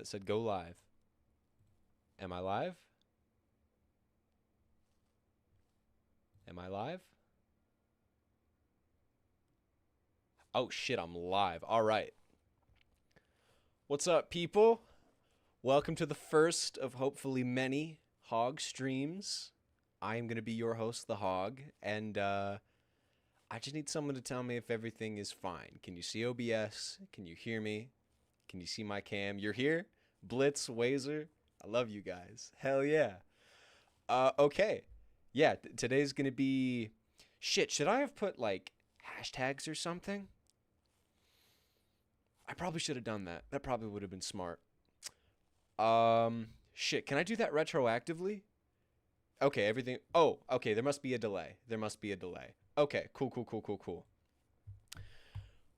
It said go live. Am I live? Am I live? Oh shit, I'm live. All right. What's up, people? Welcome to the first of hopefully many Hog streams. I am going to be your host, the Hog, and I just need someone to tell me if everything is fine. Can you see OBS? Can you hear me? Can you see my cam? You're here? Blitz, Wazer, I love you guys. Hell yeah. Okay. Yeah, today's going to be... Shit, should I have put, like, hashtags or something? I probably should have done that. That probably would have been smart. Shit, can I do that retroactively? Okay, everything... Oh, okay, there must be a delay. There must be a delay. Okay, cool.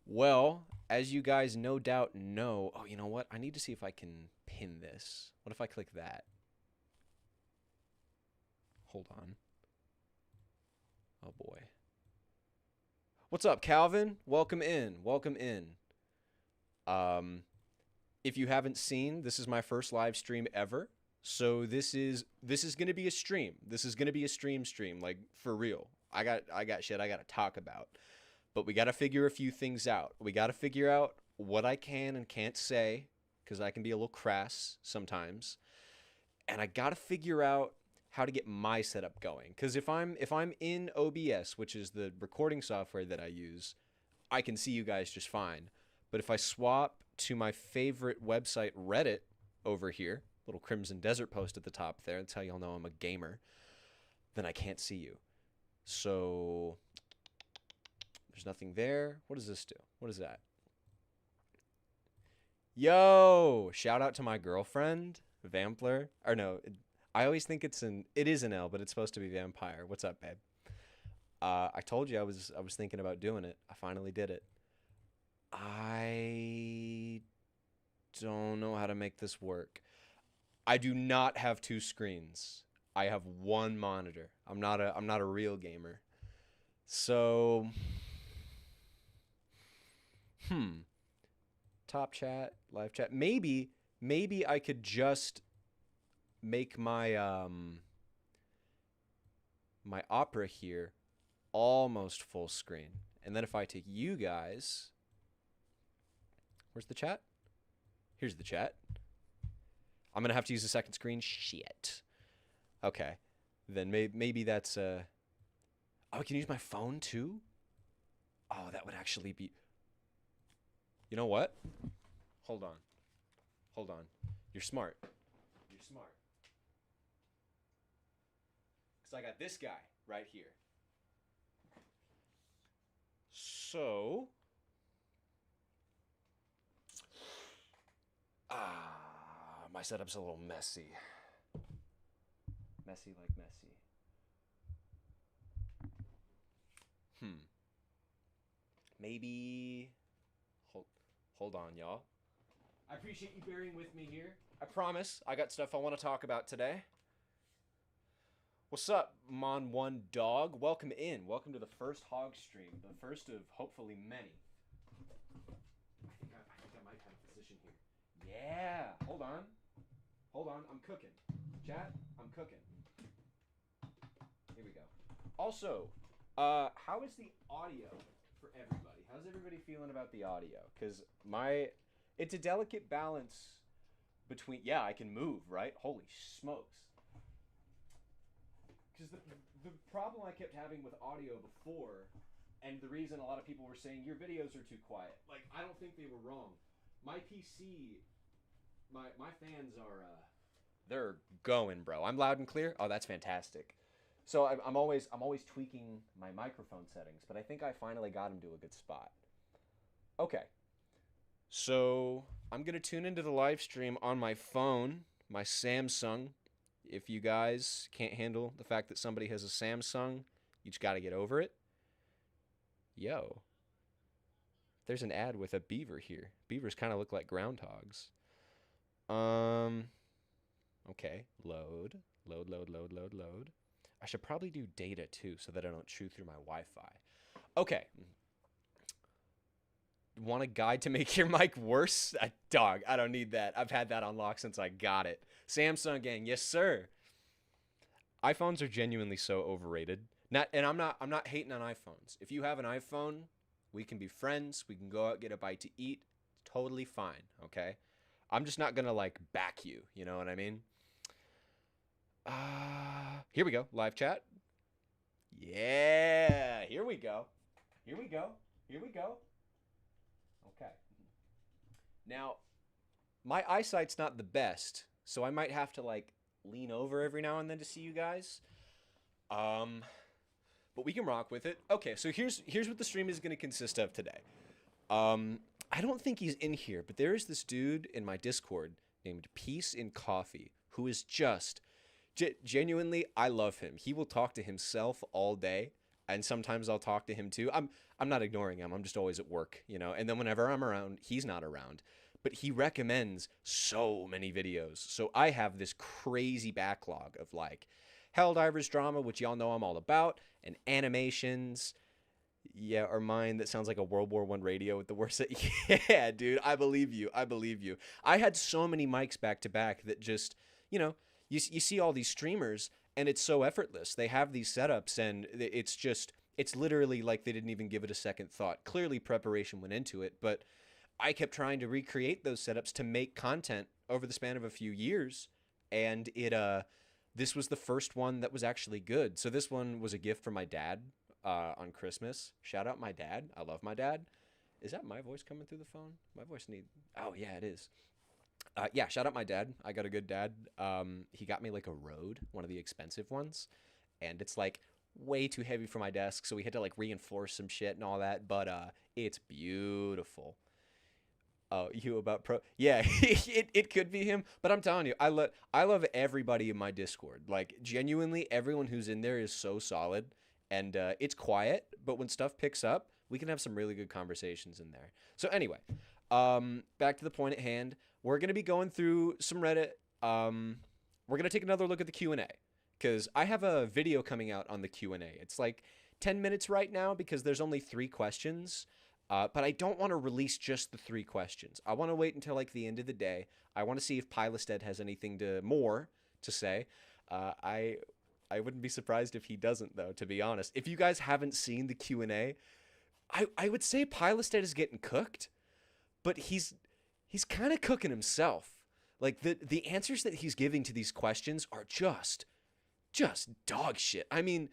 Well, as you guys no doubt know... Oh, you know what? I need to see if I can pin this. What if I click that? Hold on. Oh, boy. What's up, Calvin? Welcome in. Welcome in. If you haven't seen, this is my first live stream ever. So this is going to be a stream. This is going to be a stream, like, for real. I got shit I got to talk about. But we got to figure a few things out. We got to figure out what I can and can't say, because I can be a little crass sometimes. And I got to figure out how to get my setup going. Because if I'm in OBS, which is the recording software that I use, I can see you guys just fine. But if I swap to my favorite website, Reddit, over here, little Crimson Desert post at the top there, that's how y'all know I'm a gamer, then I can't see you. So there's nothing there. What does this do? What is that? Yo, shout out to my girlfriend, Vampler. Or no, I always think it is an L, but it's supposed to be Vampire. What's up, babe? I told you I was thinking about doing it. I finally did it. I don't know how to make this work. I do not have two screens. I have one monitor. I'm not a real gamer. So top chat, live chat. Maybe I could just make my my Opera here almost full screen. And then if I take you guys, where's the chat? Here's the chat. I'm going to have to use a second screen. Shit. Okay. Then maybe that's... Oh, I can use my phone too? Oh, that would actually be... You know what? Hold on. You're smart. Because I got this guy right here. So... my setup's a little messy. Messy like messy. Maybe... Hold on, y'all. I appreciate you bearing with me here. I promise I got stuff I want to talk about today. What's up, Mon1 Dog? Welcome in. Welcome to the first Hog stream. The first of hopefully many. I think I might have a position here. Yeah. Hold on. I'm cooking. Chat, I'm cooking. Here we go. Also, how is the audio for everybody? How's everybody feeling about the audio? Because it's a delicate balance between... Yeah, I can move, right? Holy smokes. Because the problem I kept having with audio before, and the reason a lot of people were saying, your videos are too quiet. Like, I don't think they were wrong. My PC... My fans are, they're going, bro. I'm loud and clear. Oh, that's fantastic. So I'm always tweaking my microphone settings, but I think I finally got them to a good spot. Okay. So I'm going to tune into the live stream on my phone, my Samsung. If you guys can't handle the fact that somebody has a Samsung, you just got to get over it. Yo. There's an ad with a beaver here. Beavers kind of look like groundhogs. Okay, load. I should probably do data too so that I don't chew through my Wi-Fi. Okay. Want a guide to make your mic worse? Dog, I don't need that. I've had that on lock since I got it. Samsung gang, yes sir. iPhones are genuinely so overrated. I'm not hating on iPhones. If you have an iPhone, we can be friends. We can go out, get a bite to eat. Totally fine, okay? I'm just not gonna like back you. You know what I mean? Here we go. Live chat. Yeah, here we go. Here we go. Here we go. Okay. Now, my eyesight's not the best, so I might have to like lean over every now and then to see you guys. But we can rock with it. Okay, so here's what the stream is going to consist of today. I don't think he's in here, but there is this dude in my Discord named Peace in Coffee who is just genuinely, I love him. He will talk to himself all day, and sometimes I'll talk to him too. I'm not ignoring him. I'm just always at work, you know. And then whenever I'm around, he's not around. But he recommends so many videos. So I have this crazy backlog of like Helldivers drama, which y'all know I'm all about, and animations. Yeah, or mine that sounds like a World War I radio with the worst. Yeah, dude, I believe you. I believe you. I had so many mics back to back that just, you know, you see all these streamers and it's so effortless. They have these setups and it's literally like they didn't even give it a second thought. Clearly preparation went into it, but I kept trying to recreate those setups to make content over the span of a few years, and this was the first one that was actually good. So this one was a gift from my dad on Christmas. Shout out my dad. I love my dad. Is that my voice coming through the phone? My voice oh yeah, it is. Yeah, shout out my dad. I got a good dad. He got me like a Rode, one of the expensive ones, and it's like way too heavy for my desk, so we had to like reinforce some shit and all that, but it's beautiful. Oh, you about pro? Yeah, it could be him, but I'm telling you, I love everybody in my Discord. Like genuinely, everyone who's in there is so solid, and it's quiet, but when stuff picks up, we can have some really good conversations in there. So anyway, back to the point at hand. We're gonna be going through some Reddit. We're gonna take another look at the Q&A because I have a video coming out on the Q&A. It's like 10 minutes right now because there's only 3 questions. But I don't want to release just the 3 questions. I want to wait until like the end of the day. I want to see if Pilestedt has anything more to say. I wouldn't be surprised if he doesn't, though, to be honest. If you guys haven't seen the Q&A, I would say Pilestedt is getting cooked, but he's kind of cooking himself. Like the answers that he's giving to these questions are just dog shit. I mean,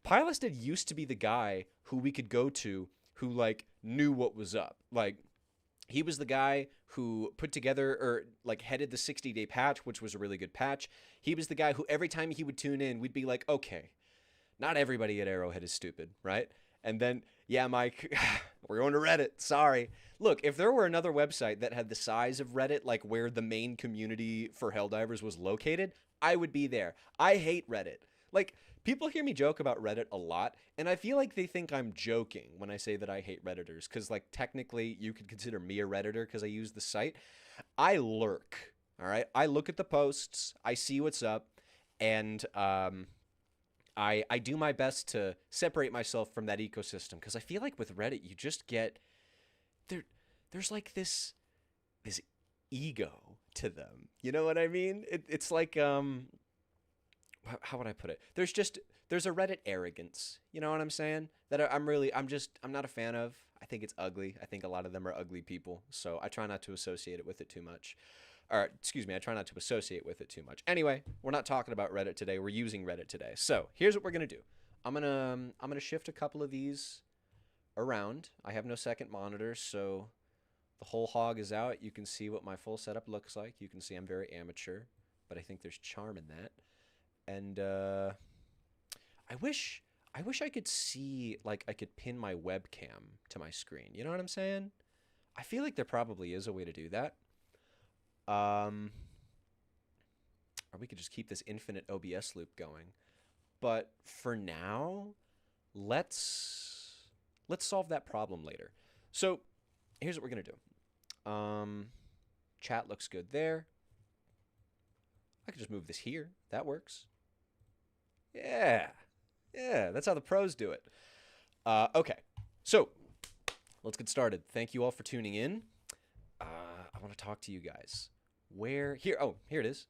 Pilestedt used to be the guy who we could go to who like knew what was up. Like he was the guy who put together or like headed the 60-day patch, which was a really good patch. He was the guy who every time he would tune in, we'd be like, okay, not everybody at Arrowhead is stupid, right? And then, yeah, Mike, we're going to Reddit. Sorry. Look, if there were another website that had the size of Reddit, like where the main community for Helldivers was located, I would be there. I hate Reddit. Like, people hear me joke about Reddit a lot, and I feel like they think I'm joking when I say that I hate Redditors, because, like, technically you could consider me a Redditor because I use the site. I lurk, all right? I look at the posts, I see what's up, and I do my best to separate myself from that ecosystem, because I feel like with Reddit, you just get... There's like this ego to them. You know what I mean? It's like... how would I put it? There's a Reddit arrogance. You know what I'm saying? That I'm not a fan of. I think it's ugly. I think a lot of them are ugly people. So I try not to associate it with it too much. Or excuse me, I try not to associate with it too much. Anyway, we're not talking about Reddit today. We're using Reddit today. So here's what we're gonna do. I'm gonna shift a couple of these around. I have no second monitor, so the whole hog is out. You can see what my full setup looks like. You can see I'm very amateur, but I think there's charm in that. And I wish I could see, like, I could pin my webcam to my screen. You know what I'm saying? I feel like there probably is a way to do that. Or we could just keep this infinite OBS loop going. But for now, let's solve that problem later. So here's what we're gonna do. Chat looks good there. I could just move this here. That works. Yeah, that's how the pros do it. Okay, so let's get started. Thank you all for tuning in. I want to talk to you guys. Where here? Oh, here it is.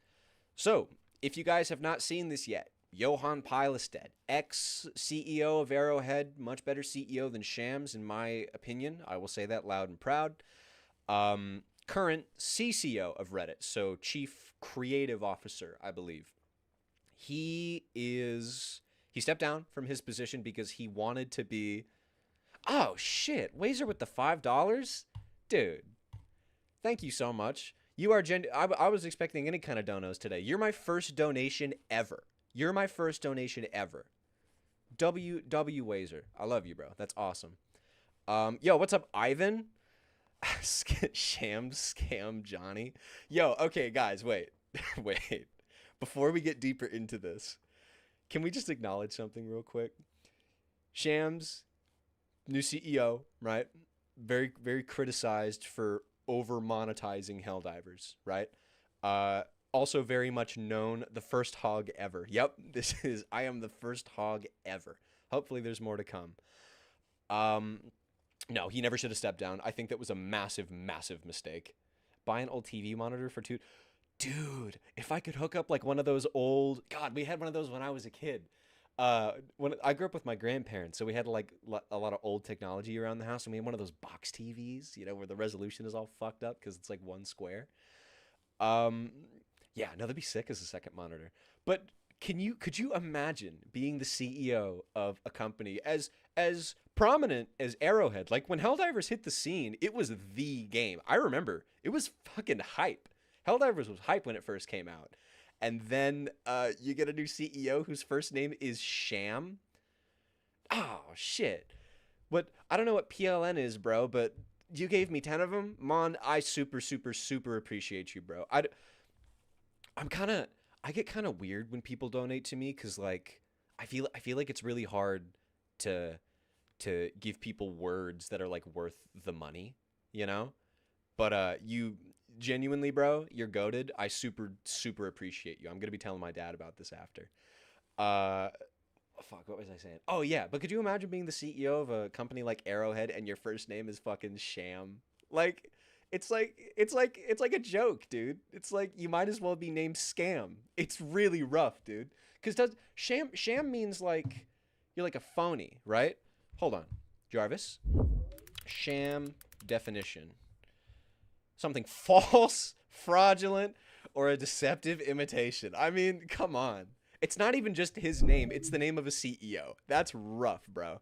So, if you guys have not seen this yet, Johan Pilestedt, ex-CEO of Arrowhead, much better CEO than Shams, in my opinion. I will say that loud and proud. Current CCO of Reddit, so Chief Creative Officer, I believe. He stepped down from his position because he wanted to be... Oh, shit. Wazer with the $5? Dude, thank you so much. You are I was expecting any kind of donos today. You're my first donation ever. You're my first donation ever. W Wazer. I love you, bro. That's awesome. Yo, what's up, Ivan? Sham scam Johnny. Yo, okay, guys, wait. Wait. Before we get deeper into this, can we just acknowledge something real quick? Shams, new CEO, right? Very, very criticized for over monetizing Helldivers, right? Also very much known, the first hog ever. Yep, I am the first hog ever. Hopefully there's more to come. No, he never should have stepped down. I think that was a massive, massive mistake. Buy an old TV monitor for $2. Dude, if I could hook up like one of those old... God, we had one of those when I was a kid. When I grew up with my grandparents, so we had like a lot of old technology around the house, and we had one of those box TVs, you know, where the resolution is all fucked up because it's like one square. Yeah, no, that'd be sick as a second monitor. But could you imagine being the CEO of a company as prominent as Arrowhead? Like when Helldivers hit the scene, it was the game. I remember it was fucking hype. Helldivers was hype when it first came out. And then you get a new CEO whose first name is Sham. Oh, shit. I don't know what PLN is, bro, but you gave me 10 of them. Mon, I super, super, super appreciate you, bro. I get kind of weird when people donate to me because, like, I feel like it's really hard to give people words that are, like, worth the money, you know? But you... Genuinely, bro, you're goated. I super, super appreciate you. I'm going to be telling my dad about this after. Fuck, what was I saying? Oh, yeah, but could you imagine being the CEO of a company like Arrowhead and your first name is fucking Sham? Like, it's like a joke, dude. It's like you might as well be named Scam. It's really rough, dude. Because Sham means like you're like a phony, right? Hold on. Jarvis. Sham definition. Something false, fraudulent, or a deceptive imitation. I mean, come on. It's not even just his name. It's the name of a CEO. That's rough, bro.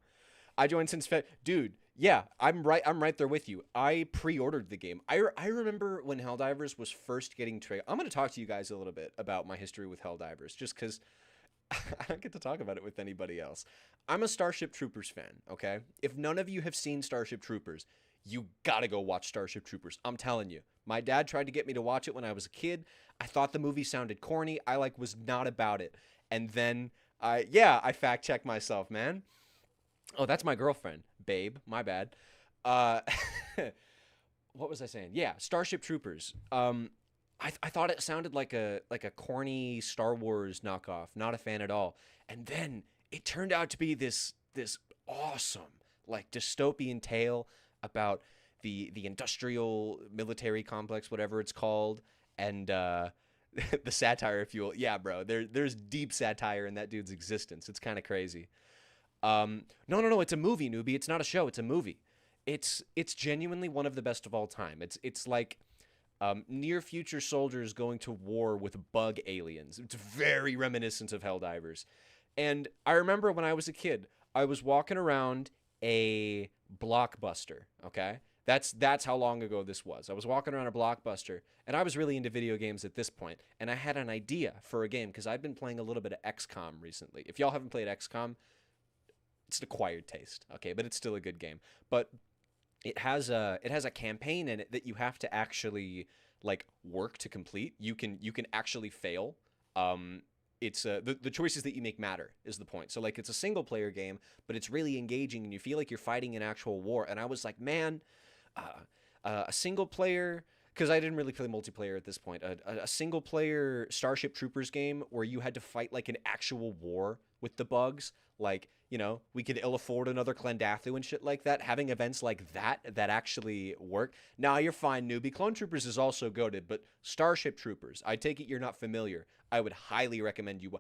I joined since Dude, yeah, I'm right there with you. I pre-ordered the game. I remember when Helldivers was first getting triggered. I'm going to talk to you guys a little bit about my history with Helldivers, just because I don't get to talk about it with anybody else. I'm a Starship Troopers fan, okay? If none of you have seen Starship Troopers, you gotta go watch Starship Troopers. I'm telling you. My dad tried to get me to watch it when I was a kid. I thought the movie sounded corny. I was not about it. And then, I fact-checked myself, man. Oh, that's my girlfriend. Babe, my bad. What was I saying? Yeah, Starship Troopers. I thought it sounded like a corny Star Wars knockoff. Not a fan at all. And then it turned out to be this awesome, like, dystopian tale about the industrial military complex, whatever it's called, and the satire, if you will. Yeah, bro, there's deep satire in that dude's existence. It's kind of crazy. No, it's a movie, newbie. It's not a show. It's a movie. It's genuinely one of the best of all time. It's like near future soldiers going to war with bug aliens. It's very reminiscent of Helldivers. And I remember when I was a kid, I was walking around a Blockbuster, okay? That's how long ago this was. I was walking around a Blockbuster, and I was really into video games at this point, and I had an idea for a game because I'd been playing a little bit of XCOM recently. If y'all haven't played XCOM, it's an acquired taste, okay? But it's still a good game. But it has a campaign in it that you have to actually like work to complete. You can actually fail. It's the choices that you make matter is the point. So like it's a single player game, but it's really engaging and you feel like you're fighting an actual war. And I was like, man, a single player, because I didn't really play multiplayer at this point. A single player Starship Troopers game where you had to fight like an actual war with the bugs. Like, you know, we could ill afford another Clendathu and shit like that. Having events like that actually work. Now, you're fine, newbie. Clone Troopers is also goated, but Starship Troopers, I take it you're not familiar. I would highly recommend you.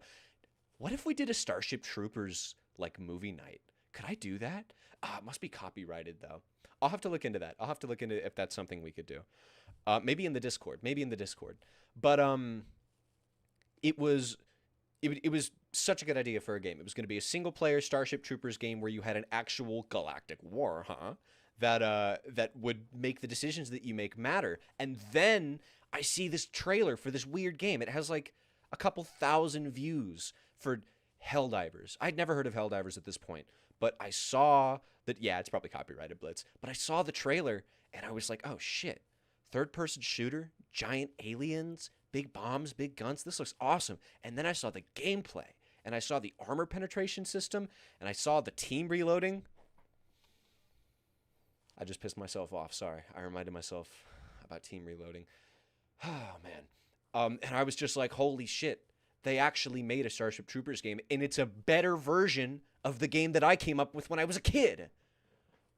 What if we did a Starship Troopers, like, movie night? Could I do that? It must be copyrighted, though. I'll have to look into that. I'll have to look into if that's something we could do. Maybe in the Discord. But it was such a good idea for a game. It was going to be a single-player Starship Troopers game where you had an actual galactic war, that would make the decisions that you make matter. And then I see this trailer for this weird game. It has like a couple thousand views for Helldivers. I'd never heard of Helldivers at this point, but I saw that, yeah, it's probably copyrighted, Blitz, but I saw the trailer and I was like, oh shit, third-person shooter, giant aliens, big bombs, big guns, this looks awesome. And then I saw the gameplay, and I saw the armor penetration system, and I saw the team reloading. I just pissed myself off, sorry. I reminded myself about team reloading. Oh, man. And I was just like, holy shit, they actually made a Starship Troopers game, and it's a better version of the game that I came up with when I was a kid.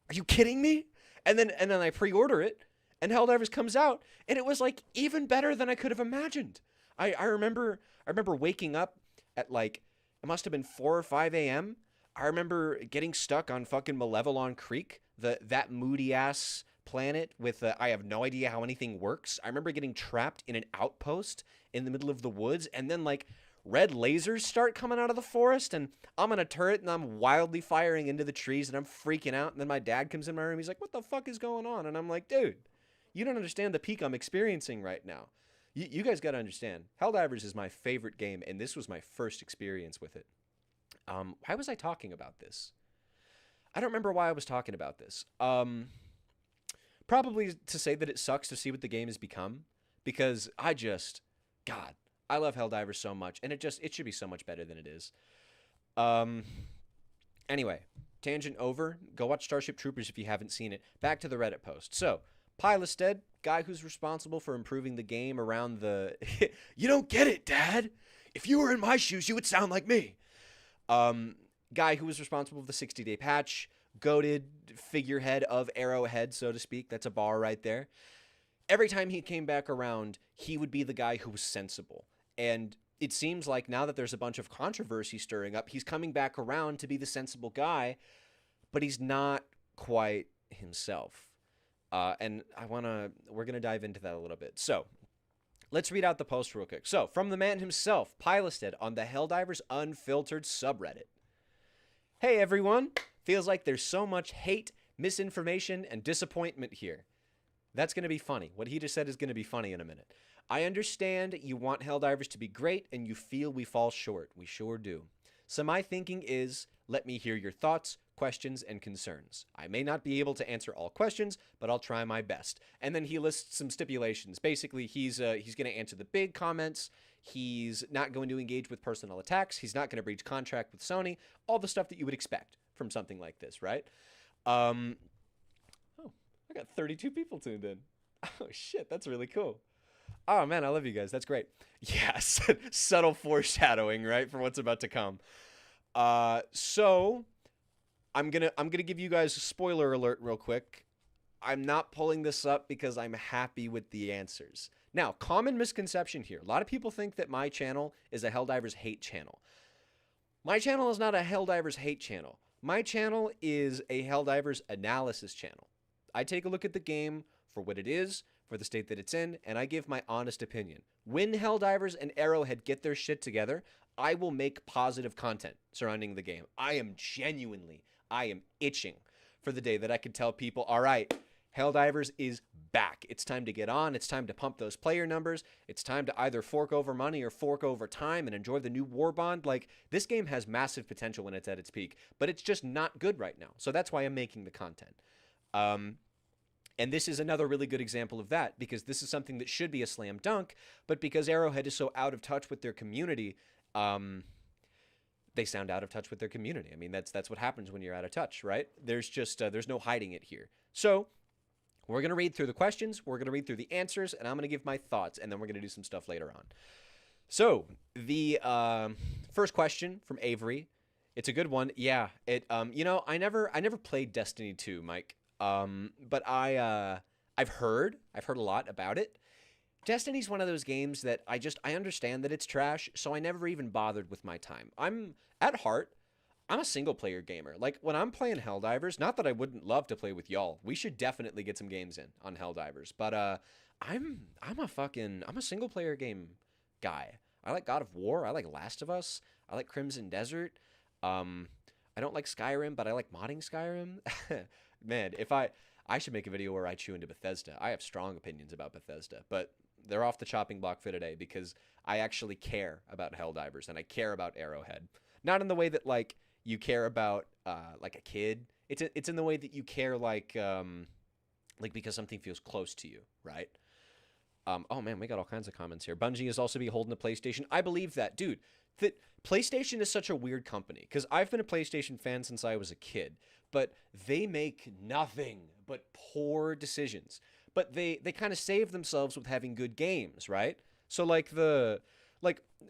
Are you kidding me? And then I pre-order it, and Helldivers comes out, and it was like even better than I could have imagined. I remember waking up at like, it must have been 4 or 5 a.m. I remember getting stuck on fucking Malevelon Creek, that moody ass planet with I have no idea how anything works. I remember getting trapped in an outpost in the middle of the woods, and then like red lasers start coming out of the forest, and I'm in a turret and I'm wildly firing into the trees and I'm freaking out, and then my dad comes in my room. He's like, what the fuck is going on? And I'm like, dude, you don't understand the peak I'm experiencing right now. You guys got to understand. Helldivers is my favorite game, and this was my first experience with it. Why was I talking about this? I don't remember why I was talking about this. Probably to say that it sucks to see what the game has become, because God, I love Helldivers so much, and it should be so much better than it is. Anyway, tangent over. Go watch Starship Troopers if you haven't seen it. Back to the Reddit post. So, Pilestedt, guy who's responsible for improving the game around the... You don't get it, Dad! If you were in my shoes, you would sound like me! Guy who was responsible for the 60-day patch, goated figurehead of Arrowhead, so to speak. That's a bar right there. Every time he came back around, he would be the guy who was sensible. And it seems like now that there's a bunch of controversy stirring up, he's coming back around to be the sensible guy, but he's not quite himself. And we're going to dive into that a little bit. So, let's read out the post real quick. So, from the man himself, Pilestedt on the HelldiversUnfiltered subreddit. Hey everyone, feels like there's so much hate, misinformation, and disappointment here. That's going to be funny. What he just said is going to be funny in a minute. I understand you want Helldivers to be great and you feel we fall short. We sure do. So my thinking is, let me hear your thoughts, questions, and concerns. I may not be able to answer all questions, but I'll try my best. And then he lists some stipulations. Basically, he's going to answer the big comments. He's not going to engage with personal attacks. He's not going to breach contract with Sony. All the stuff that you would expect from something like this, right? Oh, I got 32 people tuned in. Oh, shit, that's really cool. Oh, man, I love you guys. That's great. Yes, subtle foreshadowing, right, for what's about to come. So I'm gonna give you guys a spoiler alert real quick. I'm not pulling this up because I'm happy with the answers. Now, common misconception here. A lot of people think that my channel is a Helldivers hate channel. My channel is not a Helldivers hate channel. My channel is a Helldivers analysis channel. I take a look at the game for what it is, for the state that it's in, and I give my honest opinion. When Helldivers and Arrowhead get their shit together, I will make positive content surrounding the game. I am itching for the day that I can tell people, all right, Helldivers is back. It's time to get on. It's time to pump those player numbers. It's time to either fork over money or fork over time and enjoy the new war bond. Like, this game has massive potential when it's at its peak, but it's just not good right now. So that's why I'm making the content. And this is another really good example of that, because this is something that should be a slam dunk, but because Arrowhead is so out of touch with their community, they sound out of touch with their community. I mean, that's what happens when you're out of touch, right? There's just there's no hiding it here. So we're going to read through the questions, we're going to read through the answers, and I'm going to give my thoughts, and then we're going to do some stuff later on. So the first question from Avery It's a good one. Yeah. I never played Destiny 2, Mike. But I've heard a lot about it. Destiny's one of those games that I understand that it's trash, so I never even bothered with my time. At heart, I'm a single player gamer. Like when I'm playing Helldivers, not that I wouldn't love to play with y'all. We should definitely get some games in on Helldivers. But I'm a single player game guy. I like God of War, I like Last of Us, I like Crimson Desert. Um I don't like Skyrim, but I like modding Skyrim. Man, if I should make a video where I chew into Bethesda. I have strong opinions about Bethesda, but they're off the chopping block for today because I actually care about Helldivers and I care about Arrowhead. Not in the way that like you care about like a kid. It's in the way that you care like because something feels close to you, right? Oh man, we got all kinds of comments here. Bungie is also beholden to PlayStation. I believe that, dude. That PlayStation is such a weird company because I've been a PlayStation fan since I was a kid, but they make nothing but poor decisions. But they kind of save themselves with having good games, right? So like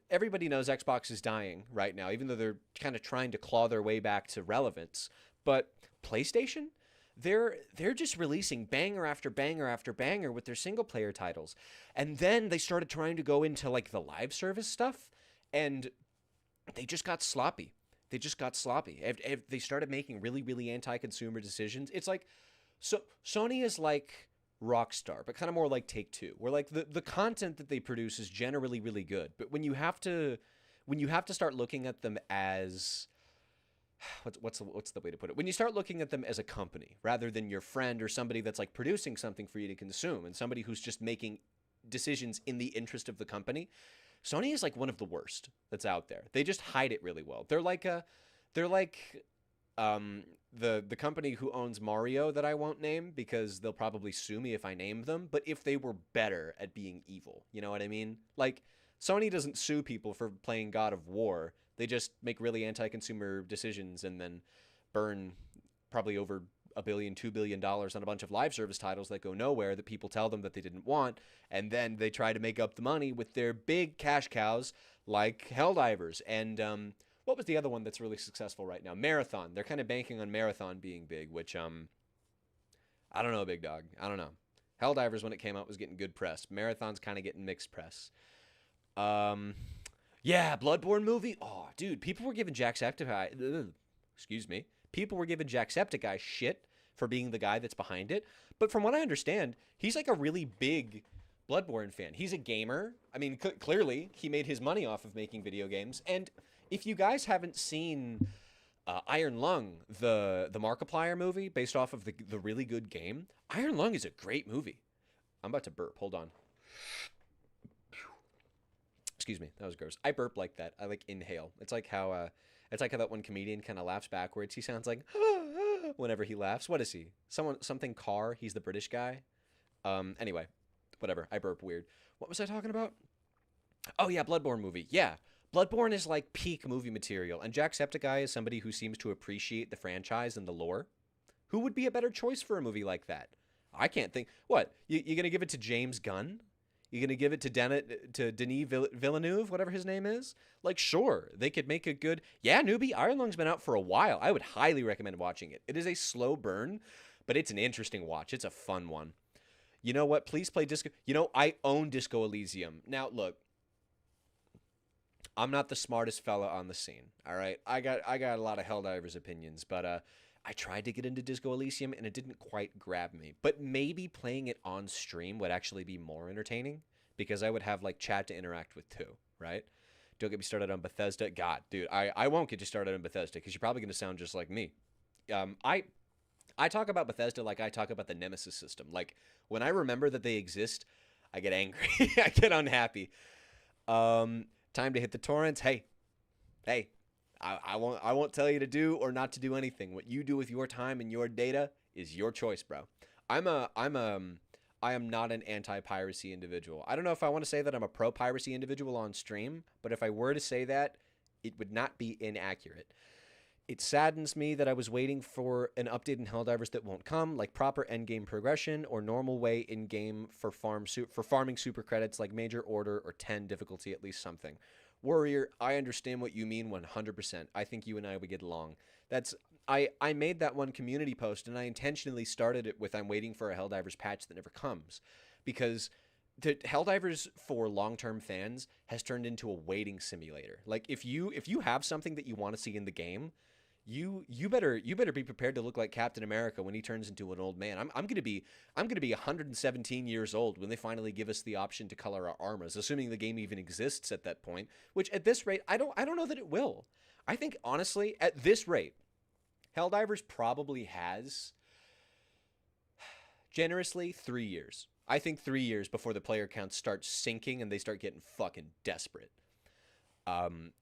everybody knows Xbox is dying right now, even though they're kind of trying to claw their way back to relevance. But PlayStation, they're just releasing banger after banger after banger with their single player titles. And then they started trying to go into like the live service stuff and they just got sloppy. They just got sloppy. They started making really, really anti-consumer decisions. It's like, so Sony is like Rockstar, but kind of more like Take-Two, where like the content that they produce is generally really good. But when you have to start looking at them as what's the way to put it? When you start looking at them as a company rather than your friend or somebody that's like producing something for you to consume and somebody who's just making decisions in the interest of the company, Sony is like one of the worst that's out there. They just hide it really well. They're like the company who owns Mario that I won't name because they'll probably sue me if I name them, but if they were better at being evil, you know what I mean? Like Sony doesn't sue people for playing God of War. They just make really anti-consumer decisions and then burn probably over $1 billion, $2 billion on a bunch of live service titles that go nowhere that people tell them that they didn't want, and then they try to make up the money with their big cash cows like Helldivers and what was the other one that's really successful right now? Marathon. They're kind of banking on Marathon being big, which I don't know, big dog. I don't know. Helldivers when it came out was getting good press. Marathon's kind of getting mixed press. Yeah, Bloodborne movie. Oh, dude, people were giving Jacksepticeye. Excuse me. People were giving Jacksepticeye shit for being the guy that's behind it. But from what I understand, he's like a really big Bloodborne fan. He's a gamer. I mean, clearly he made his money off of making video games. And if you guys haven't seen Iron Lung, the Markiplier movie based off of the really good game, Iron Lung is a great movie. I'm about to burp. Hold on. Excuse me, that was gross. I burp like that. I like inhale. It's like how that one comedian kind of laughs backwards. He sounds like whenever he laughs. What is he? Something Carr. He's the British guy. Anyway, whatever. I burp weird. What was I talking about? Oh yeah, Bloodborne movie. Yeah, Bloodborne is like peak movie material, and Jacksepticeye is somebody who seems to appreciate the franchise and the lore. Who would be a better choice for a movie like that? I can't think. What? You gonna give it to James Gunn? You gonna give it to Denis Villeneuve, whatever his name is? Like, sure, they could make a good. Yeah, newbie. Iron Lung's been out for a while. I would highly recommend watching it. It is a slow burn, but it's an interesting watch. It's a fun one. You know what? Please play Disco. You know, I own Disco Elysium. Now, look, I'm not the smartest fella on the scene. All right, I got a lot of Helldivers opinions, but I tried to get into Disco Elysium and it didn't quite grab me. But maybe playing it on stream would actually be more entertaining because I would have like chat to interact with too, right? Don't get me started on Bethesda. God, dude, I won't get you started on Bethesda because you're probably going to sound just like me. I talk about Bethesda like I talk about the Nemesis system. Like when I remember that they exist, I get angry. I get unhappy. Time to hit the torrents. Hey. I won't tell you to do or not to do anything. What you do with your time and your data is your choice, bro. I am not an anti-piracy individual. I don't know if I want to say that I'm a pro-piracy individual on stream, but if I were to say that, it would not be inaccurate. It saddens me that I was waiting for an update in Helldivers that won't come, like proper endgame progression or normal way in game for farming super credits like major order or 10 difficulty, at least something. Warrior, I understand what you mean 100%. I think you and I would get along. That's I made that one community post and I intentionally started it with I'm waiting for a Helldivers patch that never comes because the Helldivers for long-term fans has turned into a waiting simulator. Like if you have something that you want to see in the game, you better be prepared to look like Captain America when he turns into an old man. I'm gonna be 117 years old when they finally give us the option to color our armors, assuming the game even exists at that point. Which at this rate, I don't know that it will. I think honestly, at this rate, Helldivers probably has generously 3 years. I think 3 years before the player count starts sinking and they start getting fucking desperate.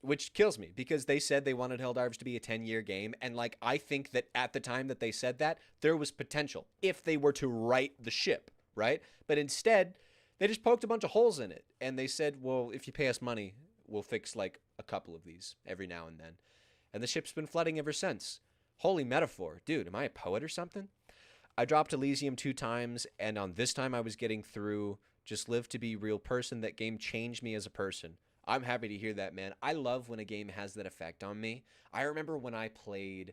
Which kills me because they said they wanted Helldivers to be a 10-year game. And like, I think that at the time that they said that, there was potential if they were to right the ship, right? But instead, they just poked a bunch of holes in it. And they said, well, if you pay us money, we'll fix like a couple of these every now and then. And the ship's been flooding ever since. Holy metaphor. Dude, am I a poet or something? I dropped Elysium 2 times, and on this time I was getting through Just Live to Be Real Person. That game changed me as a person. I'm happy to hear that, man. I love when a game has that effect on me. I remember when I played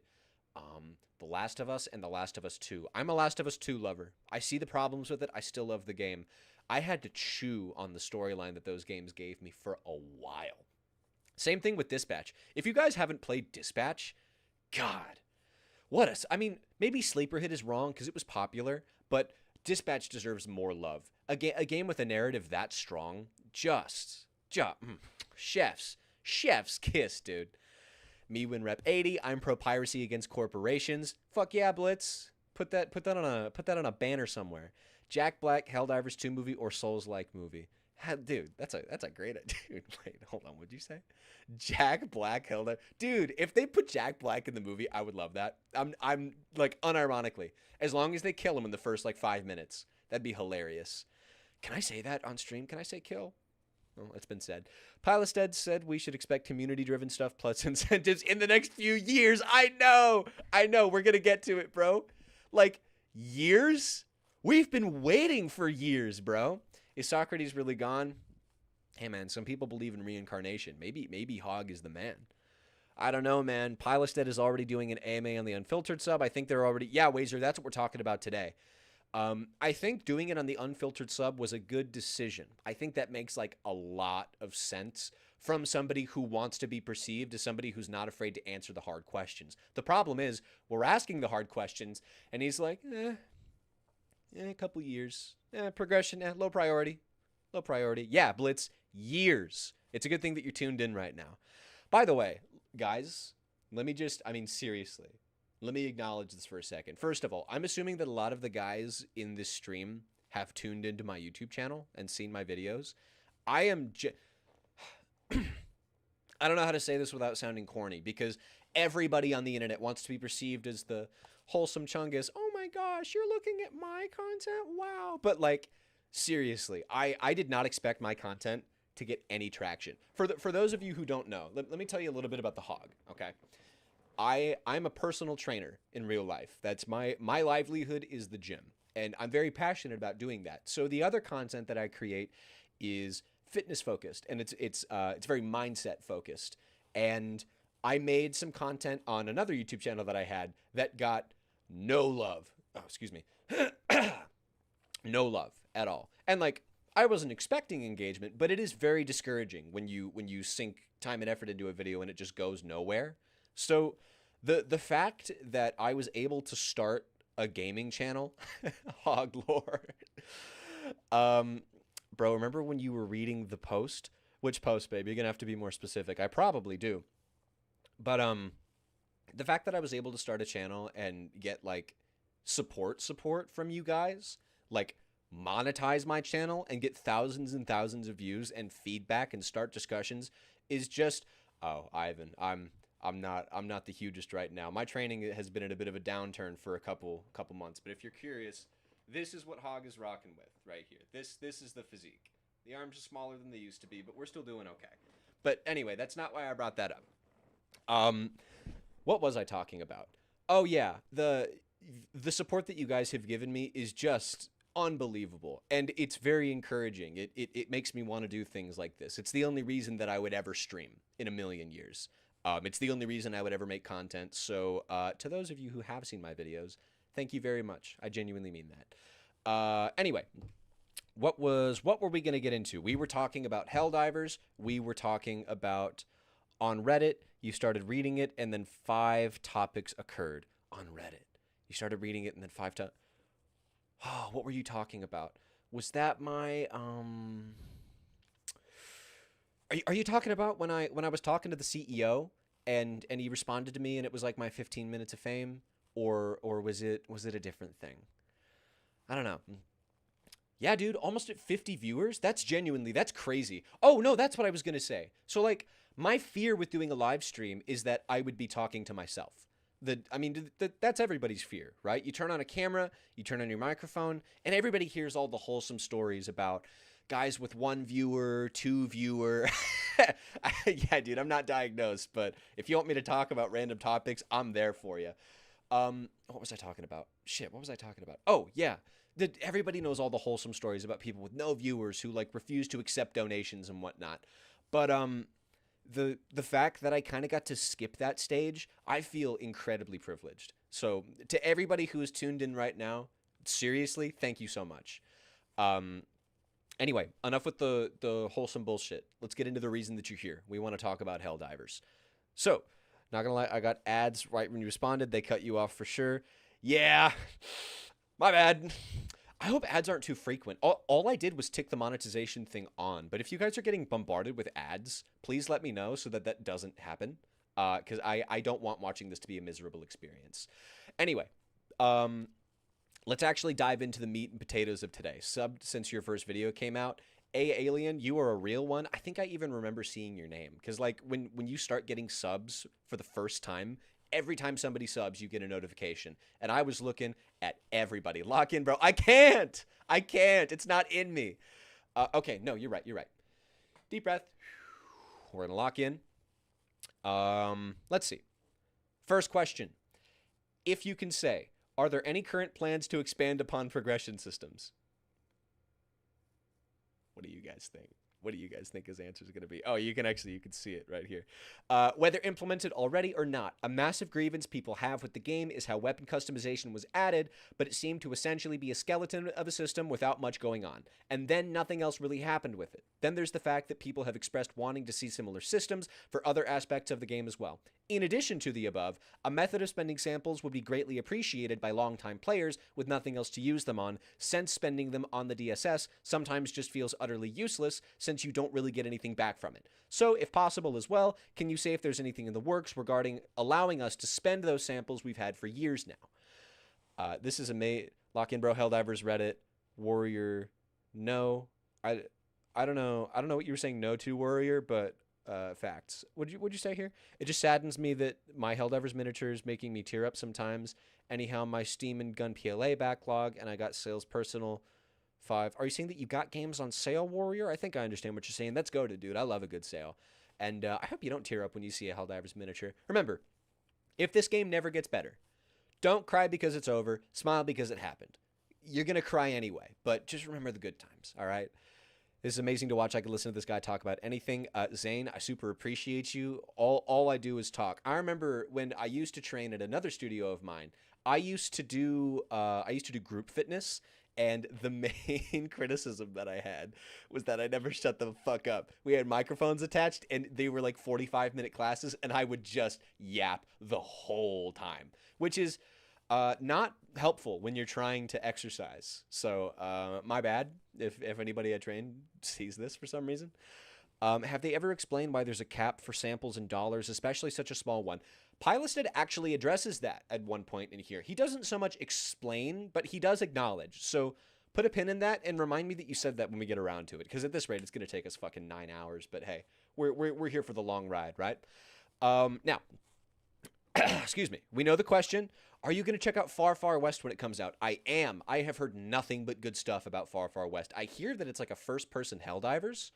The Last of Us and The Last of Us 2. I'm a Last of Us 2 lover. I see the problems with it. I still love the game. I had to chew on the storyline that those games gave me for a while. Same thing with Dispatch. If you guys haven't played Dispatch, God, I mean, maybe Sleeper Hit is wrong because it was popular, but Dispatch deserves more love. A game with a narrative that strong, chef's kiss, dude. Me win rep 80. I'm pro piracy against corporations. Fuck yeah, Blitz. Put that on a banner somewhere. Jack Black, Helldivers 2 movie or Souls-like movie. Dude, that's a great idea. Dude, wait, hold on. What'd you say? Jack Black, Helldivers. Dude, if they put Jack Black in the movie, I would love that. I'm like unironically, as long as they kill him in the first like 5 minutes, that'd be hilarious. Can I say that on stream? Can I say kill? Well, it's been said. Pilestedt said we should expect community-driven stuff plus incentives in the next few years. I know. We're going to get to it, bro. Like, years? We've been waiting for years, bro. Is Socrates really gone? Hey, man, some people believe in reincarnation. Maybe Hog is the man. I don't know, man. Pilestedt is already doing an AMA on the Unfiltered sub. I think they're already... Yeah, Wazer, that's what we're talking about today. I think doing it on the Unfiltered sub was a good decision. I think that makes like a lot of sense from somebody who wants to be perceived as somebody who's not afraid to answer the hard questions. The problem is we're asking the hard questions and he's like, a couple years, progression, low priority. Yeah, Blitz, years. It's a good thing that you're tuned in right now. By the way, guys, seriously. Let me acknowledge this for a second. First of all, I'm assuming that a lot of the guys in this stream have tuned into my YouTube channel and seen my videos. I don't know how to say this without sounding corny because everybody on the internet wants to be perceived as the wholesome chungus. Oh my gosh, you're looking at my content? Wow. But like, seriously, I did not expect my content to get any traction. For those of you who don't know, let me tell you a little bit about the Hog, okay? I'm a personal trainer in real life. That's my livelihood is the gym. And I'm very passionate about doing that. So the other content that I create is fitness focused and it's very mindset focused. And I made some content on another YouTube channel that I had that got no love. Oh, excuse me. No love at all. And like, I wasn't expecting engagement, but it is very discouraging when you sink time and effort into a video and it just goes nowhere. So the fact that I was able to start a gaming channel, Hog Lore. Bro, remember when you were reading the post? Which post, baby? You're going to have to be more specific. I probably do. But the fact that I was able to start a channel and get like support from you guys, like monetize my channel and get thousands and thousands of views and feedback and start discussions is just, oh, Ivan, I'm not the hugest right now. My training has been at a bit of a downturn for a couple months. But if you're curious, this is what Hog is rocking with right here. This is the physique. The arms are smaller than they used to be, but we're still doing okay. But anyway, that's not why I brought that up. What was I talking about? Oh yeah, the support that you guys have given me is just unbelievable, and it's very encouraging. It makes me want to do things like this. It's the only reason that I would ever stream in a million years. It's the only reason I would ever make content. So to those of you who have seen my videos, thank you very much. I genuinely mean that. Anyway, what were we going to get into? We were talking about Helldivers. We were talking about on Reddit. You started reading it, and then 5 topics occurred on Reddit. You started reading it, and then 5 topics. Oh, what were you talking about? Was that my Are you talking about when I was talking to the CEO and he responded to me and it was like my 15 minutes of fame, or was it a different thing? I don't know. Yeah, dude, almost at 50 viewers. That's crazy. Oh, no, that's what I was going to say. So like my fear with doing a live stream is that I would be talking to myself. That's everybody's fear, right? You turn on a camera, you turn on your microphone, and everybody hears all the wholesome stories about guys with 1 viewer, 2 viewer. Yeah, dude, I'm not diagnosed, but if you want me to talk about random topics, I'm there for you. What was I talking about? Shit, what was I talking about? Oh, yeah. Everybody knows all the wholesome stories about people with no viewers who like refuse to accept donations and whatnot. But the fact that I kind of got to skip that stage, I feel incredibly privileged. So to everybody who is tuned in right now, seriously, thank you so much. Anyway, enough with the wholesome bullshit. Let's get into the reason that you're here. We want to talk about Helldivers. So, not gonna lie, I got ads right when you responded. They cut you off for sure. Yeah, my bad. I hope ads aren't too frequent. All I did was tick the monetization thing on. But if you guys are getting bombarded with ads, please let me know so that doesn't happen. Because I don't want watching this to be a miserable experience. Anyway, let's actually dive into the meat and potatoes of today. Subbed since your first video came out. Alien, you are a real one. I think I even remember seeing your name. Because like when you start getting subs for the first time, every time somebody subs, you get a notification. And I was looking at everybody. Lock in, bro. I can't. It's not in me. Okay, no, you're right. Deep breath. We're going to lock in. Let's see. First question. If you can say, are there any current plans to expand upon progression systems? What do you guys think? What do you guys think his answer is going to be? Oh, you can see it right here. Whether implemented already or not, a massive grievance people have with the game is how weapon customization was added, but it seemed to essentially be a skeleton of a system without much going on. And then nothing else really happened with it. Then there's the fact that people have expressed wanting to see similar systems for other aspects of the game as well. In addition to the above, a method of spending samples would be greatly appreciated by longtime players with nothing else to use them on, since spending them on the DSS sometimes just feels utterly useless since you don't really get anything back from it. So, if possible as well, can you say if there's anything in the works regarding allowing us to spend those samples we've had for years now? This is a lock in, bro. Helldivers Reddit Warrior. No, I don't know. I don't know what you were saying no to, Warrior, but facts. What'd you say here? It just saddens me that my Helldivers miniature is making me tear up sometimes. Anyhow, my Steam and Gun PLA backlog, and I got sales personal 5. Are you saying that you got games on sale, Warrior? I think I understand what you're saying. Let's go to, dude. I love a good sale. And I hope you don't tear up when you see a Helldivers miniature. Remember, if this game never gets better, don't cry because it's over. Smile because it happened. You're going to cry anyway, but just remember the good times, all right? This is amazing to watch. I can listen to this guy talk about anything. Zane, I super appreciate you. All I do is talk. I remember when I used to train at another studio of mine. I used to do group fitness, and the main criticism that I had was that I never shut the fuck up. We had microphones attached, and they were like 45-minute classes, and I would just yap the whole time, which is not helpful when you're trying to exercise. So my bad if anybody I trained sees this for some reason. Have they ever explained why there's a cap for samples in dollars, especially such a small one? Pilestedt actually addresses that at one point in here. He doesn't so much explain, but he does acknowledge. So put a pin in that and remind me that you said that when we get around to it, because at this rate, it's going to take us fucking 9 hours. But hey, we're here for the long ride, right? Now, excuse me. We know the question. Are you going to check out Far Far West when it comes out? I am. I have heard nothing but good stuff about Far Far West. I hear that it's like a first-person Helldivers.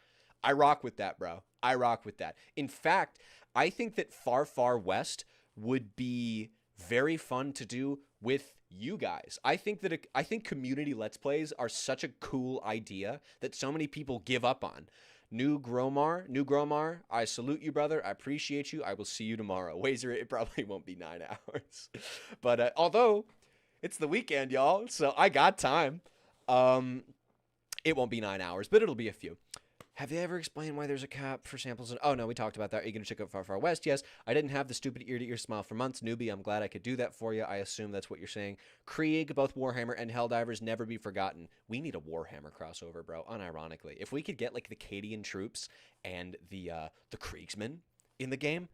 I rock with that, bro. I rock with that. In fact, I think that Far Far West would be very fun to do with you guys. I think community let's plays are such a cool idea that so many people give up on. New Gromar, I salute you, brother. I appreciate you. I will see you tomorrow. Wazer, it probably won't be 9 hours. But although it's the weekend, y'all, so I got time. It won't be 9 hours, but it'll be a few. Have they ever explained why there's a cap for samples? Oh, no, we talked about that. Are you going to check out Far Far West? Yes. I didn't have the stupid ear-to-ear smile for months. Newbie, I'm glad I could do that for you. I assume that's what you're saying. Krieg, both Warhammer and Helldivers, never be forgotten. We need a Warhammer crossover, bro, unironically. If we could get, like, the Cadian troops and the Kriegsmen in the game,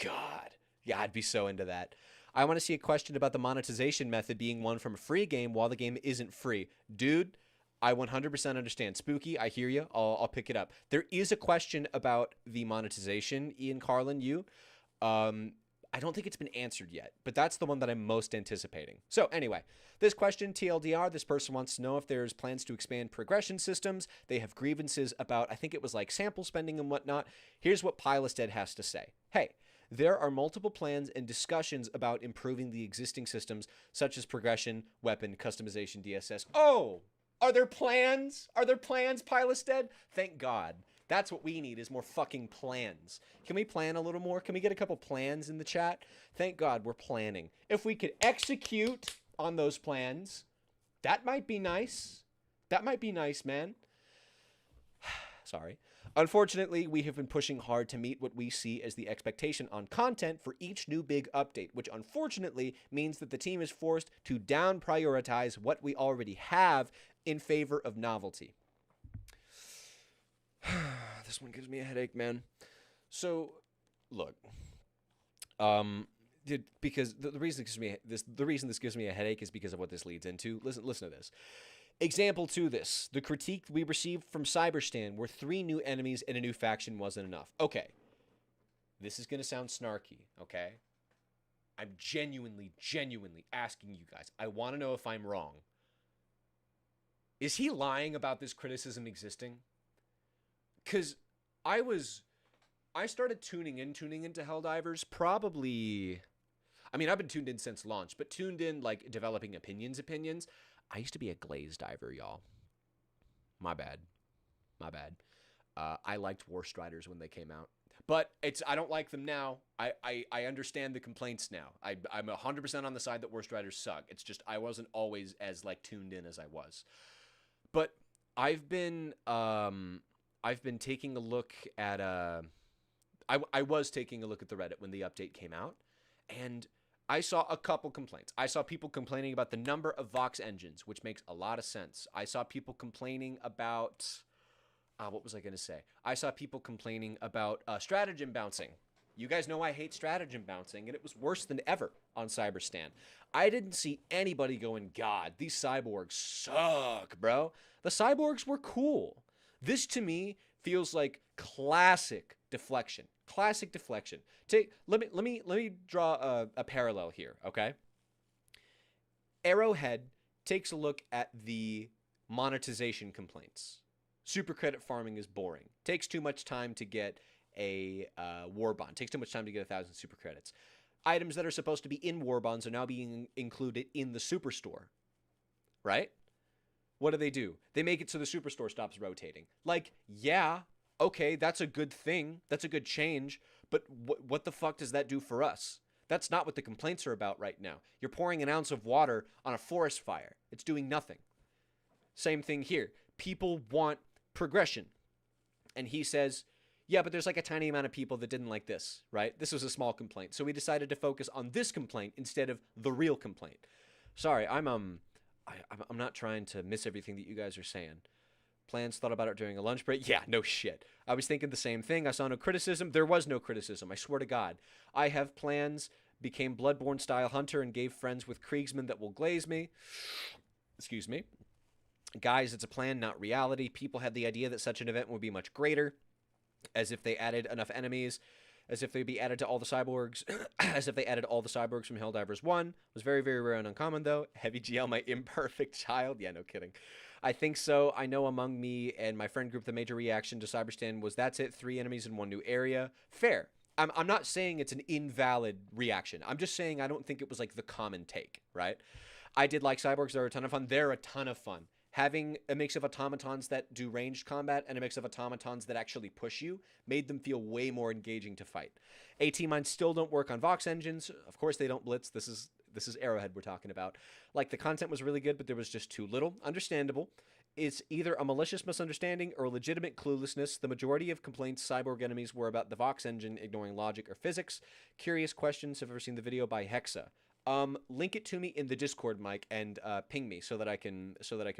God. Yeah, I'd be so into that. I want to see a question about the monetization method being one from a free game while the game isn't free. Dude, I 100% understand. Spooky, I hear you. I'll pick it up. There is a question about the monetization, Ian Carlin, you. I don't think it's been answered yet, but that's the one that I'm most anticipating. So anyway, this question, TLDR, this person wants to know if there's plans to expand progression systems. They have grievances about, I think it was like sample spending and whatnot. Here's what Pilestedt has to say. Hey, there are multiple plans and discussions about improving the existing systems, such as progression, weapon, customization, DSS. Oh! Are there plans? Are there plans, Pilestedt? Thank God. That's what we need is more fucking plans. Can we plan a little more? Can we get a couple plans in the chat? Thank God we're planning. If we could execute on those plans, that might be nice. That might be nice, man. Sorry. Unfortunately, we have been pushing hard to meet what we see as the expectation on content for each new big update, which unfortunately means that the team is forced to down prioritize what we already have in favor of novelty. This one gives me a headache, man. So, look, because the reason this gives me a headache is because of what this leads into. Listen to this. Example to this, the critique we received from Cyberstan where 3 new enemies and a new faction wasn't enough. Okay, this is going to sound snarky, okay? I'm genuinely asking you guys. I want to know if I'm wrong. Is he lying about this criticism existing? Because I started tuning into Helldivers probably, I mean, I've been tuned in since launch, but tuned in, like, developing opinions. I used to be a glaze diver, y'all. My bad. I liked War Striders when they came out. But I don't like them now. I understand the complaints now. I'm 100% on the side that War Striders suck. It's just I wasn't always as, like, tuned in as I was. But I've been taking a look at I was taking a look at the Reddit when the update came out, and I saw a couple complaints. I saw people complaining about the number of Vox engines, which makes a lot of sense. I saw people complaining about what was I going to say? I saw people complaining about stratagem bouncing. You guys know I hate stratagem bouncing, and it was worse than ever on Cyberstan. I didn't see anybody going, God, these cyborgs suck, bro. The cyborgs were cool. This, to me, feels like classic deflection. Classic deflection. Let me draw a parallel here, okay? Arrowhead takes a look at the monetization complaints. Super credit farming is boring. Takes too much time to get a war bond. Takes too much time to get 1,000 super credits. Items that are supposed to be in war bonds are now being included in the superstore, right? What do? They make it so the superstore stops rotating. Like, yeah, okay, that's a good thing. That's a good change. But what the fuck does that do for us? That's not what the complaints are about right now. You're pouring an ounce of water on a forest fire. It's doing nothing. Same thing here. People want progression. And he says, yeah, but there's like a tiny amount of people that didn't like this, right? This was a small complaint. So we decided to focus on this complaint instead of the real complaint. Sorry, I'm not trying to miss everything that you guys are saying. Plans, thought about it during a lunch break. Yeah, no shit. I was thinking the same thing. I saw no criticism. There was no criticism. I swear to God. I have plans, became Bloodborne style hunter and gave friends with Kriegsmen that will glaze me. Excuse me. Guys, it's a plan, not reality. People had the idea that such an event would be much greater, as if they added enough enemies, as if they'd be added to all the cyborgs, as if they added all the cyborgs from Helldivers 1. Was very, very rare and uncommon, though. Heavy GL, my imperfect child. Yeah, no kidding. I think so. I know among me and my friend group, the major reaction to Cyberstan was, that's it, 3 enemies in 1 new area. Fair. I'm not saying it's an invalid reaction. I'm just saying I don't think it was like the common take, right? I did like cyborgs. They're a ton of fun. They're a ton of fun. Having a mix of automatons that do ranged combat and a mix of automatons that actually push you made them feel way more engaging to fight. AT mines still don't work on Vox engines. Of course they don't blitz. This is Arrowhead we're talking about. Like, the content was really good, but there was just too little. Understandable. It's either a malicious misunderstanding or legitimate cluelessness. The majority of complaints cyborg enemies were about the Vox engine ignoring logic or physics. Curious questions. Have ever seen the video by Hexa? Link it to me in the Discord, Mike, and ping me so that I can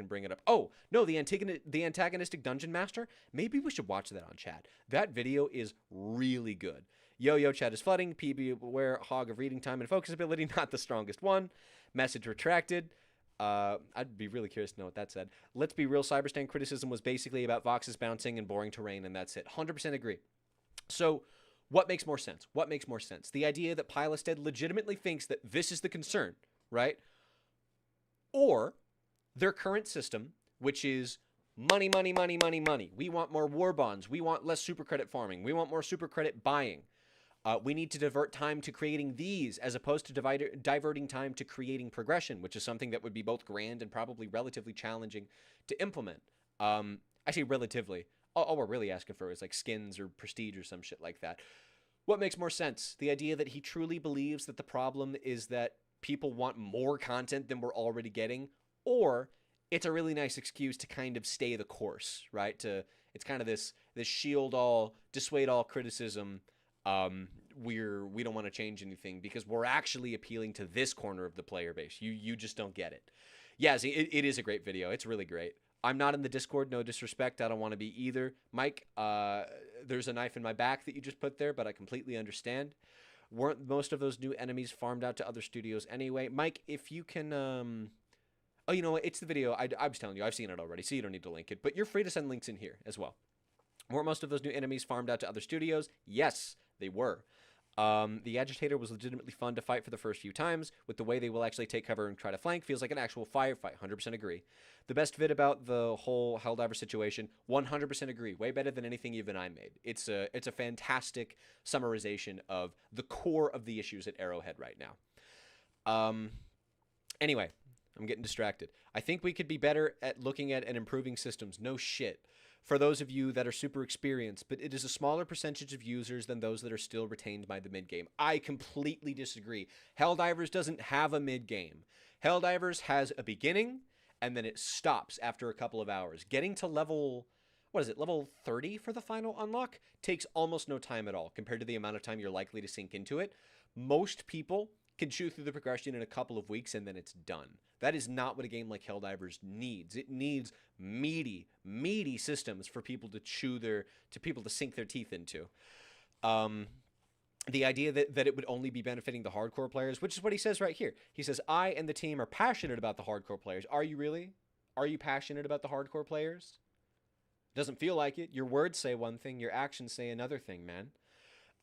bring it up. Oh no, the antagonistic dungeon master. Maybe we should watch that on chat. That video is really good. Yo, chat is flooding. PB aware, hog of reading time and focus ability, not the strongest one. Message retracted. I'd be really curious to know what that said. Let's be real. Cyberstan criticism was basically about Vox's bouncing and boring terrain, and that's it. 100% agree. So, what makes more sense? What makes more sense? The idea that Pilestedt legitimately thinks that this is the concern, right? Or their current system, which is money, money, money, money, money. We want more war bonds. We want less super credit farming. We want more super credit buying. We need to divert time to creating these as opposed to diverting time to creating progression, which is something that would be both grand and probably relatively challenging to implement. I say relatively. All we're really asking for is like skins or prestige or some shit like that. What makes more sense? The idea that he truly believes that the problem is that people want more content than we're already getting, or it's a really nice excuse to kind of stay the course, right? It's kind of this shield all, dissuade all criticism. We don't want to change anything because we're actually appealing to this corner of the player base. You just don't get it. Yeah, see, it is a great video. It's really great. I'm not in the Discord, no disrespect. I don't want to be either. Mike, there's a knife in my back that you just put there, but I completely understand. Weren't most of those new enemies farmed out to other studios anyway? Mike, if you can... Oh, you know what? It's the video. I was telling you, I've seen it already, so you don't need to link it. But you're free to send links in here as well. Weren't most of those new enemies farmed out to other studios? Yes, they were. The Agitator was legitimately fun to fight for the first few times. With the way they will actually take cover and try to flank, feels like an actual firefight. 100% agree. The best vid about the whole Helldiver situation, 100% agree. Way better than anything even I made. It's a fantastic summarization of the core of the issues at Arrowhead right now. Anyway, I'm getting distracted. I think we could be better at looking at and improving systems. No shit. For those of you that are super experienced, but it is a smaller percentage of users than those that are still retained by the mid-game. I completely disagree. Helldivers doesn't have a mid-game. Helldivers has a beginning, and then it stops after a couple of hours. Getting to level, level 30 for the final unlock takes almost no time at all compared to the amount of time you're likely to sink into it. Most people can chew through the progression in a couple of weeks, and then it's done. That is not what a game like Helldivers needs. It needs meaty systems for people to people to sink their teeth into. The idea that it would only be benefiting the hardcore players, which is what he says right here. He says, I and the team are passionate about the hardcore players. Are you really? Are you passionate about the hardcore players? Doesn't feel like it. Your words say one thing, your actions say another thing, man.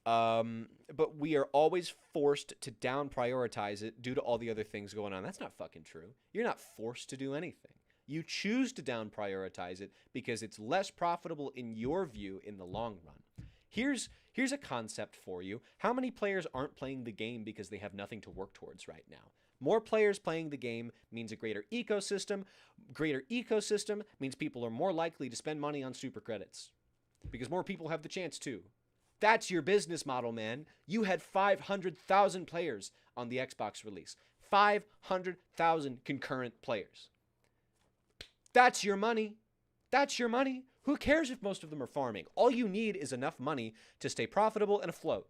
But we are always forced to down prioritize it due to all the other things going on. That's not fucking true. You're not forced to do anything. You choose to down prioritize it because it's less profitable in your view in the long run. Here's a concept for you. How many players aren't playing the game because they have nothing to work towards right now? More players playing the game means a greater ecosystem. Greater ecosystem means people are more likely to spend money on super credits because more people have the chance to. That's your business model, man. You had 500,000 players on the Xbox release. 500,000 concurrent players. That's your money. That's your money. Who cares if most of them are farming? All you need is enough money to stay profitable and afloat.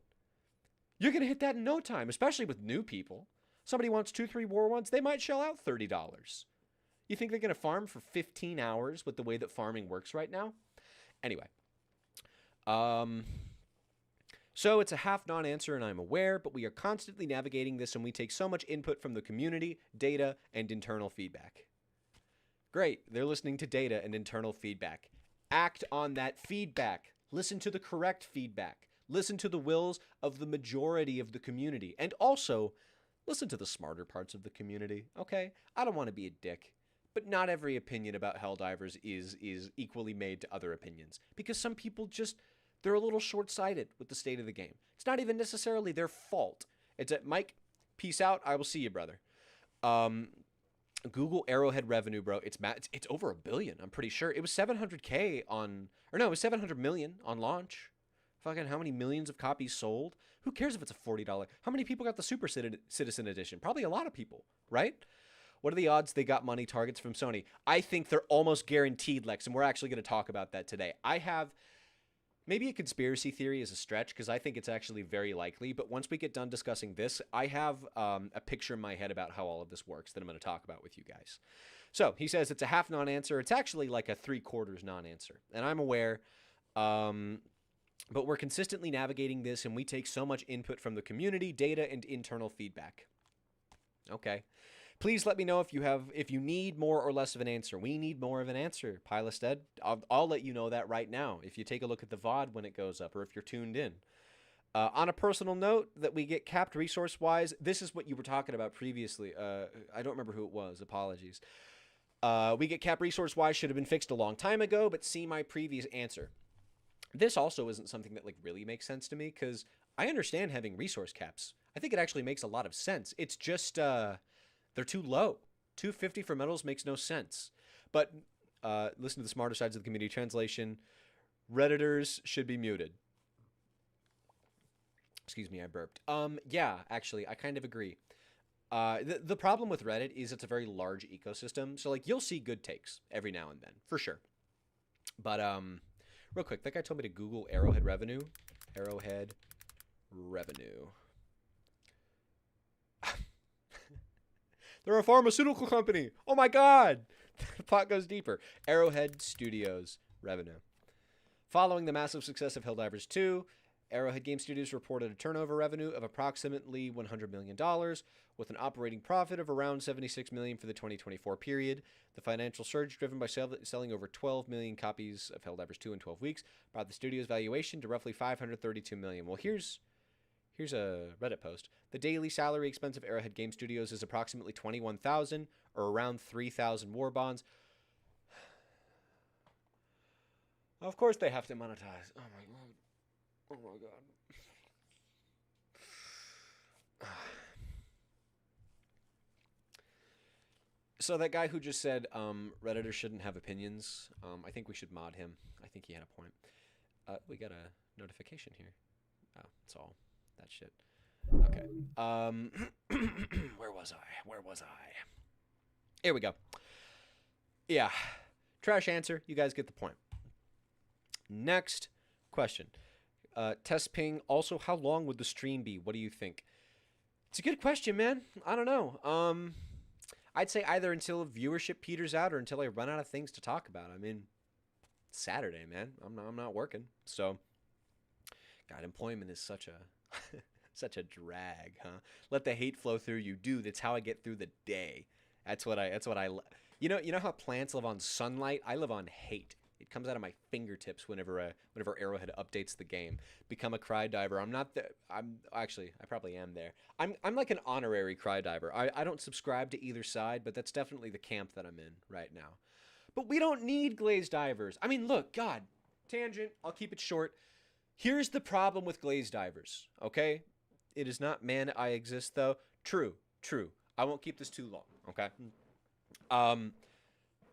You're going to hit that in no time, especially with new people. Somebody wants 2-3 war ones, they might shell out $30. You think they're going to farm for 15 hours with the way that farming works right now? Anyway. So it's a half non-answer and I'm aware, but we are constantly navigating this and we take so much input from the community, data, and internal feedback. Great, they're listening to data and internal feedback. Act on that feedback. Listen to the correct feedback. Listen to the wills of the majority of the community. And also, listen to the smarter parts of the community, okay? I don't want to be a dick, but not every opinion about Helldivers is equally made to other opinions. Because some people just... they're a little short-sighted with the state of the game. It's not even necessarily their fault. It's at Mike, peace out. I will see you, brother. Google Arrowhead revenue, bro. It's over $1 billion. I'm pretty sure it was 700K on, or no, it was 700 million on launch. Fucking how many millions of copies sold? Who cares if it's a $40? How many people got the Super Citizen Edition? Probably a lot of people, right? What are the odds they got money targets from Sony? I think they're almost guaranteed, Lex, and we're actually going to talk about that today. I have maybe a conspiracy theory is a stretch because I think it's actually very likely. But once we get done discussing this, I have a picture in my head about how all of this works that I'm going to talk about with you guys. So he says it's a half non-answer. It's actually like a 3/4 non-answer. And I'm aware, but we're consistently navigating this and we take so much input from the community, data, and internal feedback. Okay. Please let me know if you need more or less of an answer. We need more of an answer, Pilestedt. I'll let you know that right now if you take a look at the VOD when it goes up or if you're tuned in. On a personal note, that we get capped resource-wise, this is what you were talking about previously. I don't remember who it was. Apologies. We get capped resource-wise should have been fixed a long time ago, but see my previous answer. This also isn't something that like really makes sense to me because I understand having resource caps. I think it actually makes a lot of sense. It's just... they're too low. 250 for medals makes no sense. But listen to the smarter sides of the community. Translation, Redditors should be muted. Excuse me, I burped. Yeah, actually, I kind of agree. The problem with Reddit is it's a very large ecosystem. So, like, you'll see good takes every now and then, for sure. But, real quick, that guy told me to Google Arrowhead revenue. Arrowhead revenue. They're a pharmaceutical company. Oh my God. The pot goes deeper. Arrowhead Studios revenue. Following the massive success of Helldivers 2, Arrowhead Game Studios reported a turnover revenue of approximately $100 million, with an operating profit of around $76 million for the 2024 period. The financial surge, driven by selling over 12 million copies of Helldivers 2 in 12 weeks, brought the studio's valuation to roughly $532 million. Well, here's a Reddit post. The daily salary expense of Arrowhead Game Studios is approximately $21,000 or around 3,000 war bonds. Of course they have to monetize. Oh my God. Oh my God. So that guy who just said Redditors shouldn't have opinions, I think we should mod him. I think he had a point. We got a notification here. Oh, it's all that shit. Okay. Where was I? Here we go. Yeah. Trash answer. You guys get the point. Next question. Test ping. Also, how long would the stream be? What do you think? It's a good question, man. I don't know. I'd say either until viewership peters out or until I run out of things to talk about. I mean, it's Saturday, man. I'm not working. So, God, employment is such a such a drag, huh? Let the hate flow through you, dude. That's how I get through the day. That's what I you know how plants live on sunlight? I live on hate. It comes out of my fingertips whenever Arrowhead updates the game. Become a cry diver. I'm not there. I probably am there. I'm like an honorary cry diver. I don't subscribe to either side, but that's definitely the camp that I'm in right now. But we don't need glazed divers. I mean, look, God, tangent. I'll keep it short. Here's the problem with glazed divers, okay? It is not man I exist, though. True. I won't keep this too long, okay?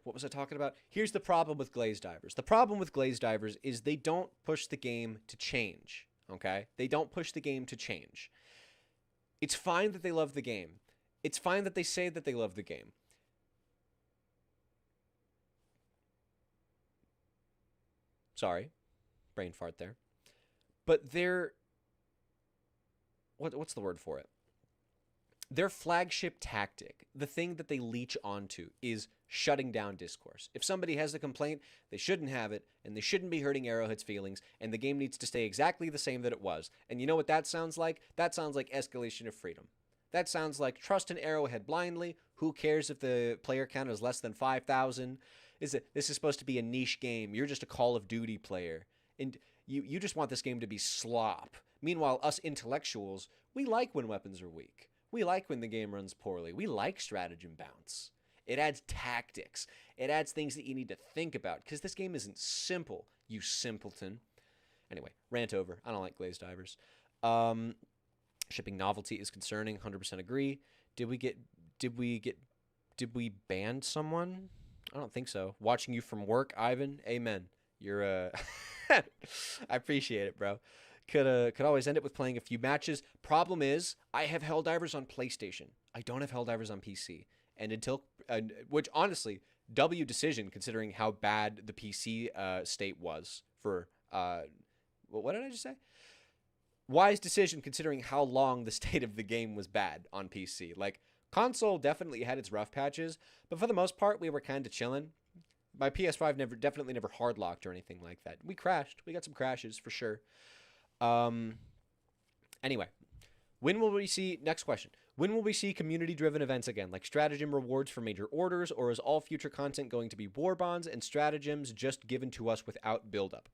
What was I talking about? Here's the problem with glazed divers. The problem with glazed divers is they don't push the game to change, okay? They don't push the game to change. It's fine that they love the game. It's fine that they say that they love the game. Sorry. Brain fart there. But they're... What's the word for it? Their flagship tactic, the thing that they leech onto, is shutting down discourse. If somebody has a complaint, they shouldn't have it, and they shouldn't be hurting Arrowhead's feelings, and the game needs to stay exactly the same that it was. And you know what that sounds like? That sounds like escalation of freedom. That sounds like trust in Arrowhead blindly. Who cares if the player count is less than 5,000? This is supposed to be a niche game. You're just a Call of Duty player. And you just want this game to be slop. Meanwhile, us intellectuals, we like when weapons are weak. We like when the game runs poorly. We like stratagem bounce. It adds tactics. It adds things that you need to think about, because this game isn't simple, you simpleton. Anyway, rant over. I don't like glazed divers. Shipping novelty is concerning. 100% agree. Did we get Did we ban someone? I don't think so. Watching you from work, Ivan. Amen. You're I appreciate it, bro. Could always end it with playing a few matches. Problem is, I have Helldivers on PlayStation. I don't have Helldivers on PC. And until which honestly, W decision considering how bad the PC state was for what did I just say? Wise decision considering how long the state of the game was bad on PC. Like console definitely had its rough patches, but for the most part we were kind of chilling. My PS5 definitely never hard locked or anything like that. We crashed. We got some crashes for sure. Anyway, when will we see, next question. When will we see community-driven events again, like stratagem rewards for major orders, or is all future content going to be war bonds and stratagems just given to us without build-up?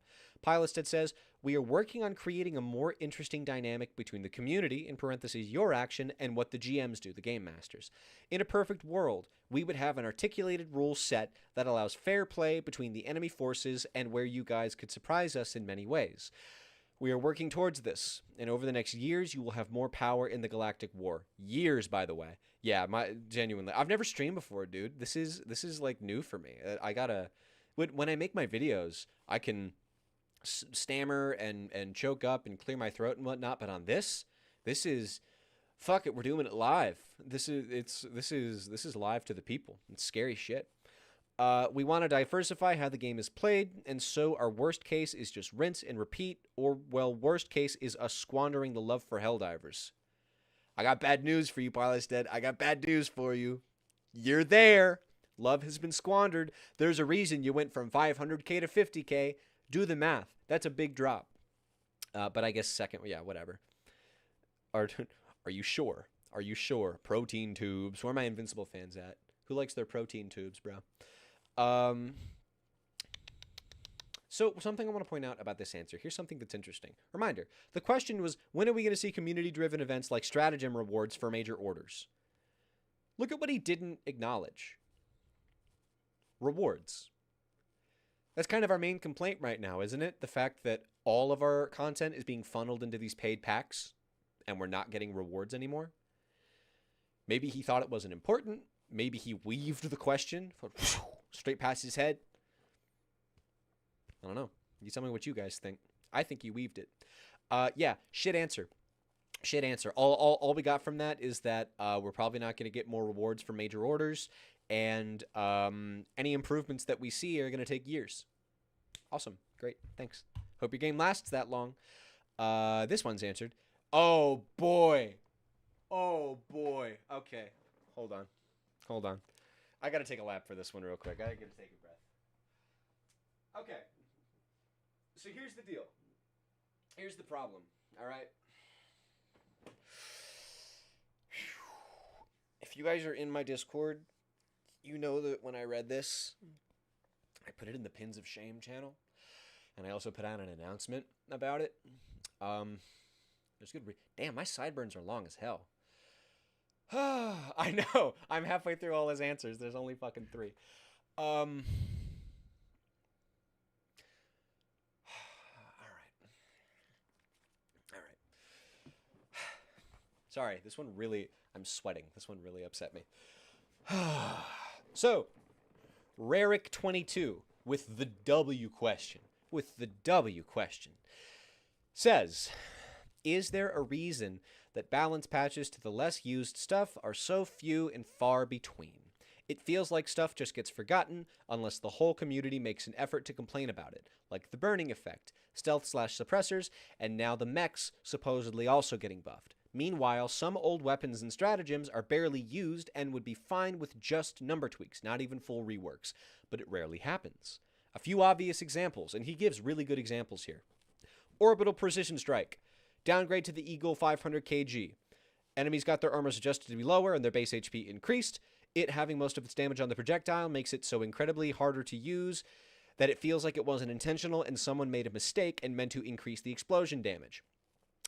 Pilestedt says, we are working on creating a more interesting dynamic between the community, in parentheses, your action, and what the GMs do, the game masters. In a perfect world, we would have an articulated rule set that allows fair play between the enemy forces and where you guys could surprise us in many ways. We are working towards this, and over the next years, you will have more power in the Galactic War. Years, by the way. Yeah, genuinely. I've never streamed before, dude. This is like new for me. I gotta, when I make my videos, I can stammer and choke up and clear my throat and whatnot, but on this is, fuck it, we're doing it live. This is live to the people. It's scary shit. We want to diversify how the game is played, and so our worst case is just rinse and repeat, or, well, worst case is us squandering the love for Helldivers. I got bad news for you, Pilestedt. I got bad news for you. You're there. Love has been squandered. There's a reason you went from 500k to 50k. Do the math. That's a big drop. But I guess second, yeah, whatever. Are you sure? Are you sure? Protein tubes. Where are my Invincible fans at? Who likes their protein tubes, bro? So something I want to point out about this answer. Here's something that's interesting. Reminder, the question was, when are we going to see community-driven events like stratagem rewards for major orders? Look at what he didn't acknowledge. Rewards. That's kind of our main complaint right now, isn't it? The fact that all of our content is being funneled into these paid packs and we're not getting rewards anymore. Maybe he thought it wasn't important. Maybe he weaved the question straight past his head. I don't know. You tell me what you guys think. I think he weaved it. Yeah, shit answer. Shit answer. All we got from that is that we're probably not going to get more rewards for major orders, and any improvements that we see are going to take years. Awesome. Great. Thanks. Hope your game lasts that long. This one's answered. Oh, boy. Oh, boy. Okay. Hold on. I got to take a lap for this one real quick. I got to take a breath. Okay. So here's the deal. Here's the problem. All right. If you guys are in my Discord, you know that when I read this, I put it in the Pins of Shame channel, and I also put out an announcement about it. There's good. Damn, my sideburns are long as hell. I know. I'm halfway through all his answers. There's only fucking 3. All right. Sorry, this one really, I'm sweating. This one really upset me. So, Rarick22 with the W question says, is there a reason that balance patches to the less used stuff are so few and far between? It feels like stuff just gets forgotten unless the whole community makes an effort to complain about it, like the burning effect, stealth/suppressors, and now the mechs supposedly also getting buffed. Meanwhile, some old weapons and stratagems are barely used and would be fine with just number tweaks, not even full reworks, but it rarely happens. A few obvious examples, and he gives really good examples here. Orbital Precision Strike. Downgrade to the Eagle 500 kg. Enemies got their armors adjusted to be lower and their base HP increased. It having most of its damage on the projectile makes it so incredibly harder to use that it feels like it wasn't intentional and someone made a mistake and meant to increase the explosion damage.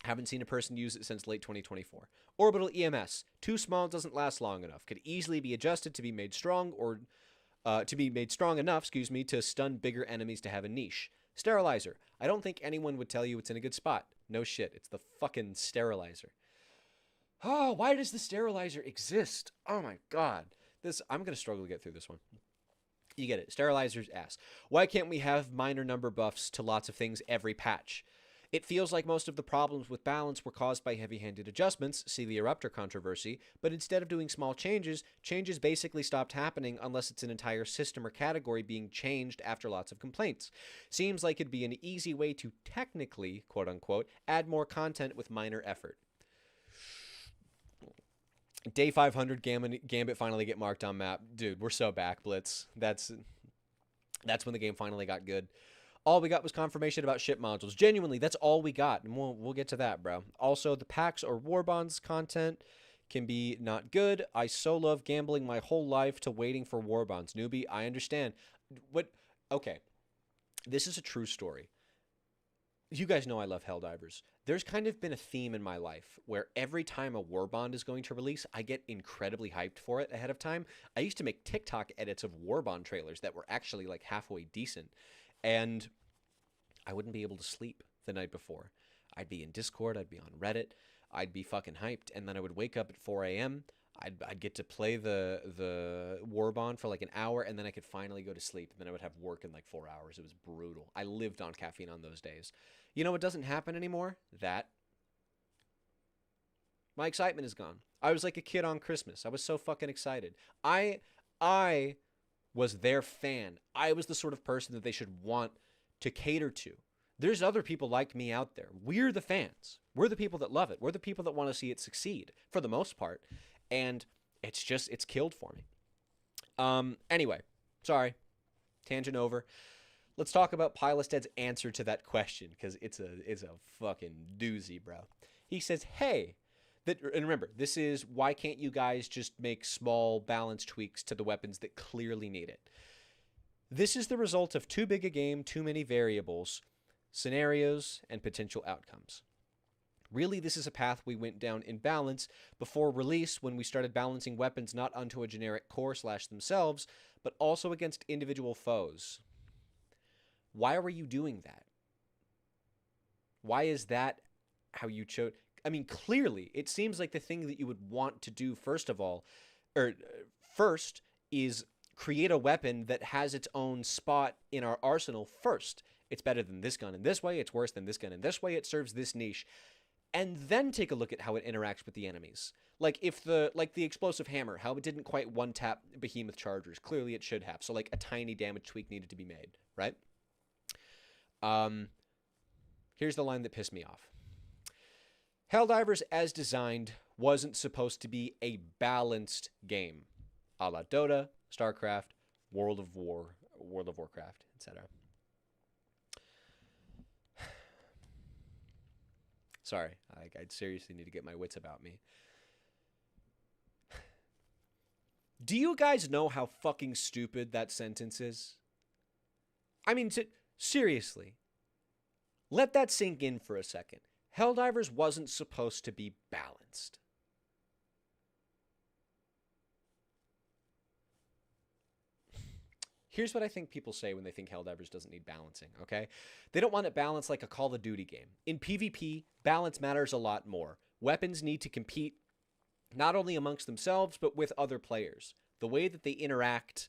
Haven't seen a person use it since late 2024. Orbital EMS. Too small, doesn't last long enough. Could easily be adjusted to be made strong or enough, to stun bigger enemies to have a niche. Sterilizer. I don't think anyone would tell you it's in a good spot. No shit. It's the fucking sterilizer. Oh, why does the sterilizer exist? Oh my god. I'm going to struggle to get through this one. You get it. Sterilizer's ass. Why can't we have minor number buffs to lots of things every patch? It feels like most of the problems with balance were caused by heavy-handed adjustments, see the Eruptor controversy, but instead of doing small changes, changes basically stopped happening unless it's an entire system or category being changed after lots of complaints. Seems like it'd be an easy way to technically, quote-unquote, add more content with minor effort. Day 500, Gambit finally get marked on map. Dude, we're so back, Blitz. That's when the game finally got good. All we got was confirmation about ship modules. Genuinely, that's all we got, and we'll get to that, bro. Also, the packs or war bonds content can be not good. I so love gambling my whole life to waiting for war bonds. Newbie, I understand. Okay, this is a true story. You guys know I love Helldivers. There's kind of been a theme in my life where every time a war bond is going to release, I get incredibly hyped for it ahead of time. I used to make TikTok edits of war bond trailers that were actually like halfway decent. And I wouldn't be able to sleep the night before. I'd be in Discord, I'd be on Reddit, I'd be fucking hyped, and then I would wake up at 4 a.m., I'd get to play the war bond for like an hour, and then I could finally go to sleep, and then I would have work in like 4 hours. It was brutal. I lived on caffeine on those days. You know what doesn't happen anymore? That. My excitement is gone. I was like a kid on Christmas. I was so fucking excited. I was their fan. I was the sort of person that they should want to cater to. There's other people like me out there. We're the fans. We're the people that love it. We're the people that want to see it succeed for the most part. And it's killed for me. Anyway, sorry. Tangent over. Let's talk about Pilested's answer to that question, because it's a fucking doozy, bro. He says, hey, and remember, this is why can't you guys just make small balance tweaks to the weapons that clearly need it? This is the result of too big a game, too many variables, scenarios, and potential outcomes. Really, this is a path we went down in balance before release when we started balancing weapons not onto a generic core / themselves, but also against individual foes. Why were you doing that? Why is that how you chose? I mean, clearly, it seems like the thing that you would want to do first is create a weapon that has its own spot in our arsenal first. It's better than this gun in this way. It's worse than this gun in this way. It serves this niche. And then take a look at how it interacts with the enemies. Like the explosive hammer, how it didn't quite one-tap behemoth chargers. Clearly it should have. So like a tiny damage tweak needed to be made, right? Here's the line that pissed me off. Helldivers, as designed, wasn't supposed to be a balanced game, a la Dota, StarCraft, World of Warcraft, etc. Sorry, I seriously need to get my wits about me. Do you guys know how fucking stupid that sentence is? I mean, seriously. Let that sink in for a second. Helldivers wasn't supposed to be balanced. Here's what I think people say when they think Helldivers doesn't need balancing, okay? They don't want it balanced like a Call of Duty game. In PvP, balance matters a lot more. Weapons need to compete not only amongst themselves, but with other players. The way that they interact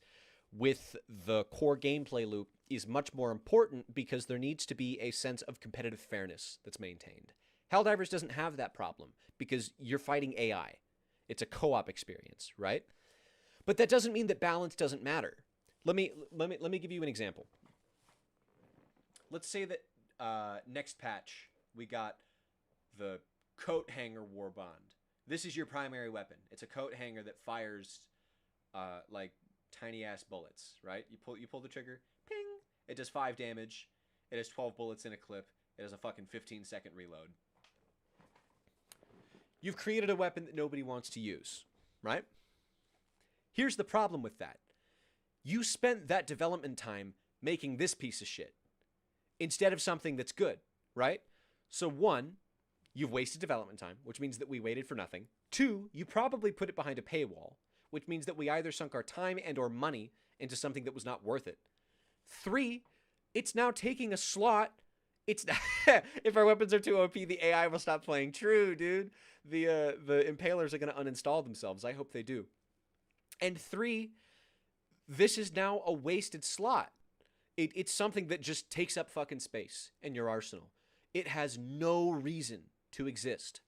with the core gameplay loop is much more important because there needs to be a sense of competitive fairness that's maintained. Helldivers doesn't have that problem because you're fighting AI. It's a co-op experience, right? But that doesn't mean that balance doesn't matter. Let me give you an example. Let's say that next patch we got the coat hanger war bond. This is your primary weapon. It's a coat hanger that fires like tiny ass bullets, right? You pull the trigger, ping. It does 5 damage. It has 12 bullets in a clip. It has a fucking 15-second reload. You've created a weapon that nobody wants to use, right? Here's the problem with that. You spent that development time making this piece of shit instead of something that's good, right? So 1, you've wasted development time, which means that we waited for nothing. 2, you probably put it behind a paywall, which means that we either sunk our time and or money into something that was not worth it. 3, it's now taking a slot. It's if our weapons are too OP, the AI will stop playing. True, dude. The impalers are going to uninstall themselves. I hope they do. And 3, this is now a wasted slot. It's something that just takes up fucking space in your arsenal. It has no reason to exist.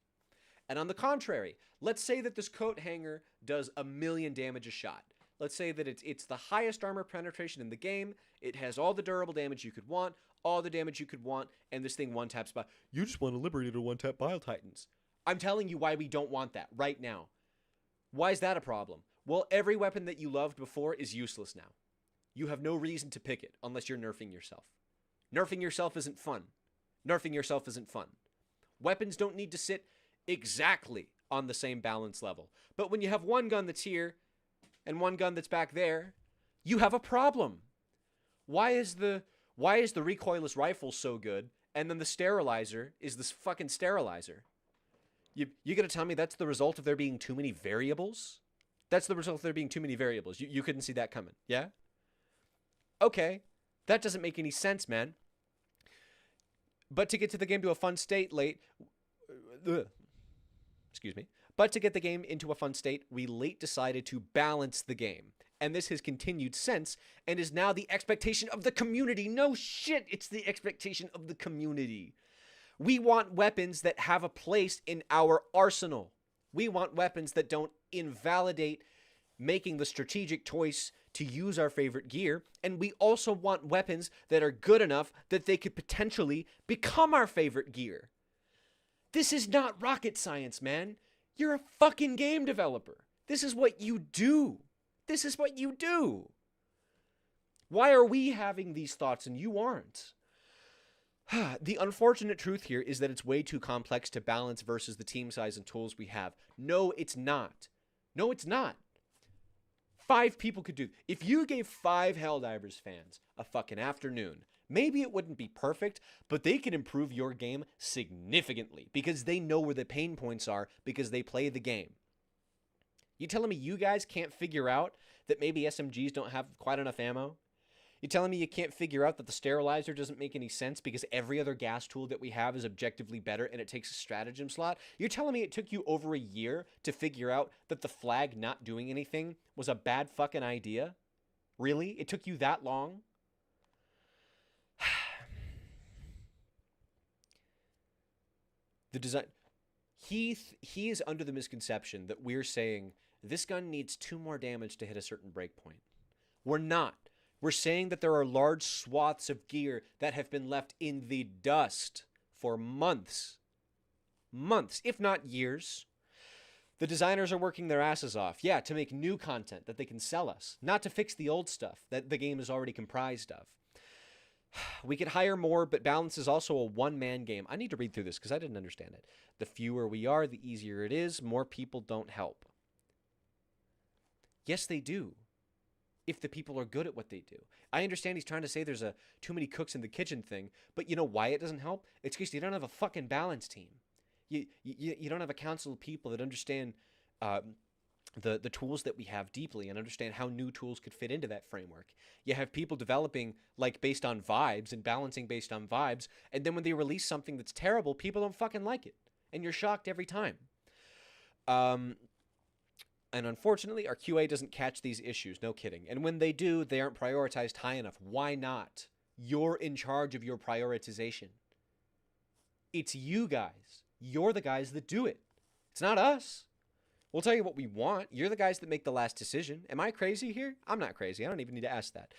And on the contrary, let's say that this coat hanger does 1,000,000 damage a shot. Let's say that it's the highest armor penetration in the game. It has all the durable damage you could want, all the damage you could want, and this thing one-taps by. You just want to liberate a one-tap Bile Titans. I'm telling you why we don't want that right now. Why is that a problem? Well, every weapon that you loved before is useless now. You have no reason to pick it unless you're nerfing yourself. Nerfing yourself isn't fun. Nerfing yourself isn't fun. Weapons don't need to sit exactly on the same balance level. But when you have one gun that's here and one gun that's back there, you have a problem. Why is the recoilless rifle so good and then the sterilizer is this fucking sterilizer? You gonna tell me that's the result of there being too many variables? That's the result of there being too many variables. You couldn't see that coming, yeah? Okay, that doesn't make any sense, man. But to get to the game to a fun state But to get the game into a fun state, we late decided to balance the game. And this has continued since, and is now the expectation of the community. No shit, it's the expectation of the community. We want weapons that have a place in our arsenal. We want weapons that don't invalidate making the strategic choice to use our favorite gear. And we also want weapons that are good enough that they could potentially become our favorite gear. This is not rocket science, man. You're a fucking game developer. This is what you do. This is what you do. Why are we having these thoughts and you aren't? The unfortunate truth here is that it's way too complex to balance versus the team size and tools we have. No, it's not. No, it's not. 5 people could do. If you gave 5 Helldivers fans a fucking afternoon, maybe it wouldn't be perfect, but they can improve your game significantly because they know where the pain points are because they play the game. You telling me you guys can't figure out that maybe SMGs don't have quite enough ammo? You telling me you can't figure out that the sterilizer doesn't make any sense because every other gas tool that we have is objectively better and it takes a stratagem slot? You're telling me it took you over a year to figure out that the flag not doing anything was a bad fucking idea? Really? It took you that long? The design... He is under the misconception that we're saying this gun needs 2 more damage to hit a certain breakpoint. We're not. We're saying that there are large swaths of gear that have been left in the dust for months. Months, if not years. The designers are working their asses off, yeah, to make new content that they can sell us, not to fix the old stuff that the game is already comprised of. We could hire more, but balance is also a one-man game. I need to read through this because I didn't understand it. The fewer we are, the easier it is. More people don't help. Yes, they do. If the people are good at what they do. I understand he's trying to say there's too many cooks in the kitchen thing, but you know why it doesn't help? It's because you don't have a fucking balance team. You don't have a council of people that understand the tools that we have deeply and understand how new tools could fit into that framework. You have people developing like based on vibes and balancing based on vibes, and then when they release something that's terrible, people don't fucking like it, and you're shocked every time. And unfortunately, our QA doesn't catch these issues, no kidding. And when they do, they aren't prioritized high enough. Why not? You're in charge of your prioritization. It's you guys. You're the guys that do it. It's not us. We'll tell you what we want. You're the guys that make the last decision. Am I crazy here? I'm not crazy. I don't even need to ask that.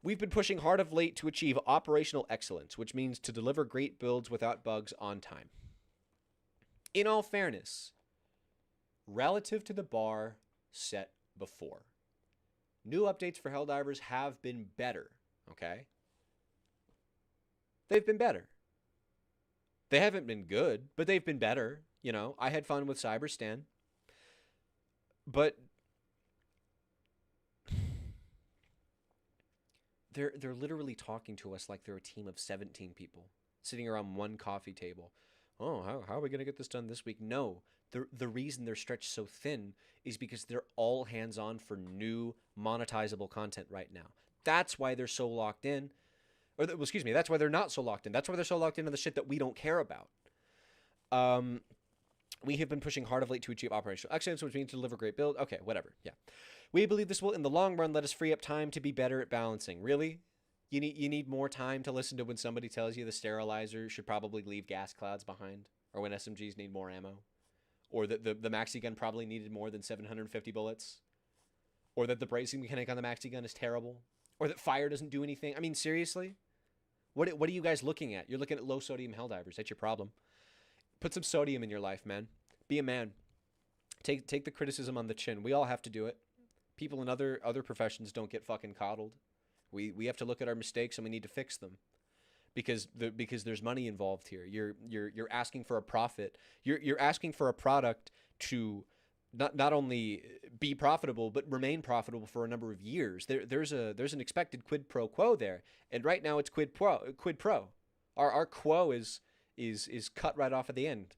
We've been pushing hard of late to achieve operational excellence, which means to deliver great builds without bugs on time. In all fairness, relative to the bar set before, new updates for Helldivers have been better, okay? They've been better. They haven't been good, but they've been better. You know, I had fun with Cyberstan. But they're literally talking to us like they're a team of 17 people sitting around one coffee table. Oh, how are we going to get this done this week? No. The reason they're stretched so thin is because they're all hands-on for new monetizable content right now. That's why they're so locked in. Or, well, excuse me, that's why they're not so locked in. That's why they're so locked into the shit that we don't care about. We have been pushing hard of late to achieve operational excellence, which means to deliver great build. Okay, whatever, yeah. We believe this will, in the long run, let us free up time to be better at balancing. Really? You need more time to listen to when somebody tells you the sterilizer should probably leave gas clouds behind, or when SMGs need more ammo, or that the maxi gun probably needed more than 750 bullets, or that the bracing mechanic on the maxi gun is terrible, or that fire doesn't do anything. I mean, seriously? What are you guys looking at? You're looking at low sodium Helldivers. That's your problem. Put some sodium in your life, man. Be a man. Take the criticism on the chin. We all have to do it. People in other professions don't get fucking coddled. We have to look at our mistakes and we need to fix them. Because there's money involved here. You're asking for a profit. You're asking for a product to not only be profitable but remain profitable for a number of years. There's an expected quid pro quo there, and right now it's quid pro. Our quo is cut right off at the end.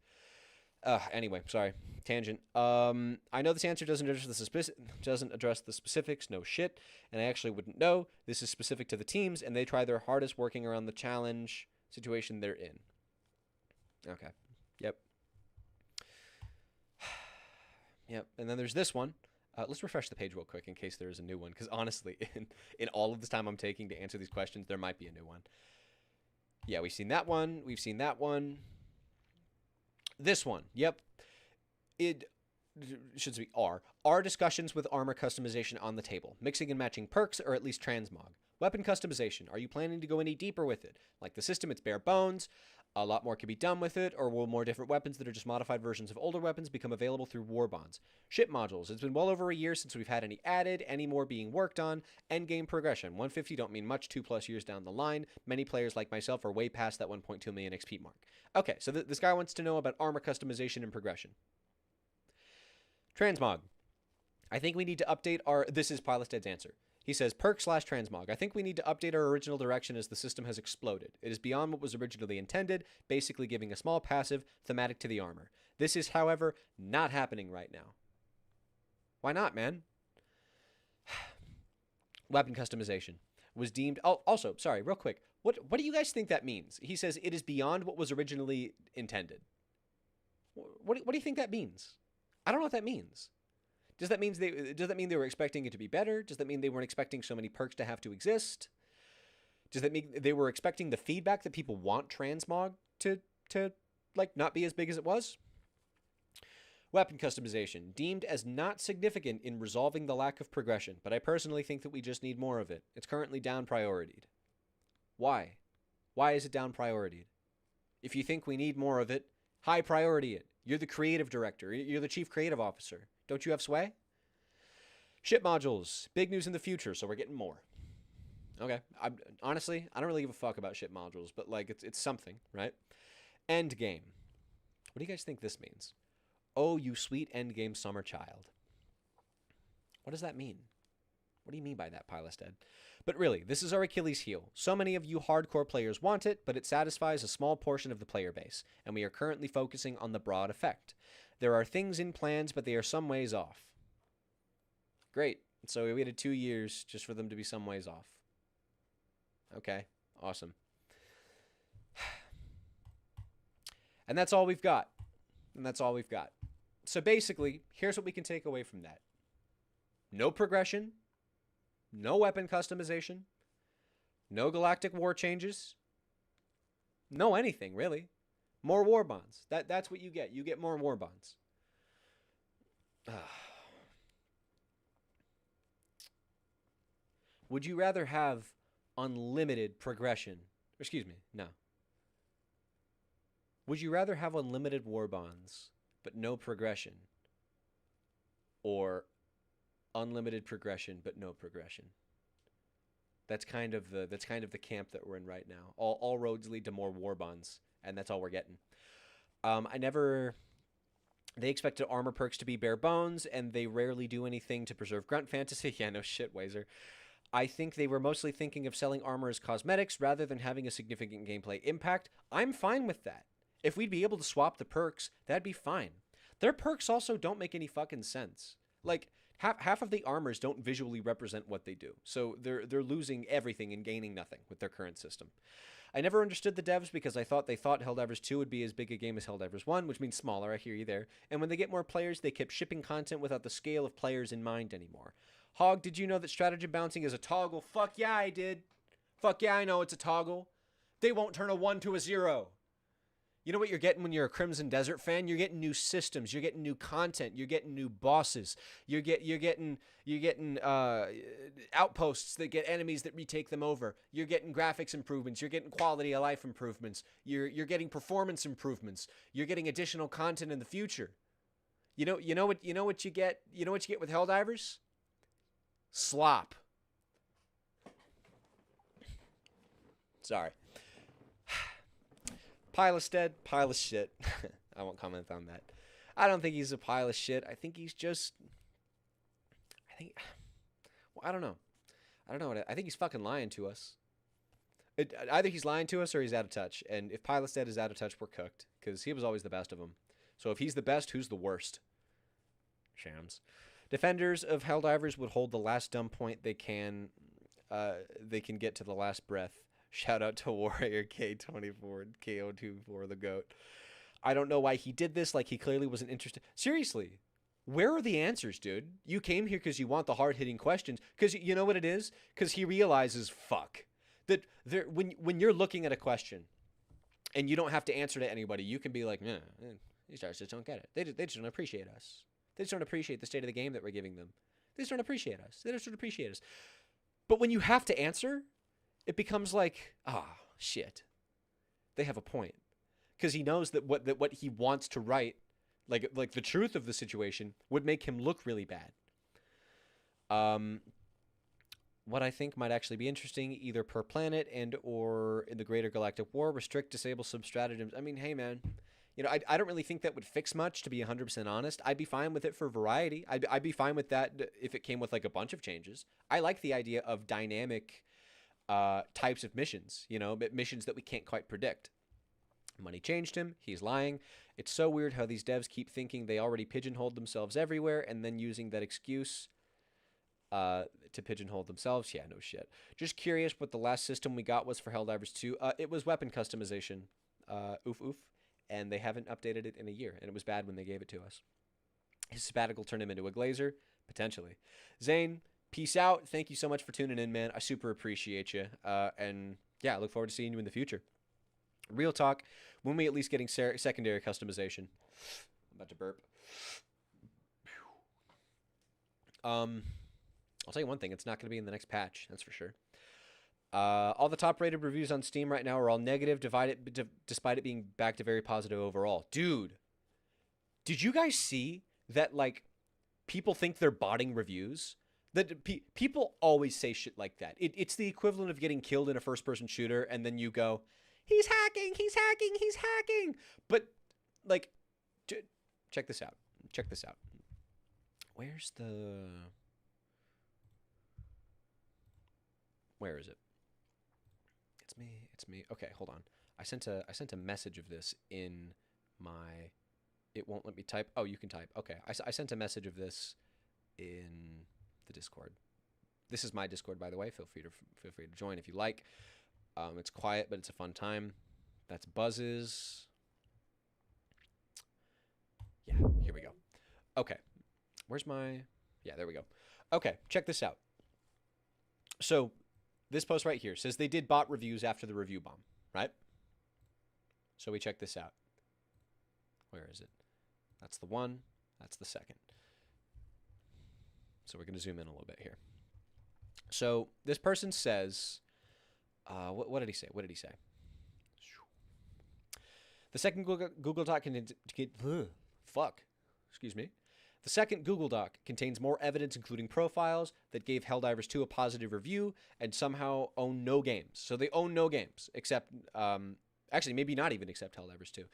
Anyway, sorry, tangent. I know this answer doesn't address the specifics. No shit, and I actually wouldn't know. This is specific to the teams, and they try their hardest working around the challenge situation they're in. Okay. Yep. Yep. And then there's this one. Let's refresh the page real quick in case there is a new one, because honestly, in all of this time I'm taking to answer these questions, there might be a new one. Yeah, we've seen that one. We've seen that one. This one, yep. It should be R. Are discussions with armor customization on the table? Mixing and matching perks, or at least transmog? Weapon customization. Are you planning to go any deeper with it? Like the system, it's bare bones. A lot more can be done with it, or will more different weapons that are just modified versions of older weapons become available through war bonds? Ship modules. It's been well over a year since we've had any added, any more being worked on. Endgame progression. 150 don't mean much 2+ years down the line. Many players like myself are way past that 1.2 million XP mark. Okay, so this guy wants to know about armor customization and progression. Transmog. I think we need to update our... This is Pilested's answer. He says, perk/transmog. I think we need to update our original direction as the system has exploded. It is beyond what was originally intended, basically giving a small passive thematic to the armor. This is, however, not happening right now. Why not, man? Weapon customization was deemed... Oh, also, sorry, real quick. What do you guys think that means? He says it is beyond what was originally intended. What do you think that means? I don't know what that means. Does that mean they were expecting it to be better? Does that mean they weren't expecting so many perks to have to exist? Does that mean they were expecting the feedback that people want transmog to like not be as big as it was? Weapon customization, deemed as not significant in resolving the lack of progression, but I personally think that we just need more of it. It's currently down prioritied. Why? Why is it down prioritied? If you think we need more of it, high priority it. You're the creative director. You're the chief creative officer. Don't you have sway? Ship modules. Big news in the future, so we're getting more. Okay. Honestly, I don't really give a fuck about ship modules, but like it's something, right? End game. What do you guys think this means? Oh, you sweet end game summer child. What does that mean? What do you mean by that, Pilestedt? But really, this is our Achilles heel. So many of you hardcore players want it, but it satisfies a small portion of the player base, and we are currently focusing on the broad effect. There are things in plans, but they are some ways off. Great. So we waited 2 years just for them to be some ways off. Okay. Awesome. And that's all we've got. So basically, here's what we can take away from that. No progression. No weapon customization. No galactic war changes. No anything, really. More war bonds. That's what you get. You get more war bonds. Would you rather have unlimited progression? Excuse me, no. Would you rather have unlimited war bonds but no progression, or unlimited progression but no progression? That's kind of the camp that we're in right now. All roads lead to more war bonds, and that's all we're getting. They expected armor perks to be bare bones, and they rarely do anything to preserve grunt fantasy. Yeah, no shit, Wazer. I think they were mostly thinking of selling armor as cosmetics rather than having a significant gameplay impact. I'm fine with that. If we'd be able to swap the perks, that'd be fine. Their perks also don't make any fucking sense. Like, half of the armors don't visually represent what they do. So they're losing everything and gaining nothing with their current system. I never understood the devs because they thought Helldivers 2 would be as big a game as Helldivers 1, which means smaller. I hear you there. And when they get more players, they kept shipping content without the scale of players in mind anymore. Hog, did you know that stratagem bouncing is a toggle? Fuck yeah, I did. Fuck yeah, I know it's a toggle. They won't turn a 1 to a 0. You know what you're getting when you're a Crimson Desert fan? You're getting new systems. You're getting new content. You're getting new bosses. You're getting outposts that get enemies that retake them over. You're getting graphics improvements. You're getting quality of life improvements. You're getting performance improvements. You're getting additional content in the future. You know what you get. You know what you get with Helldivers? Slop. Sorry. Pilestedt, pile of shit. I won't comment on that. I don't think he's a pile of shit. I think he's just... I don't know. I think he's fucking lying to us. Either he's lying to us or he's out of touch. And if Pilestedt is out of touch, we're cooked. Because he was always the best of them. So if he's the best, who's the worst? Shams. Defenders of Helldivers would hold the last dumb point they can get to the last breath. Shout out to Warrior K24 and KO24, the GOAT. I don't know why he did this. Like, he clearly wasn't interested. Seriously, where are the answers, dude? You came here because you want the hard-hitting questions. Because you know what it is? Because he realizes, fuck, that when you're looking at a question and you don't have to answer to anybody, you can be like, nah, these guys just don't get it. They just don't appreciate us. They just don't appreciate the state of the game that we're giving them. They just don't appreciate us. They just don't appreciate us. But when you have to answer... it becomes like, shit. They have a point. Because he knows that what he wants to write, like the truth of the situation, would make him look really bad. What I think might actually be interesting, either per planet and or in the greater galactic war, restrict, disable sub-stratagems. I mean, hey, man. You know, I don't really think that would fix much, to be 100% honest. I'd be fine with it for variety. I'd be fine with that if it came with, like, a bunch of changes. I like the idea of dynamic... types of missions, you know, missions that we can't quite predict. Money changed him. He's lying. It's so weird how these devs keep thinking they already pigeonholed themselves everywhere and then using that excuse to pigeonhole themselves. Yeah, no shit. Just curious what the last system we got was for Helldivers 2. It was weapon customization. Oof. And they haven't updated it in a year, and it was bad when they gave it to us. His sabbatical turned him into a glazer? Potentially. Zane... peace out. Thank you so much for tuning in, man. I super appreciate you. And yeah, I look forward to seeing you in the future. Real talk. When we at least getting secondary customization? I'm about to burp. I'll tell you one thing. It's not going to be in the next patch. That's for sure. All the top-rated reviews on Steam right now are all negative, despite it being back to very positive overall. Dude, did you guys see that, like, people think they're botting reviews? That people always say shit like that. It's the equivalent of getting killed in a first-person shooter, and then you go, he's hacking, he's hacking, he's hacking. But, like, check this out. Check this out. Where's the... where is it? It's me. Okay, hold on. I sent a message of this in my... it won't let me type. Oh, you can type. Okay, I sent a message of this in... the Discord. This is my Discord, by the way. Feel free to join if you like. It's quiet, but it's a fun time. That's Buzz's. Yeah, here we go. Okay. Where's my... yeah, there we go. Okay, check this out. So, this post right here says they did bot reviews after the review bomb, right? So we check this out. Where is it? That's the one. That's the second. So we're going to zoom in a little bit here. So this person says, what did he say? What did he say? The second Google Doc The second Google Doc contains more evidence, including profiles, that gave Helldivers 2 a positive review and somehow own no games. So they own no games, except, actually, maybe not even except Helldivers 2.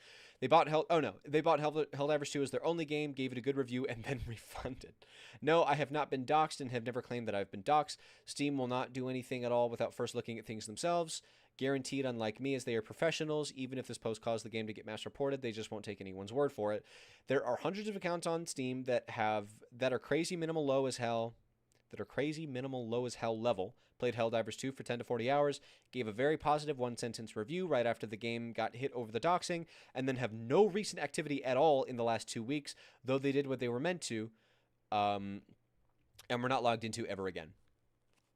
They bought Helldivers 2 as their only game, gave it a good review, and then refunded. No, I have not been doxxed and have never claimed that I've been doxxed. Steam will not do anything at all without first looking at things themselves. Guaranteed, unlike me, as they are professionals. Even if this post caused the game to get mass reported, they just won't take anyone's word for it. There are hundreds of accounts on Steam that are crazy minimal low as hell level, played Helldivers 2 for 10 to 40 hours, gave a very positive one-sentence review right after the game got hit over the doxing, and then have no recent activity at all in the last 2 weeks, though they did what they were meant to. And and we're not logged into ever again.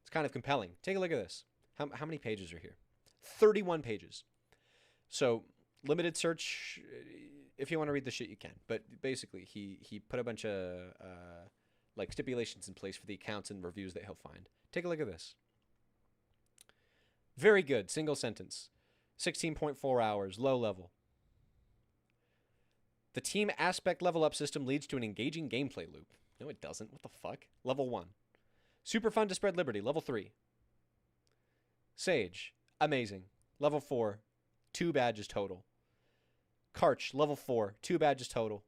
It's kind of compelling. Take a look at this. How many pages are here? 31 pages. So limited search, if you want to read the shit, you can. But basically, he put a bunch of like stipulations in place for the accounts and reviews that he'll find. Take a look at this. Very good. Single sentence. 16.4 hours. Low level. The team aspect level up system leads to an engaging gameplay loop. No, it doesn't. What the fuck? Level 1. Super fun to spread liberty. Level 3. Sage. Amazing. Level 4. 2 badges total. Karch. Level 4. 2 badges total.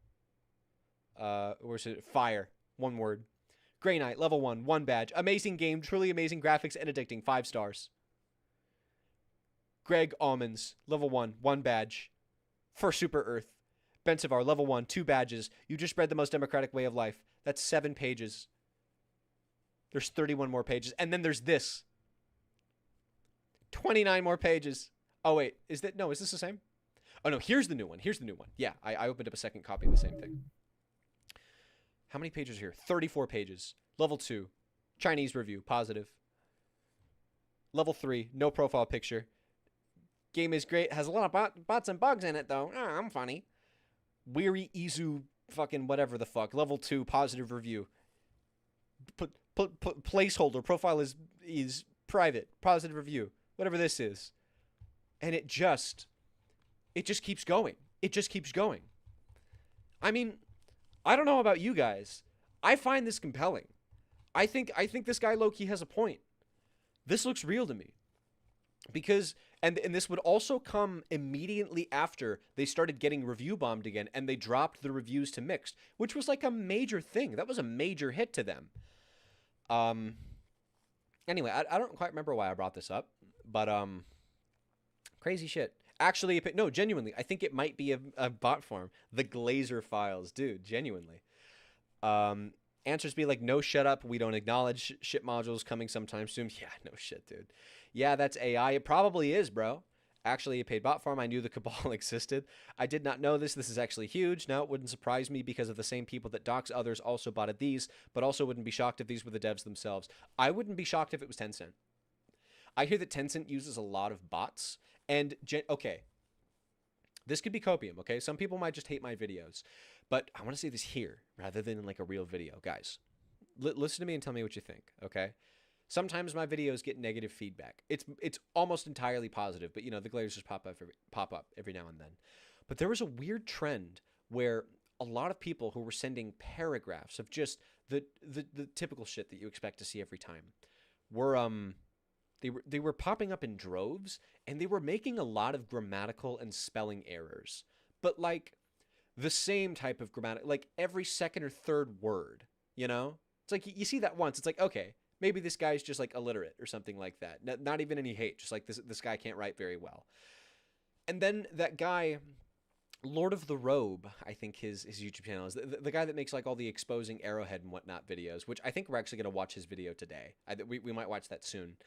Where's it? Fire. 1 word. Grey Knight. Level 1. 1 badge. Amazing game. Truly amazing graphics and addicting. 5 stars. Greg Almonds. Level 1. 1 badge. For Super Earth. Bensavar. Level 1. 2 badges. You just spread the most democratic way of life. That's 7 pages. There's 31 more pages. And then there's this. 29 more pages. Oh, wait. Is this the same? Oh, no. Here's the new one. Yeah, I opened up a second copy of the same thing. How many pages are here? 34 pages. Level 2. Chinese review. Positive. Level 3. No profile picture. Game is great. Has a lot of bots and bugs in it, though. Oh, I'm funny. Weary Izu fucking whatever the fuck. Level 2. Positive review. Put placeholder. Profile is private. Positive review. Whatever this is. And it just keeps going. It just keeps going. I mean, I don't know about you guys. I find this compelling. I think this guy low-key has a point. This looks real to me. Because, and this would also come immediately after they started getting review bombed again, and they dropped the reviews to mixed, which was like a major thing. That was a major hit to them. Anyway, I don't quite remember why I brought this up, but crazy shit. Actually, no, genuinely, I think it might be a bot form. The Glazer files, dude, genuinely. Answers be like, no, shut up. We don't acknowledge shit modules coming sometime soon. Yeah, no shit, dude. Yeah, that's AI. It probably is, bro. Actually, a paid bot farm. I knew the cabal existed. I did not know this. This is actually huge. Now, it wouldn't surprise me because of the same people that dox others also botted these, but also wouldn't be shocked if these were the devs themselves. I wouldn't be shocked if it was Tencent. I hear that Tencent uses a lot of bots. And, okay, this could be copium, okay? Some people might just hate my videos. But I want to say this here rather than in like a real video. Guys, listen to me and tell me what you think, okay? Sometimes my videos get negative feedback. It's almost entirely positive, but, you know, the glares just pop up every now and then. But there was a weird trend where a lot of people who were sending paragraphs of just the typical shit that you expect to see every time were they were popping up in droves, and they were making a lot of grammatical and spelling errors. But like the same type of grammatical, like every second or third word, you know? It's like you see that once, it's like, okay, maybe this guy's just like illiterate or something like that. Not even any hate, just like this guy can't write very well. And then that guy, Lord of the Robe, I think his YouTube channel is, the guy that makes like all the exposing Arrowhead and whatnot videos, which I think we're actually going to watch his video today. We might watch that soon.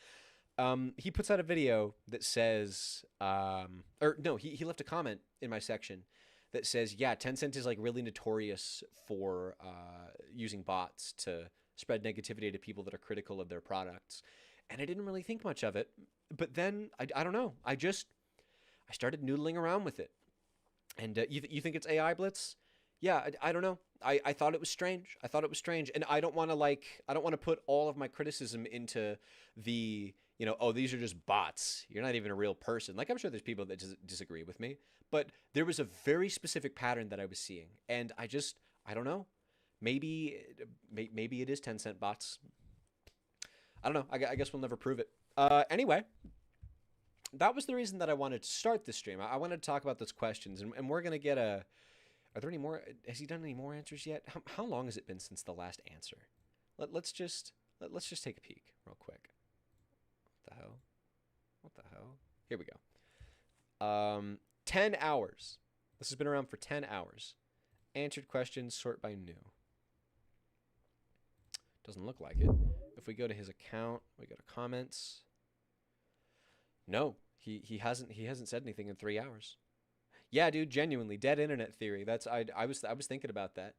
He puts out a video that says, he left a comment in my section that says, yeah, Tencent is like really notorious for using bots to spread negativity to people that are critical of their products. And I didn't really think much of it. But then, I don't know, I started noodling around with it. And you think it's AI Blitz? Yeah, I don't know. I thought it was strange. And I don't want to put all of my criticism into the, you know, oh, these are just bots. You're not even a real person. Like, I'm sure there's people that disagree with me. But there was a very specific pattern that I was seeing. And I don't know. Maybe it is Tencent bots. I don't know. I guess we'll never prove it. Anyway, that was the reason that I wanted to start this stream. I wanted to talk about those questions. And we're going to get a... Are there any more? Has he done any more answers yet? How long has it been since the last answer? Let's just take a peek real quick. What the hell? Here we go. 10 hours. This has been around for 10 hours. Answered questions, sort by new. Doesn't look like it. If we go to his account, we go to comments. No, he hasn't said anything in 3 hours. Yeah, dude, genuinely dead internet theory. I was thinking about that.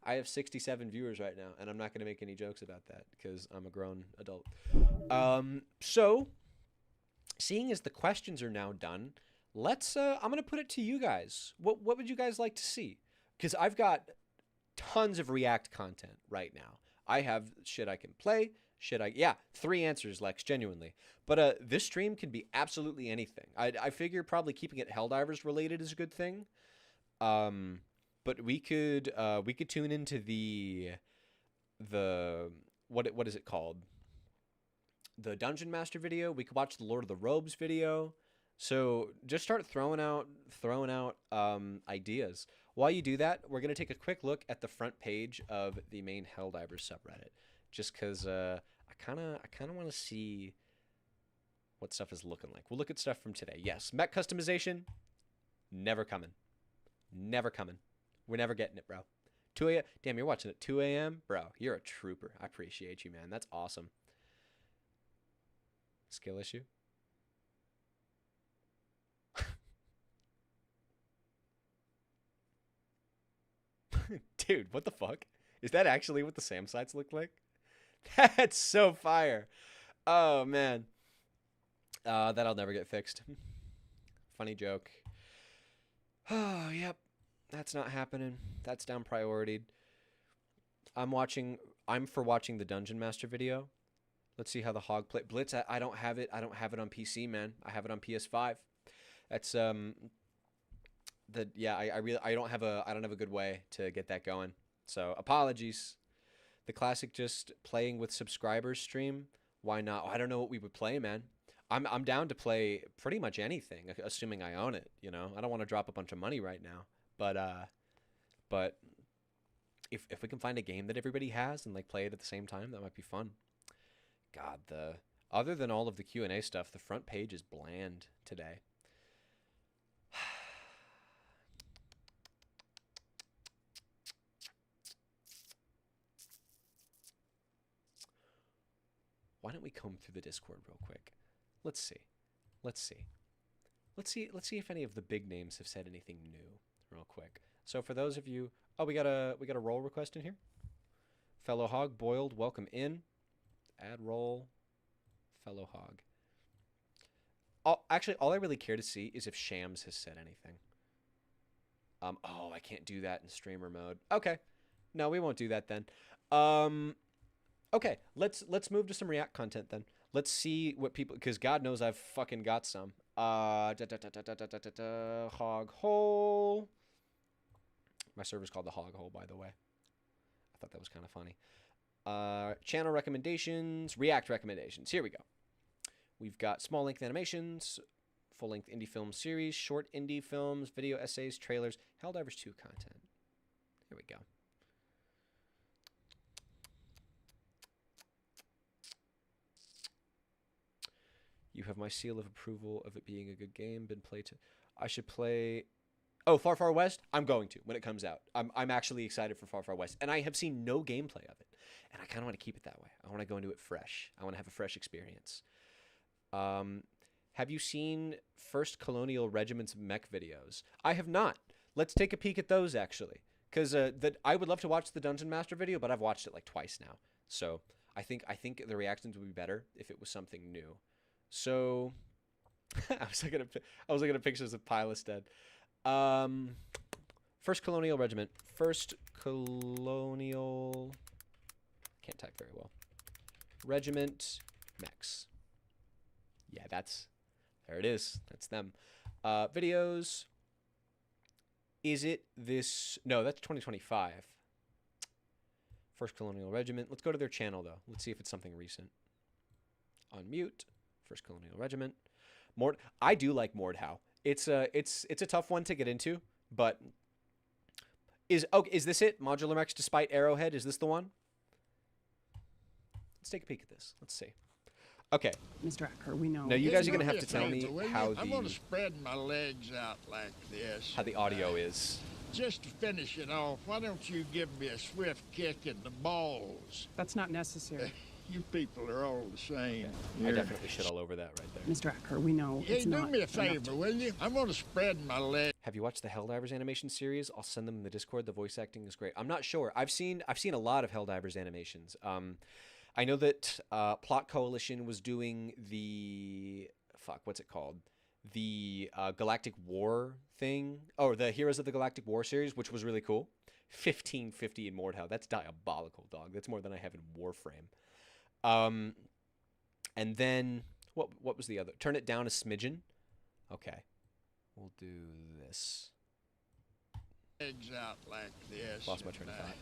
I have 67 viewers right now, and I'm not going to make any jokes about that because I'm a grown adult. So, seeing as the questions are now done, let's. I'm going to put it to you guys. What would you guys like to see? Because I've got tons of React content right now. I have shit I can play. Yeah, 3 answers, Lex, genuinely. But this stream can be absolutely anything. I figure probably keeping it Helldivers related is a good thing. But we could tune into the what is it called? The Dungeon Master video. We could watch the Lord of the Robes video. So just start throwing out ideas. While you do that, we're gonna take a quick look at the front page of the main Helldivers subreddit, just because I kind of want to see what stuff is looking like. We'll look at stuff from today. Yes, mech customization, never coming. Never coming. We're never getting it, bro. 2 a.m. Damn, you're watching at 2 a.m.? Bro, you're a trooper. I appreciate you, man. That's awesome. Skill issue? Dude, what the fuck? Is that actually what the SAM sites look like? That's so fire. Oh, man. That'll never get fixed. Funny joke. Oh, yep. That's not happening. That's down prioritied. I'm for watching the Dungeon Master video. Let's see how the hog play. Blitz, I don't have it. I don't have it on PC, man. I have it on PS5. That's I don't have a good way to get that going. So apologies. The classic just playing with subscribers stream. Why not? I don't know what we would play, man. I'm down to play pretty much anything, assuming I own it. You know, I don't want to drop a bunch of money right now, but if we can find a game that everybody has and like play it at the same time, that might be fun. God, other than all of the Q&A stuff, the front page is bland today. Why don't we comb through the Discord real quick? Let's see if any of the big names have said anything new real quick. So for those of you, we got a roll request in here. Fellow Hog Boiled, welcome in. Add roll, Fellow Hog. Actually, all I really care to see is if Shams has said anything. I can't do that in streamer mode. Okay, no, we won't do that then. Okay, let's move to some React content then. Let's see what people, because God knows I've fucking got some. Hog hole. My server's called the Hog Hole, by the way. I thought that was kind of funny. Channel recommendations, React recommendations. Here we go. We've got small length animations, full length indie film series, short indie films, video essays, trailers, Helldivers 2 content. Here we go. You have my seal of approval of it being a good game. Been played to. I should play. Oh, Far Far West. I'm going to when it comes out. I'm actually excited for Far Far West, and I have seen no gameplay of it, and I kind of want to keep it that way. I want to go into it fresh. I want to have a fresh experience. Have you seen First Colonial Regiment's mech videos? I have not. Let's take a peek at those actually, because I would love to watch the Dungeon Master video, but I've watched it like twice now, so I think the reactions would be better if it was something new. So, I was looking at pictures of Pilestedt. First Colonial Regiment. First Colonial. Can't type very well. Regiment mechs. Yeah, there it is. That's them. Videos. Is it this? No, that's 2025. First Colonial Regiment. Let's go to their channel though. Let's see if it's something recent. Unmute. First Colonial Regiment. I do like Mordhau. It's a tough one to get into, but is this it? Modular Mechs Despite Arrowhead, is this the one? Let's take a peek at this. Let's see. Okay. Mr. Acker, we know. Now you guys are gonna have to tell me how I'm gonna spread my legs out like this. How the audio is. Just to finish it off, why don't you give me a swift kick in the balls? That's not necessary. You people are all the same. I You're definitely shit all over that right there. Mr. Acker, we know Hey, it's do not me a enough favor, to- will you? I'm gonna spread my legs. Have you watched the Helldivers animation series? I'll send them in the Discord. The voice acting is great. I'm not sure. I've seen a lot of Helldivers animations. I know that Plot Coalition was doing the what's it called? The Galactic War thing, or the Heroes of the Galactic War series, which was really cool. 1550 in Mordhau. That's diabolical, dog. That's more than I have in Warframe. And then what was the other? Turn it down a smidgen. Okay, we'll do this. Legs out like this. Lost my train of thought.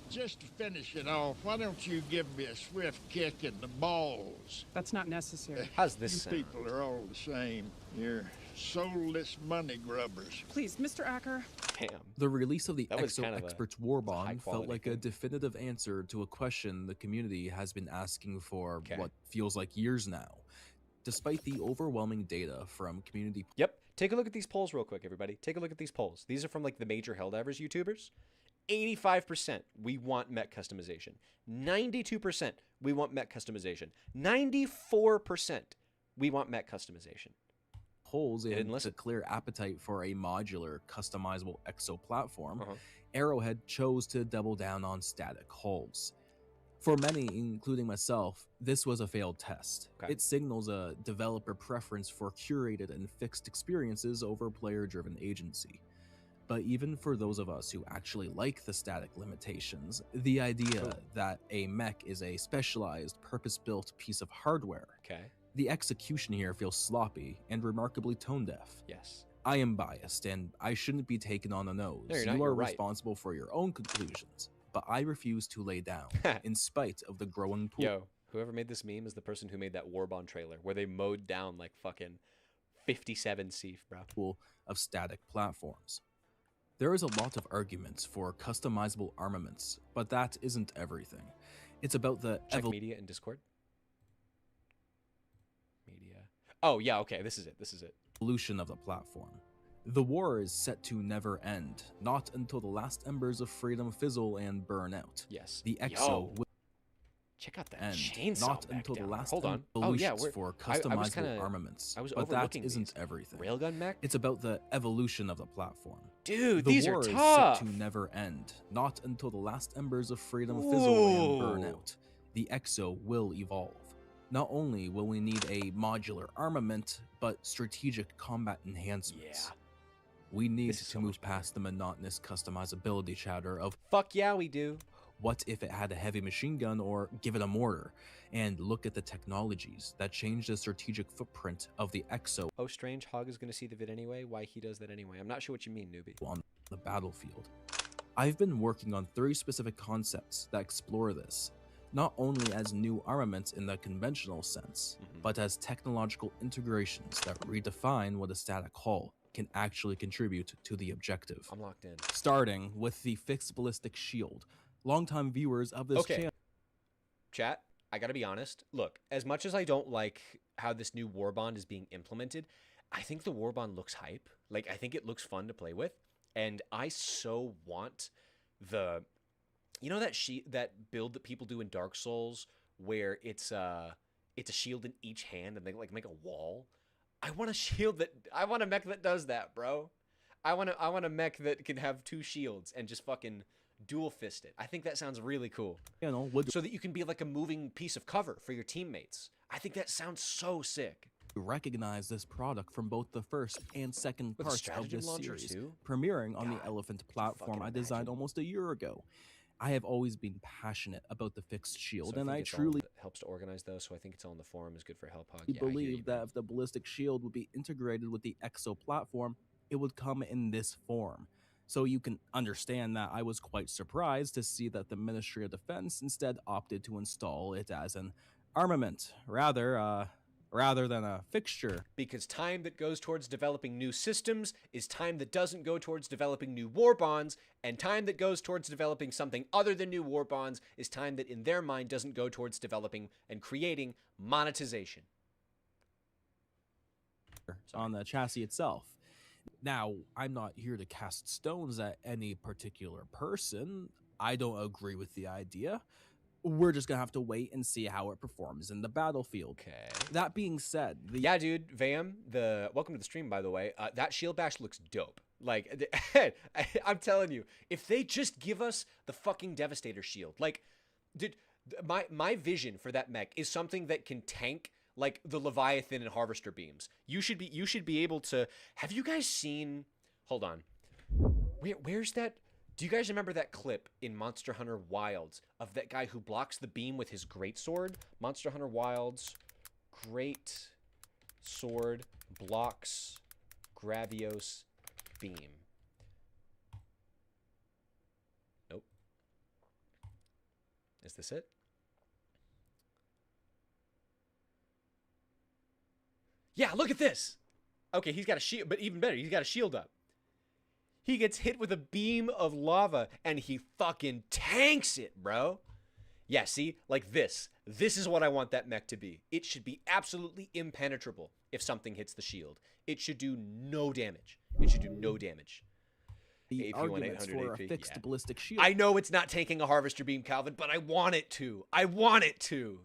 Just to finish it off, why don't you give me a swift kick in the balls? That's not necessary. How's this You sound? people are all the same. You're soulless money grubbers. Please, Mr. Acker. Damn. The release of the That was Exo kind of a Experts War high Bond felt quality like a thing. definitive answer to a question the community has been asking for Okay. what feels like years now. Despite the overwhelming data from community Yep. Take a look at these polls real quick, everybody. Take a look at these polls. These are from like the major Helldivers YouTubers. 85% we want mech customization. 92% we want mech customization. 94% we want mech customization. polls They didn't and listen. the clear appetite for a modular, customizable Exo platform, Uh-huh. Arrowhead chose to double down on static hulls. For many, including myself, this was a failed test. Okay. It signals a developer preference for curated and fixed experiences over player-driven agency. But even for those of us who actually like the static limitations, the idea Cool. that a mech is a specialized, purpose-built piece of hardware, Okay. the execution here feels sloppy and remarkably tone-deaf. Yes. I am biased, and I shouldn't be taken on the nose. No, you're not. You You're are right. responsible for your own conclusions, but I refuse to lay down, in spite of the growing pool Yo, whoever made this meme is the person who made that Warbond trailer where they mowed down like fucking 57 Seaf, bro. of static platforms. There is a lot of arguments for customizable armaments, but that isn't everything. It's about the Check media in Discord. Media. Oh, yeah, okay. This is it. This is it. evolution of the platform. The war is set to never end, not until the last embers of freedom fizzle and burn out. Yes. The Exo Yo, will check out that end, chainsaw not mech until the down there. last Hold on. Oh, yeah. evolutions for I was customizable kinda- armaments. I was but that overlooking isn't these. everything. Railgun mech? It's about the evolution of the platform. Dude, The these war are is tough. set to never end, not until the last embers of freedom fizzle and burn Ooh. out. The Exo will evolve. Not only will we need a modular armament, but strategic combat enhancements. Yeah. We need This is to so move much better. past the monotonous customizability chatter of Fuck yeah, we do. what if it had a heavy machine gun or give it a mortar, and look at the technologies that change the strategic footprint of the Exo Oh, strange. Hog is going to see the vid anyway. Why he does that anyway. I'm not sure what you mean, newbie. on the battlefield. I've been working on 3 specific concepts that explore this, not only as new armaments in the conventional sense, Mhm. but as technological integrations that redefine what a static hull can actually contribute to the objective. I'm locked in. Starting with the fixed ballistic shield. Longtime viewers of this Okay. channel Chat, I gotta be honest. Look, as much as I don't like how this new Warbond is being implemented, I think the Warbond looks hype. Like, I think it looks fun to play with. And I so want the... You know that build that people do in Dark Souls where it's a shield in each hand and they like make a wall? I want a shield that... I want a mech that does that, bro. I want a mech that can have 2 shields and just fucking dual fist it. I think that sounds really cool. would So that you can be like a moving piece of cover for your teammates. I think that sounds so sick. recognize this product from both the first and second With a parts of stratagem this launcher series, too? premiering on God, the Elephant could you platform I fucking designed imagine? almost a year ago. I have always been passionate about the fixed shield, So and I think it's all truly that helps to organize those. So I think it's all in the forum is good for Help Hog. Yeah, I hear believe you, that bro. if the ballistic shield would be integrated with the Exo platform, it would come in this form. So you can understand that I was quite surprised to see that the Ministry of Defense instead opted to install it as an armament, rather than a fixture. Because time that goes towards developing new systems is time that doesn't go towards developing new war bonds, and time that goes towards developing something other than new war bonds is time that in their mind doesn't go towards developing and creating monetization. On the chassis itself. Now, I'm not here to cast stones at any particular person. I don't agree with the idea. We're just gonna have to wait and see how it performs in the battlefield. Okay. That being said, Yeah, dude, Vam, welcome to the stream, by the way. That shield bash looks dope. Like, I'm telling you, if they just give us the fucking Devastator shield, like, dude, my vision for that mech is something that can tank like the Leviathan and Harvester beams. You should be able to. Have you guys seen? Hold on. Where's that? Do you guys remember that clip in Monster Hunter Wilds of that guy who blocks the beam with his greatsword? Monster Hunter Wilds, great sword blocks Gravios beam. Nope. Is this it? Yeah, look at this. Okay, he's got a shield, but even better, he's got a shield up. He gets hit with a beam of lava, and he fucking tanks it, bro. Yeah, see? Like this. This is what I want that mech to be. It should be absolutely impenetrable if something hits the shield. It should do no damage. It should do no damage. The AP1 arguments 800 for AP, a fixed yeah. ballistic shield. I know it's not tanking a Harvester beam, Calvin, but I want it to. I want it to.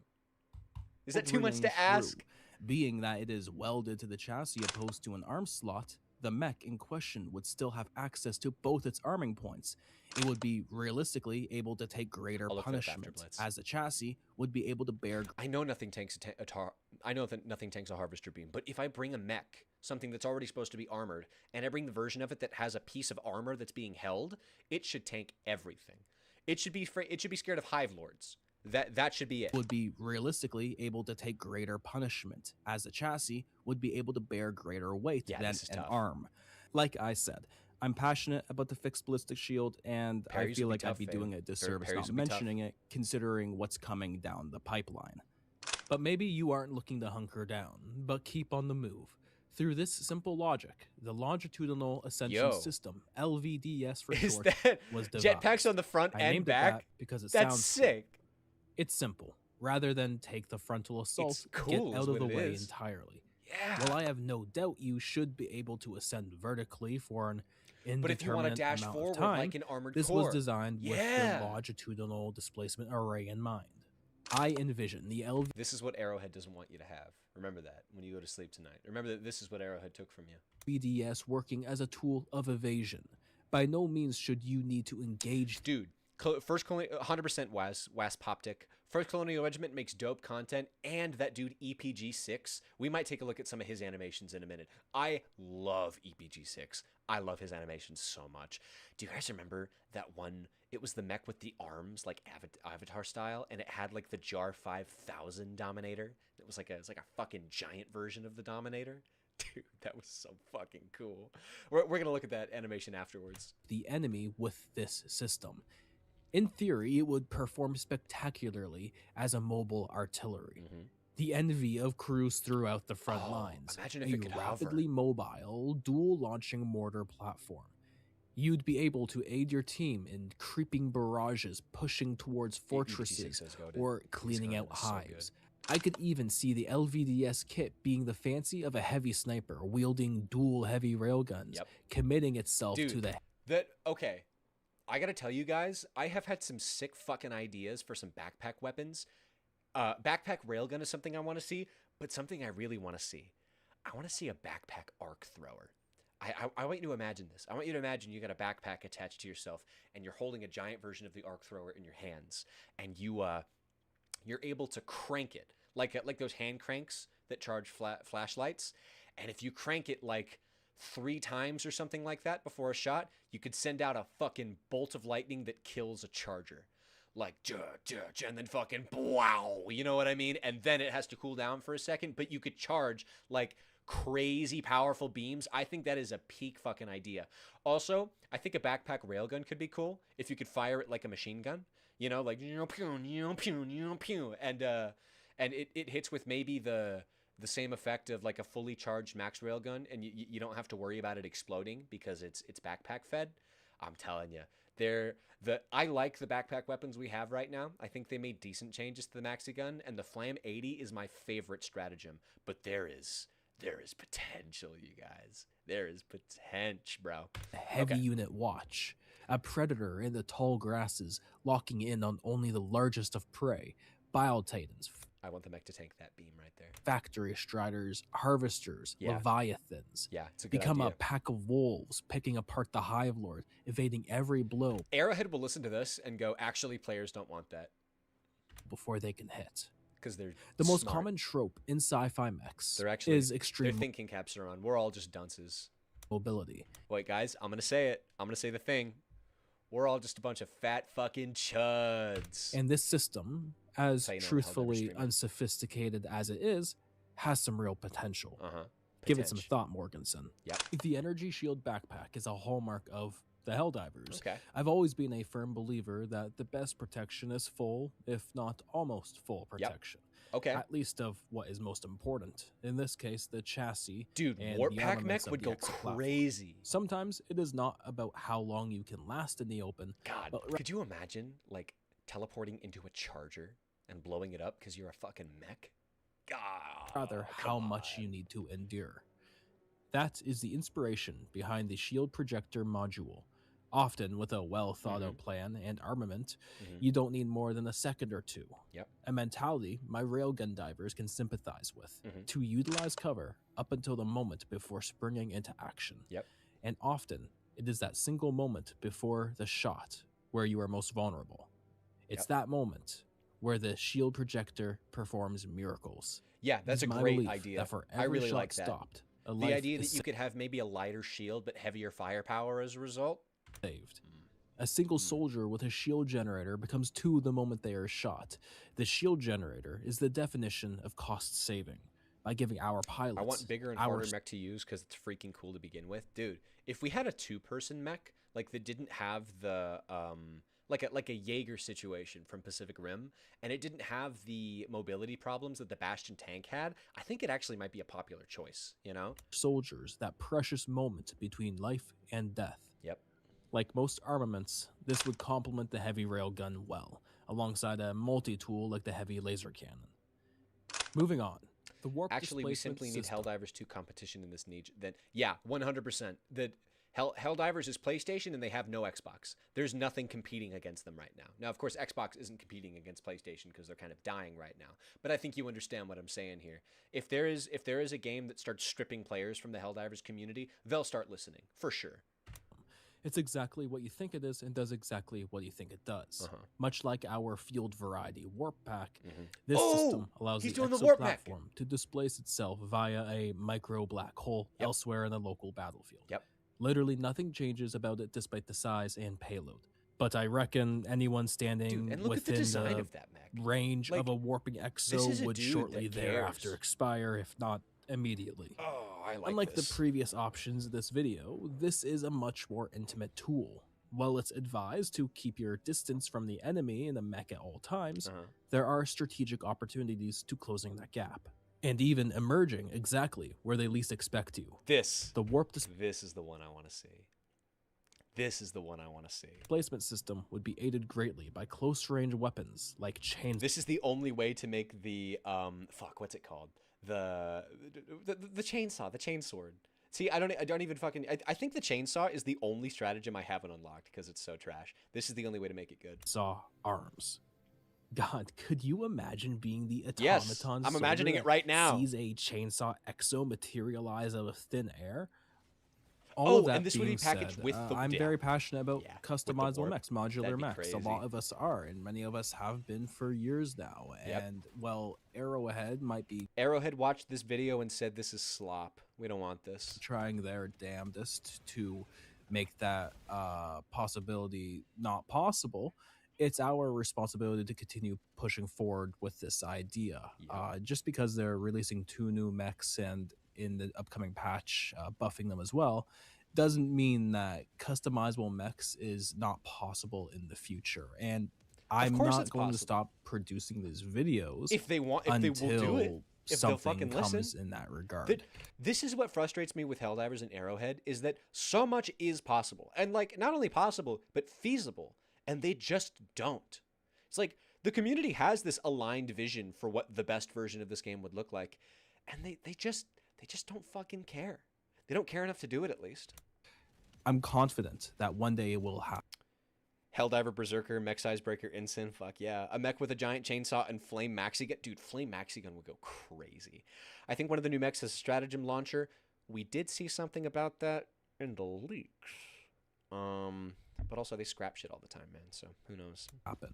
Is that too much to ask? True. Being that it is welded to the chassis opposed to an arm slot, the mech in question would still have access to both its arming points. It would be realistically able to take greater punishment, as the chassis would be able to bear. I know nothing tanks I know that nothing tanks a Harvester beam, but if I bring a mech, something that's already supposed to be armored, and I bring the version of it that has a piece of armor that's being held, it should tank everything. It should be scared of Hive Lords. That should be it. Would be realistically able to take greater punishment, as the chassis would be able to bear greater weight than an arm. Like I said, I'm passionate about the fixed ballistic shield, and I feel like I'd be doing a disservice not mentioning it, considering what's coming down the pipeline. But maybe you aren't looking to hunker down, but keep on the move. Through this simple logic, the Longitudinal Ascension System, LVDS for short, was devised. Jetpacks on the front and back? Because it That's sounds sick. Cool. It's simple. Rather than take the frontal assault, cool, get out of the way entirely. Yeah. Well, I have no doubt you should be able to ascend vertically for an indeterminate but if you want to dash amount forward of time, like an armored this core. was designed with the longitudinal displacement array in mind. I envision the LV. This is what Arrowhead doesn't want you to have. Remember that when you go to sleep tonight. Remember that this is what Arrowhead took from you. BDS working as a tool of evasion. By no means should you need to engage. Dude, first Colonial, 100% Wasp Optic. First Colonial Regiment makes dope content, and that dude EPG6. We might take a look at some of his animations in a minute. I love EPG6. I love his animations so much. Do you guys remember that one? It was the mech with the arms, like Avatar style, and it had like the Jar 5000 Dominator. It was like a fucking giant version of the Dominator. Dude, that was so fucking cool. We're gonna look at that animation afterwards. The enemy with this system. In theory, it would perform spectacularly as a mobile artillery. Mm-hmm. The envy of crews throughout the front lines. Imagine if it could rapidly mobile, dual-launching mortar platform. You'd be able to aid your team in creeping barrages, pushing towards fortresses, or cleaning out hives. I could even see the LVDS kit being the fancy of a heavy sniper wielding dual heavy railguns, committing itself to the... Okay. I gotta tell you guys, I have had some sick fucking ideas for some backpack weapons. Backpack railgun is something I want to see, but something I really want to see. I want to see a backpack arc thrower. I want you to imagine this. I want you to imagine you got a backpack attached to yourself, and you're holding a giant version of the arc thrower in your hands, and you're able to crank it like those hand cranks that charge flashlights. And if you crank it like 3 times or something like that before a shot, you could send out a fucking bolt of lightning that kills a charger. Like, and then fucking wow, you know what I mean? And then it has to cool down for a second, but you could charge like crazy powerful beams. I think that is a peak fucking idea. Also, I think a backpack railgun could be cool if you could fire it like a machine gun. You know, like and it hits with maybe the same effect of like a fully charged max railgun, and you don't have to worry about it exploding because it's backpack fed. I'm telling you, I like the backpack weapons we have right now. I think they made decent changes to the maxi gun, and the Flam 80 is my favorite stratagem. But there is potential, you guys. There is potential, bro. Heavy unit watch. a predator in the tall grasses locking in on only the largest of prey, bile titans, I want the mech to tank that beam right there. factory striders, harvesters, Yeah. leviathans. Yeah, it's a good Become idea. a pack of wolves, picking apart the Hive Lord, evading every blow Arrowhead will listen to this and go, actually, players don't want that. before they can hit. Because they're The most smart. common trope in sci-fi mechs They're actually, is their extreme thinking caps are on. We're all just dunces. mobility. Wait, guys, I'm going to say it. I'm going to say the thing. We're all just a bunch of fat fucking chuds. And this system, as how you know I'm a Helldiver truthfully streamer. unsophisticated as it is, has some real potential. Uh-huh. Give it some Potential. thought, Morganson. Yep. The Energy Shield backpack is a hallmark of the Helldivers. Okay. I've always been a firm believer that the best protection is full, if not almost full protection. Okay. At least of what is most important. In this case, the chassis. Dude, and Warp the Pack armaments mech of would the go exo platform. crazy. Sometimes it is not about how long you can last in the open. God, but could you imagine, like, teleporting into a charger and blowing it up because you're a fucking mech? God. rather how much you need to endure. That is the inspiration behind the shield projector module. Often with a well thought out plan and armament, you don't need more than a second or two. Yep. A mentality my railgun divers can sympathize with to utilize cover up until the moment before springing into action. Yep. And often it is that single moment before the shot where you are most vulnerable. It's that moment where the shield projector performs miracles. Yeah, that's a It's my great belief idea. That for I every really shot like that. stopped, a The life idea is that you could have maybe a lighter shield but heavier firepower as a result. saved. A single soldier with a shield generator becomes two the moment they are shot. The shield generator is the definition of cost saving by giving our pilots. I want bigger and harder mech to use because it's freaking cool to begin with, dude. If we had a two-person mech like that didn't have the like a Jaeger situation from Pacific Rim, and it didn't have the mobility problems that the Bastion tank had, I think it actually might be a popular choice. You know, soldiers that precious moment between life and death. Yep. Like most armaments, this would complement the heavy railgun well, alongside a multi-tool like the heavy laser cannon. Moving on. The warp actually, we displacement simply need system. Helldivers 2 competition in this niche. Then, yeah, 100%. The Helldivers is PlayStation, and they have no Xbox. There's nothing competing against them right now. Now, of course, Xbox isn't competing against PlayStation because they're kind of dying right now. But I think you understand what I'm saying here. If there is a game that starts stripping players from the Helldivers community, they'll start listening for sure. It's exactly what you think it is and does exactly what you think it does. Much like our field variety warp pack, this system allows the exo platform to displace itself via a micro black hole elsewhere in the local battlefield. Yep. Literally nothing changes about it despite the size and payload. But I reckon anyone standing and look at the within design the of that mech. range Like, of a warping this is exo a would dude shortly that thereafter cares. expire, if not immediately. Oh, I like Unlike this. the previous options in this video, this is a much more intimate tool. While it's advised to keep your distance from the enemy in the mech at all times, there are strategic opportunities to closing that gap, and even emerging exactly where they least expect you. The warp This is the one I want to see. This is the one I want to see. displacement system would be aided greatly by close-range weapons like chains. This is the only way to make the what's it called? The chainsaw, the chainsword. See, I don't even fucking. I think the chainsaw is the only stratagem I haven't unlocked because it's so trash. This is the only way to make it good. Saw arms. God, could you imagine being the automaton? Yes, I'm imagining soldier it right now. that sees a chainsaw exo materialize out of thin air. All of that and this would be being packaged said, with the. I'm very passionate about customizable warp. mechs, modular That'd be mechs. crazy. A lot of us are, and many of us have been for years now. Yep. And well, Arrowhead might be Arrowhead watched this video and said, "This is slop. We don't want this." trying their damnedest to make that possibility not possible. It's our responsibility to continue pushing forward with this idea. Just because they're releasing 2 new mechs and in the upcoming patch buffing them as well, doesn't mean that customizable mechs is not possible in the future. And I'm not going to stop producing these videos if they want. If until they will do it. If they'll something fucking comes listen. in that regard. This is what frustrates me with Helldivers and Arrowhead is that so much is possible. And like not only possible, but feasible. And they just don't. It's like the community has this aligned vision for what the best version of this game would look like. And they just don't fucking care. They don't care enough to do it at least. I'm confident that one day it will happen. Helldiver Berserker, Mech Size Breaker, Ensign, fuck yeah. A mech with a giant chainsaw and Flame Maxi Gun. Dude, Flame Maxi Gun would go crazy. I think one of the new mechs has a stratagem launcher. We did see something about that in the leaks. But also they scrap shit all the time, man, so who knows. Happen.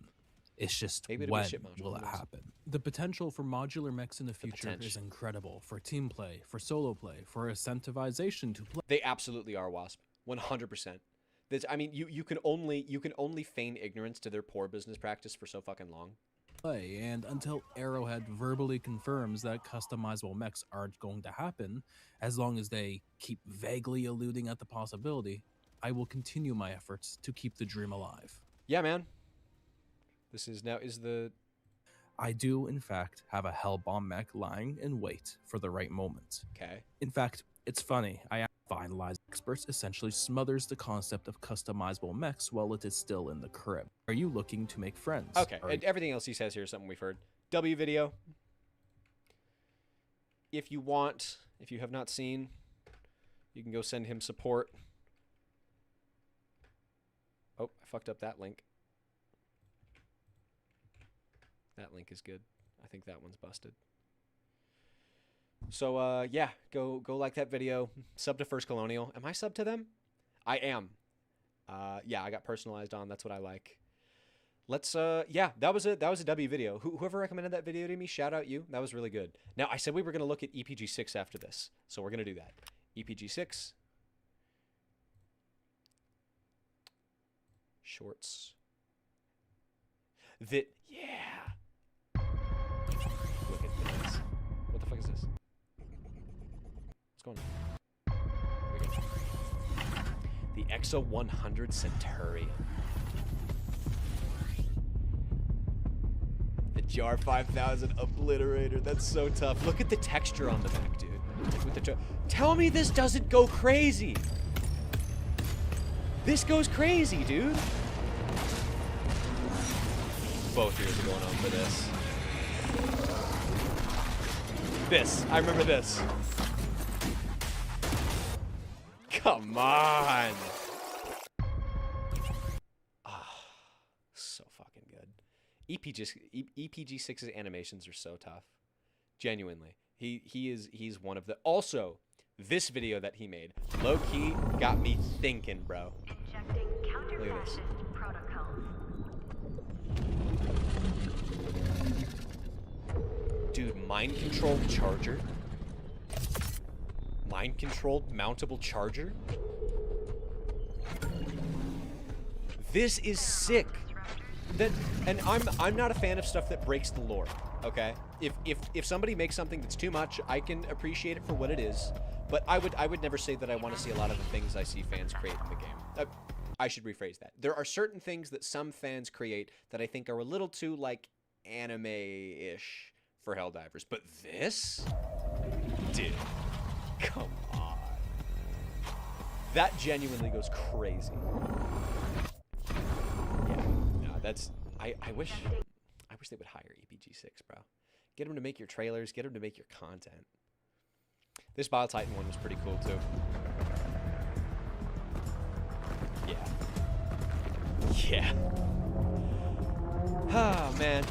It's just Maybe it'll be a when ship module, will who it knows? happen? The potential for modular mechs in the future is potential. incredible for team play, for solo play, for incentivization to play. They absolutely are, Wasp. 100%. I mean, you can only feign ignorance to their poor business practice for so fucking long. And until Arrowhead verbally confirms that customizable mechs aren't going to happen, as long as they keep vaguely alluding at the possibility, I will continue my efforts to keep the dream alive. Yeah, man. This is the I do, in fact, have a Hellbomb mech lying in wait for the right moment. okay. In fact, it's funny. Finalized Experts essentially smothers the concept of customizable mechs while it is still in the crib. Are you looking to make friends? Okay, Are and everything else he says here is something we've heard. W video. If you want, if you have not seen, you can go send him support. Oh, I fucked up that link. That link is good. I think that one's busted. So, yeah, go like that video. Sub to First Colonial. Am I sub to them? I am. Yeah, I got personalized on. That's what I like. Let's, yeah, that was a W video. Whoever recommended that video to me, shout out you. That was really good. Now, I said we were going to look at EPG6 after this. So we're going to do that. EPG6. Shorts. Yeah. Look at this. What the fuck is this? What's going on? Here we go. The Exo 100 Centurion. The Jar 5000 Obliterator. That's so tough. Look at the texture on the back, dude. With the tell me this doesn't go crazy. This goes crazy, dude. Both ears are going on for this. This. I remember this. Come on. Ah, so fucking good. EPG6's animations are so tough. Genuinely. He's one of the... Also, this video that he made, low-key, got me thinking, bro. Look at this. Dude, mind-controlled charger? Mind-controlled mountable charger? This is sick. And I'm not a fan of stuff that breaks the lore, okay? If somebody makes something that's too much, I can appreciate it for what it is. But I would never say that I want to see a lot of the things I see fans create in the game. I should rephrase that. There are certain things that some fans create that I think are a little too, like, anime-ish for Helldivers. But this? Dude. Come on. That genuinely goes crazy. Yeah. No, that's... I wish they would hire EPG6, bro. Get them to make your trailers. Get them to make your content. This Bile Titan one was pretty cool, too. Yeah. Yeah. Oh, man.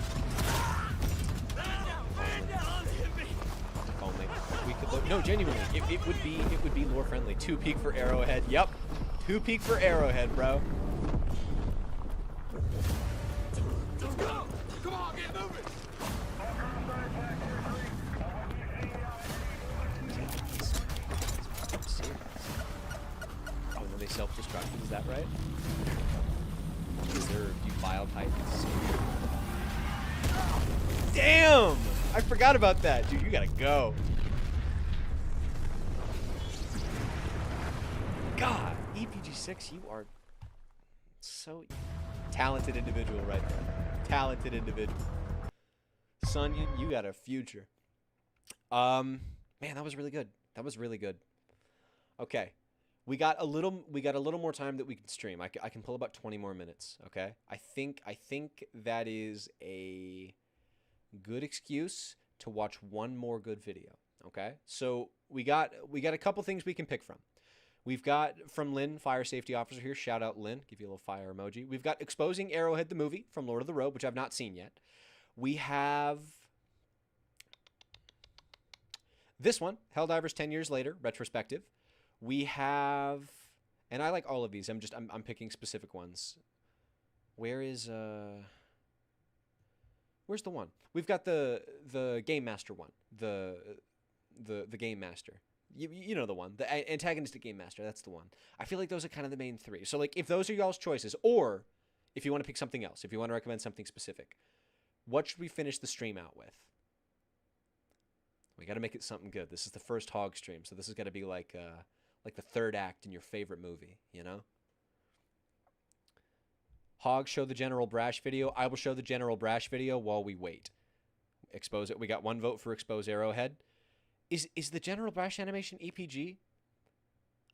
If only we could look. No, genuinely, it would be lore friendly. 2 peak for Arrowhead. Yep. 2 peak for Arrowhead, bro. Let's go! Come on, get moving! Oh, when they self-destructed, is that right? Is there a few Bile Titans? Damn! I forgot about that. Dude, you gotta go. God, EPG6, you are so talented individual right there. Talented individual. Sonya, you got a future. Man, that was really good. That was really good. Okay. We got a little more time that we can stream. I can pull about 20 more minutes, okay? I think that is a good excuse to watch one more good video, okay? So we got a couple things we can pick from. We've got from Lynn, fire safety officer here. Shout out Lynn. Give you a little fire emoji. We've got Exposing Arrowhead the movie from Lord of the Road, which I've not seen yet. We have this one, Helldivers 10 Years Later, retrospective. We have, and I like all of these. I'm picking specific ones. Where's the one? We've got the Game Master one. The Game Master. You know the one. The antagonistic Game Master. That's the one. I feel like those are kind of the main three. So like if those are y'all's choices, or if you want to pick something else, if you want to recommend something specific, what should we finish the stream out with? We got to make it something good. This is the first Hog stream, so this is got to be like the third act in your favorite movie, you know? Hog, show the General Brash video. I will show the General Brash video while we wait. Expose it. We got 1 vote for Expose Arrowhead. Is the General Brash animation EPG?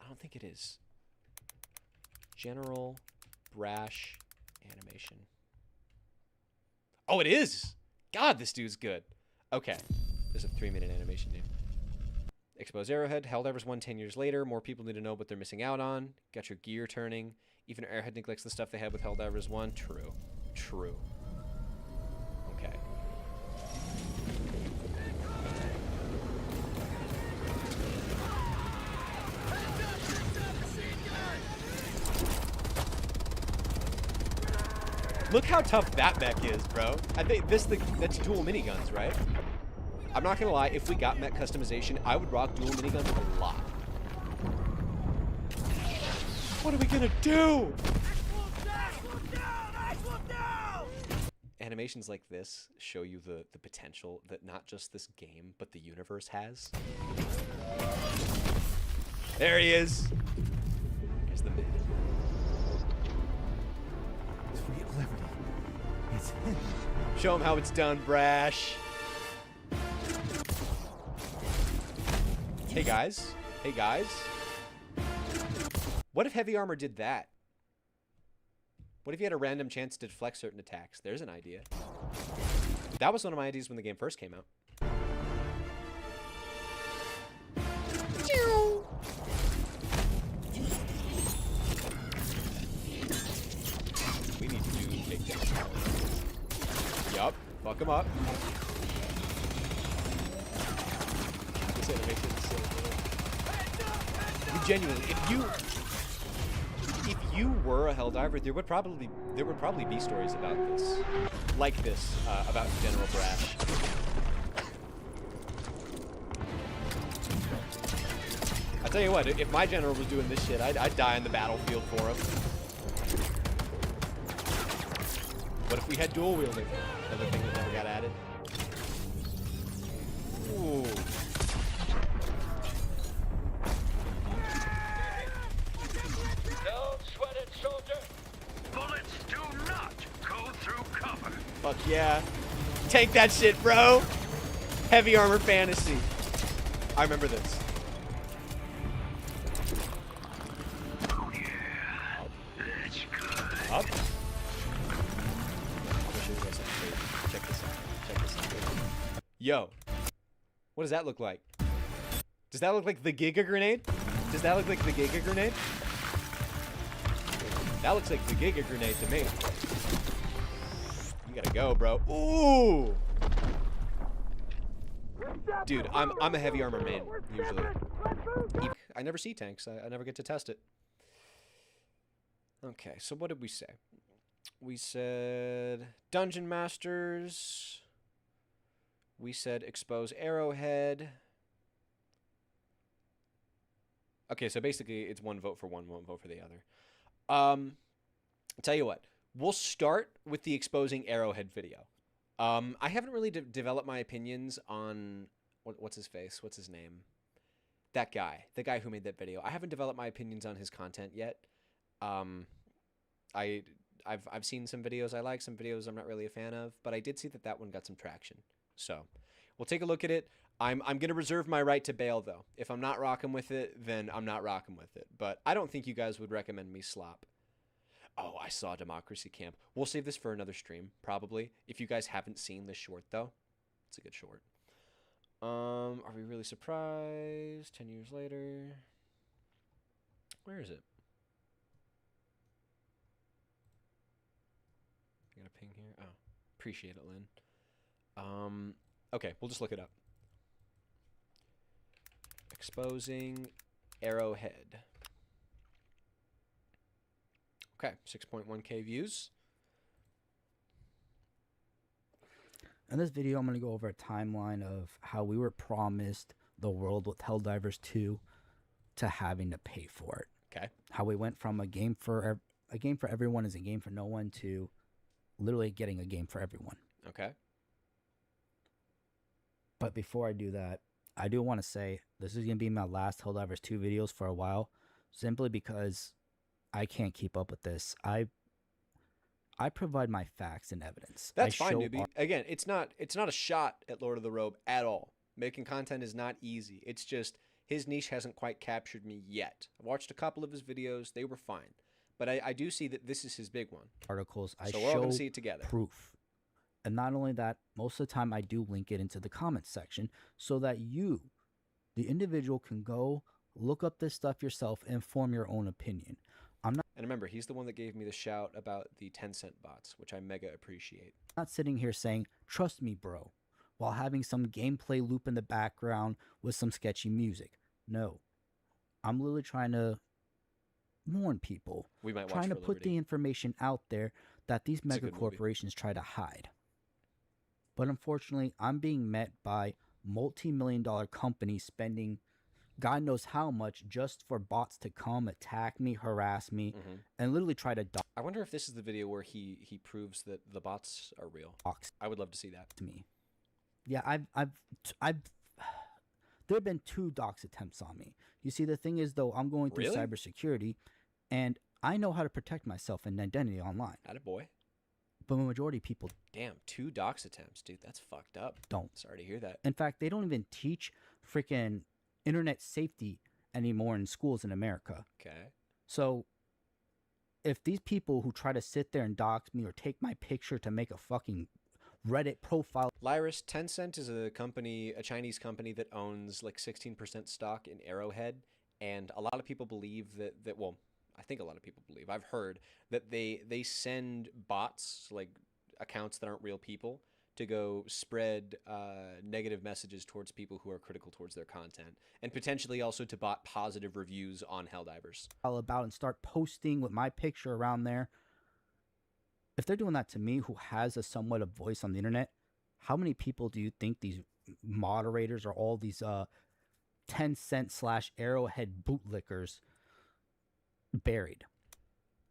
I don't think it is. General Brash animation. Oh, it is! God, this dude's good. Okay. There's a 3-minute animation here. Expose Arrowhead. Helldivers won 10 years later. More people need to know what they're missing out on. Got your gear turning. Even Arrowhead neglects the stuff they had with Helldivers 1. True. True. Okay. Look how tough that mech is, bro. I think that's dual miniguns, right? I'm not gonna lie, if we got mech customization, I would rock dual miniguns a lot. What are we gonna do? Animations like this show you the potential that not just this game, but the universe has. There he is. Here's the man. Sweet liberty. It's him. Show him how it's done, Brash. Hey guys. Hey guys. What if heavy armor did that? What if you had a random chance to deflect certain attacks? There's an idea. That was one of my ideas when the game first came out. We need to take down. Yup. Fuck him up. This animation is so good. You genuinely, if you were a Helldiver, there would probably be stories about this, like this, about General Brash. I tell you what, if my general was doing this shit, I'd die on the battlefield for him. What if we had dual wielding? Another thing that never got added. Ooh. Don't sweat it, soldier. Bullets do not go through cover. Fuck yeah. Tank that shit, bro. Heavy armor fantasy. I remember this. Oh yeah. That's good. Up. Check this out. Check this out. Yo. What does that look like? Does that look like the Giga Grenade? Does that look like the Giga Grenade? That looks like the Giga Grenade to me. You gotta go, bro. Ooh! Dude, I'm a heavy armor main, usually. I never see tanks. I never get to test it. Okay, so what did we say? We said Dungeon Masters. We said Expose Arrowhead. Okay, so basically it's 1 vote for one vote for the other. I'll tell you what. We'll start with the Exposing Arrowhead video. I haven't really developed my opinions on... What's his face? What's his name? That guy. The guy who made that video. I haven't developed my opinions on his content yet. I've seen some videos I like, some videos I'm not really a fan of, but I did see that one got some traction. So we'll take a look at it. I'm going to reserve my right to bail, though. If I'm not rocking with it, then I'm not rocking with it. But I don't think you guys would recommend me slop. Oh, I saw Democracy Camp. We'll save this for another stream, probably. If you guys haven't seen this short, though. It's a good short. Are we really surprised? 10 years later. Where is it? I got a ping here. Oh, appreciate it, Lynn. Okay, we'll just look it up. Exposing Arrowhead. Okay, 6.1K views. In this video, I'm going to go over a timeline of how we were promised the world with Helldivers 2 to having to pay for it. Okay. How we went from a game for everyone is a game for no one to literally getting a game for everyone. Okay. But before I do that, I do want to say this is going to be my last Helldivers 2 videos for a while, simply because I can't keep up with this. I provide my facts and evidence. That's fine, newbie. Again, it's not a shot at Lord of the Robe at all. Making content is not easy. It's just his niche hasn't quite captured me yet. I watched a couple of his videos. They were fine. But I do see that this is his big one. Articles. So we're all going to see it together. Proof. And not only that, most of the time I do link it into the comments section so that you, the individual, can go look up this stuff yourself and form your own opinion. I'm not. And remember, he's the one that gave me the shout about the 10-cent bots, which I mega appreciate. Not sitting here saying, trust me, bro, while having some gameplay loop in the background with some sketchy music. No. I'm literally trying to warn people. We might watch trying to for put Liberty. the information out there that these It's a mega good movie. corporations try to hide. But unfortunately, I'm being met by multi-million-dollar companies spending God knows how much just for bots to come attack me, harass me, and literally try to I wonder if this is the video where he proves that the bots are real. dox I would love to see that. me. Yeah, I've there have been 2 dox attempts on me. You see, the thing is, though, I'm going through Really? cybersecurity, and I know how to protect myself and identity online. Attaboy. But the majority of people Damn, 2 dox attempts, dude. That's fucked up. don't. Sorry to hear that. In fact, they don't even teach freaking internet safety anymore in schools in America. Okay. So if these people who try to sit there and dox me or take my picture to make a fucking Reddit profile. Lyris, Tencent is a company, a Chinese company that owns like 16% stock in Arrowhead. And a lot of people believe that well, I think a lot of people believe, I've heard that they send bots, like accounts that aren't real people, to go spread negative messages towards people who are critical towards their content, and potentially also to bot positive reviews on Helldivers. About and start posting with my picture around there. If they're doing that to me, who has a somewhat of voice on the internet, how many people do you think these moderators or all these 10-cent / Arrowhead bootlickers buried?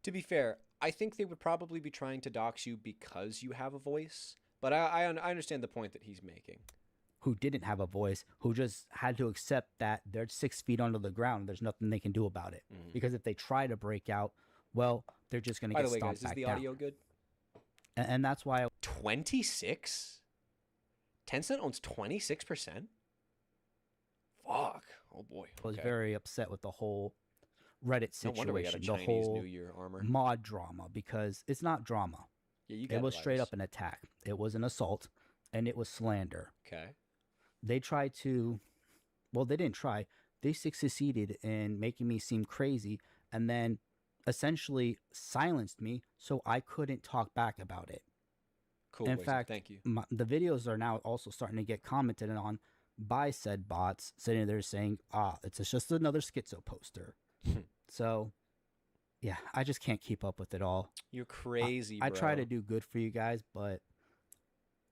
To be fair, I think they would probably be trying to dox you because you have a voice, but I understand the point that he's making. Who didn't have a voice, who just had to accept that they're 6 feet under the ground. There's nothing they can do about it. Because if they try to break out, well, they're just going to By get the way, stomped guys, is back the down. audio good? And that's why 26? Tencent owns 26%? Fuck. Oh boy. I was Okay. very upset with the whole Reddit No wonder we got situation, a the Chinese whole New Year armor. mod drama, because it's not drama. Yeah, you got It was straight Lyris. up an attack. It was an assault, and it was slander. Okay. They tried to, well, they didn't try. They succeeded in making me seem crazy, and then essentially silenced me so I couldn't talk back about it. Cool. In Wazor, fact, thank you. the videos are now also starting to get commented on by said bots, sitting there saying, it's just another schizo poster. So, yeah, I just can't keep up with it all. You're crazy, I bro. try to do good for you guys, but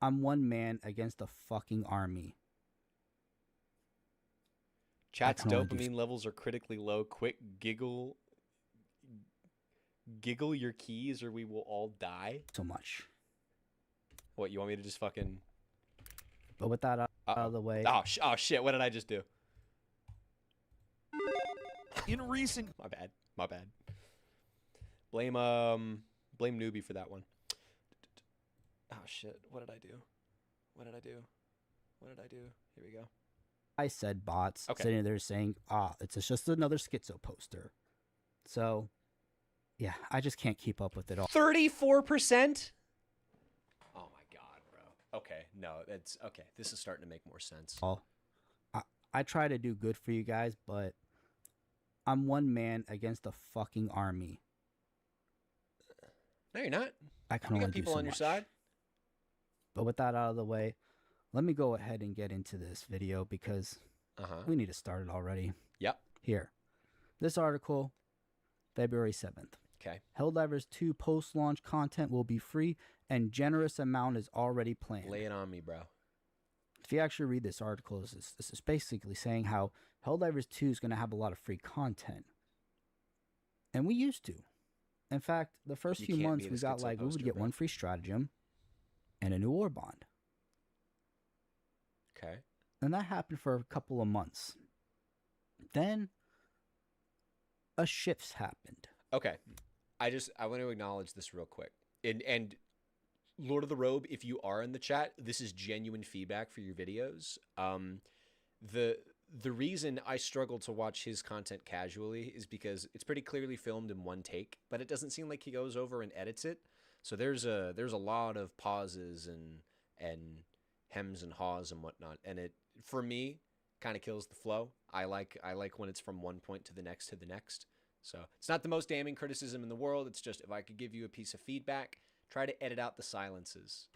I'm one man against a fucking army. Chat's can only do dopamine levels are critically low. Quick giggle your keys or we will all die. So much. What, you want me to just fucking... But with that out of the way, Oh, shit, what did I just do? In recent My bad. Blame newbie for that one. Oh shit, what did I do? Here we go. I said bots, Okay. sitting there saying, it's just another schizo poster. So, yeah, I just can't keep up with it all. 34%? Oh my god, bro. Okay, no, that's okay. This is starting to make more sense. I try to do good for you guys, but I'm one man against a fucking army. No, you're not. I can You only got people do so on your much. side. But with that out of the way, let me go ahead and get into this video because we need to start it already. Yep. Here. This article, February 7th. Okay. Helldivers 2 post-launch content will be free and generous amount is already planned. Lay it on me, bro. If you actually read this article, this is basically saying how Helldivers 2 is going to have a lot of free content. And we used to. In fact, the first few months we got we would get one free stratagem and a new war bond. Okay. And that happened for a couple of months. Then a shift happened. Okay. I want to acknowledge this real quick. And Lord of the Robe, if you are in the chat, this is genuine feedback for your videos. The reason I struggle to watch his content casually is because it's pretty clearly filmed in one take, but it doesn't seem like he goes over and edits it. So there's a lot of pauses and hems and haws and whatnot, and it for me kind of kills the flow. I like when it's from one point to the next to the next. So it's not the most damning criticism in the world. It's just if I could give you a piece of feedback, try to edit out the silences.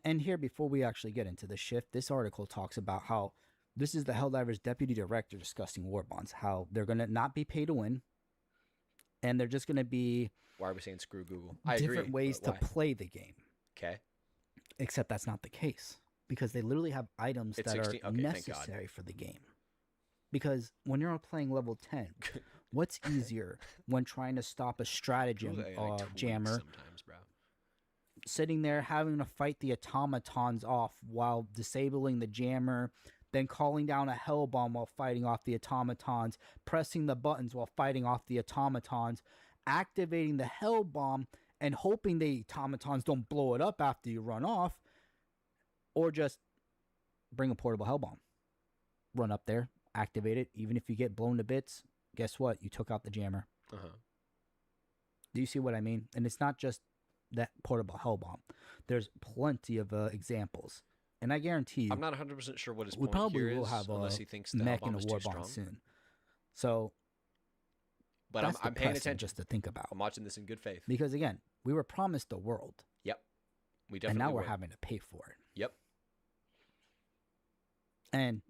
And here, before we actually get into the shift, this article talks about how this is the Helldivers deputy director discussing war bonds, how they're going to not be pay to win, and they're just going to be Why are we saying screw Google? different ways to play the game. Okay. Except that's not the case, because they literally have items that 16 are okay, necessary for the game. Because when you're playing level 10, what's easier when trying to stop a stratagem jammer? Sometimes, bro. Sitting there having to fight the automatons off while disabling the jammer, then calling down a hell bomb while fighting off the automatons, pressing the buttons while fighting off the automatons, activating the hell bomb and hoping the automatons don't blow it up after you run off, or just bring a portable hell bomb, run up there, activate it. Even if you get blown to bits, guess what? You took out the jammer. Do you see what I mean? And it's not just that portable hell bomb. There's plenty of examples, and I guarantee you, I'm not 100% sure what his we point probably here will is, have unless a he thinks the mech hell and bomb a is war too bond strong. soon. So, But that's I'm paying depressing attention. just to think about. I'm watching this in good faith. Because again, we were promised the world, Yep. We and definitely now we're were. having to pay for it. Yep. And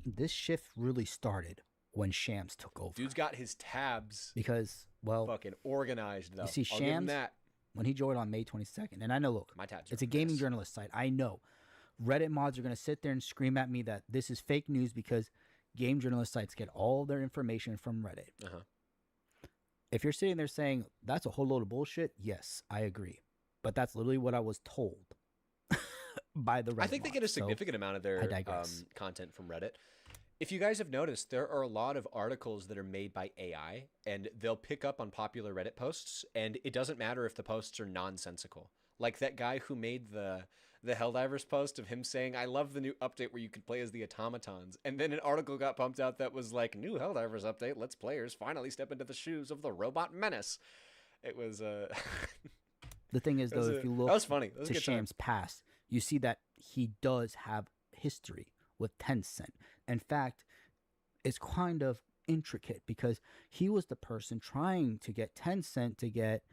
this shift really started when Shams took over. Dude's got his tabs Because, well, fucking organized, though. you see I'll give him Shams, that. when he joined on May 22nd, and I know, look, My tabs it's are a gaming mess. journalist site. I know Reddit mods are going to sit there and scream at me that this is fake news because game journalist sites get all their information from Reddit. If you're sitting there saying that's a whole load of bullshit, yes, I agree. But that's literally what I was told by the Reddit I think they get a mods. So, significant amount of their I digress. content from Reddit. If you guys have noticed, there are a lot of articles that are made by AI, and they'll pick up on popular Reddit posts, and it doesn't matter if the posts are nonsensical. Like that guy who made the Helldivers post of him saying, "I love the new update where you can play as the automatons," and then an article got pumped out that was like, "New Helldivers update lets players finally step into the shoes of the robot menace." It was The thing is, though, if you look that was funny. That was a to good time. Shams' past, you see that he does have history with Tencent. In fact, it's kind of intricate because he was the person trying to get Tencent to get,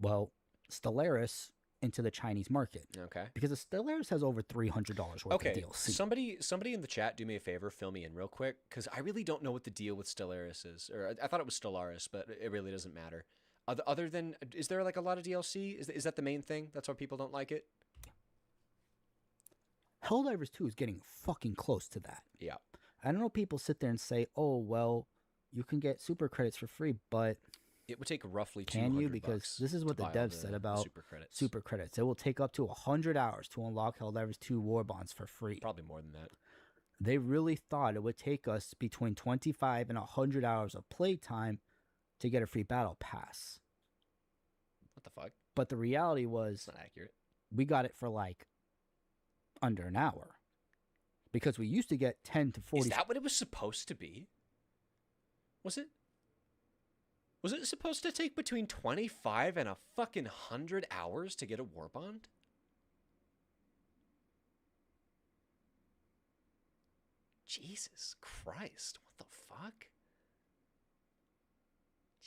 well, Stellaris into the Chinese market. Okay. Because the Stellaris has over $300 worth of Okay, DLC. somebody in the chat, do me a favor, fill me in real quick, because I really don't know what the deal with Stellaris is. Or I thought it was Stellaris, but it really doesn't matter. Other than, is there like a lot of DLC? Is that the main thing? That's why people don't like it? Helldivers 2 is getting fucking close to that. Yeah. I don't know, people sit there and say, oh, well, you can get super credits for free, but It would take roughly can 200 you? Because bucks this is what to the buy all devs said the about super credits. It will take up to 100 hours to unlock Helldivers 2 war bonds for free. Probably more than that. They really thought it would take us between 25 and 100 hours of playtime to get a free battle pass. What the fuck? But the reality was It's not accurate. we got it for like under an hour. Because we used to get 10 to 40. Is that what it was supposed to be? Was it? Was it supposed to take between 25 and a fucking 100 hours to get a war bond? Jesus Christ. What the fuck?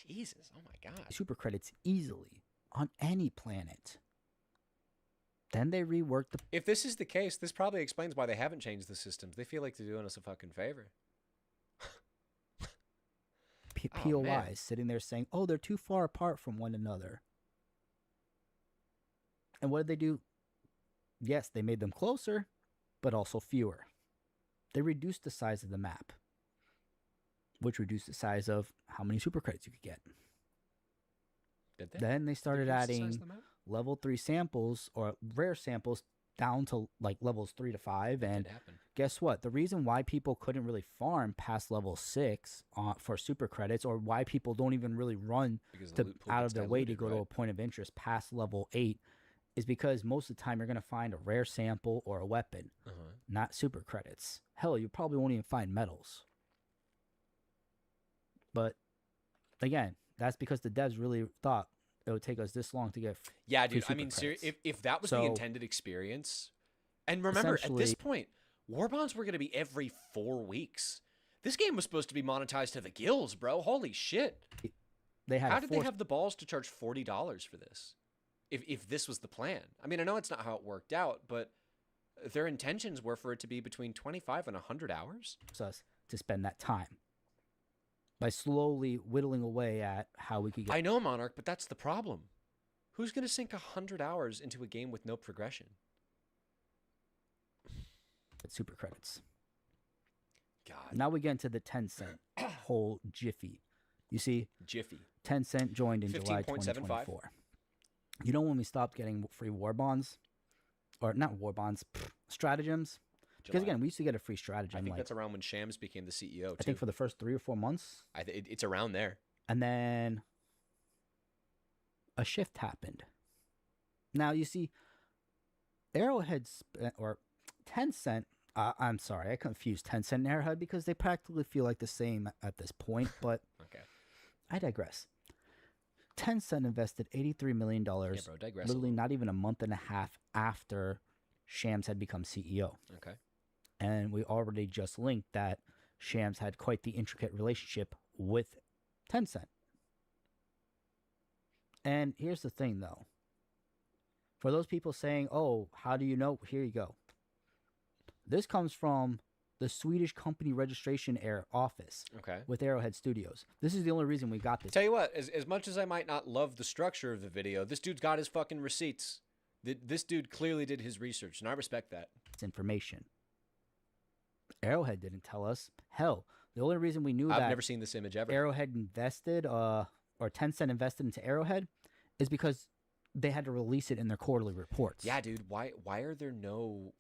Jesus, oh my god. Super credits easily on any planet. Then they reworked the If this is the case, this probably explains why they haven't changed the systems. They feel like they're doing us a fucking favor. POIs man. sitting there saying, oh, they're too far apart from one another. And what did they do? Yes, they made them closer, but also fewer. They reduced the size of the map, which reduced the size of how many super credits you could get. Did they? Then they started Reduce the size adding of the map? level 3 samples or rare samples down to like levels 3 to 5. And Did happen. guess what? The reason why people couldn't really farm past level 6 for super credits, or why people don't even really run Because the to, loot pool out gets of their way to diluted, go to right? a point of interest past level 8, is because most of the time you're going to find a rare sample or a weapon, not super credits. Hell, you probably won't even find medals. But again, that's because the devs really thought it would take us this long to get Yeah, free dude. I super mean, credits. if that was the So, intended experience, and remember, at this essentially- point, war bonds were going to be every 4 weeks. This game was supposed to be monetized to the gills, bro. Holy shit! they had How a did they force- have the balls to charge $40 for this? If this was the plan, I mean, I know it's not how it worked out, but their intentions were for it to be between 25 and 100 hours. us to spend that time by slowly whittling away at how we could get I know, Monarch, but that's the problem. Who's going to sink 100 hours into a game with no progression? super credits. God, Now we get into the 10-cent whole jiffy. You see, Jiffy. 10-cent joined in July 15.75. 2024. You know when we stopped getting free war bonds? Or not war bonds, stratagems? Because July. again, we used to get a free I stratagem. think Like, that's around when Shams became the CEO, too. I think for the first 3 or 4 months. It's around there. And then a shift happened. Now, you see, Arrowhead or 10-cent, I'm sorry, I confused 10-cent and Arrowhead because they practically feel like the same at this point, but Okay. I digress. 10-cent invested $83 million, Yeah, bro, digress. a literally little. not even a month and a half after Shams had become CEO. Okay. And we already just linked that Shams had quite the intricate relationship with 10-cent. And here's the thing, though. For those people saying, oh, how do you know? Here you go. This comes from the Swedish company registration office Okay. with Arrowhead Studios. This is the only reason we got this. Tell you what, as much as I might not love the structure of the video, this dude's got his fucking receipts. This dude clearly did his research, and I respect that. Information. Arrowhead didn't tell us. Hell, the only reason we knew I've that never seen this image ever. Arrowhead invested, or 10-cent invested into Arrowhead, is because they had to release it in their quarterly reports. Yeah, dude. Why are there no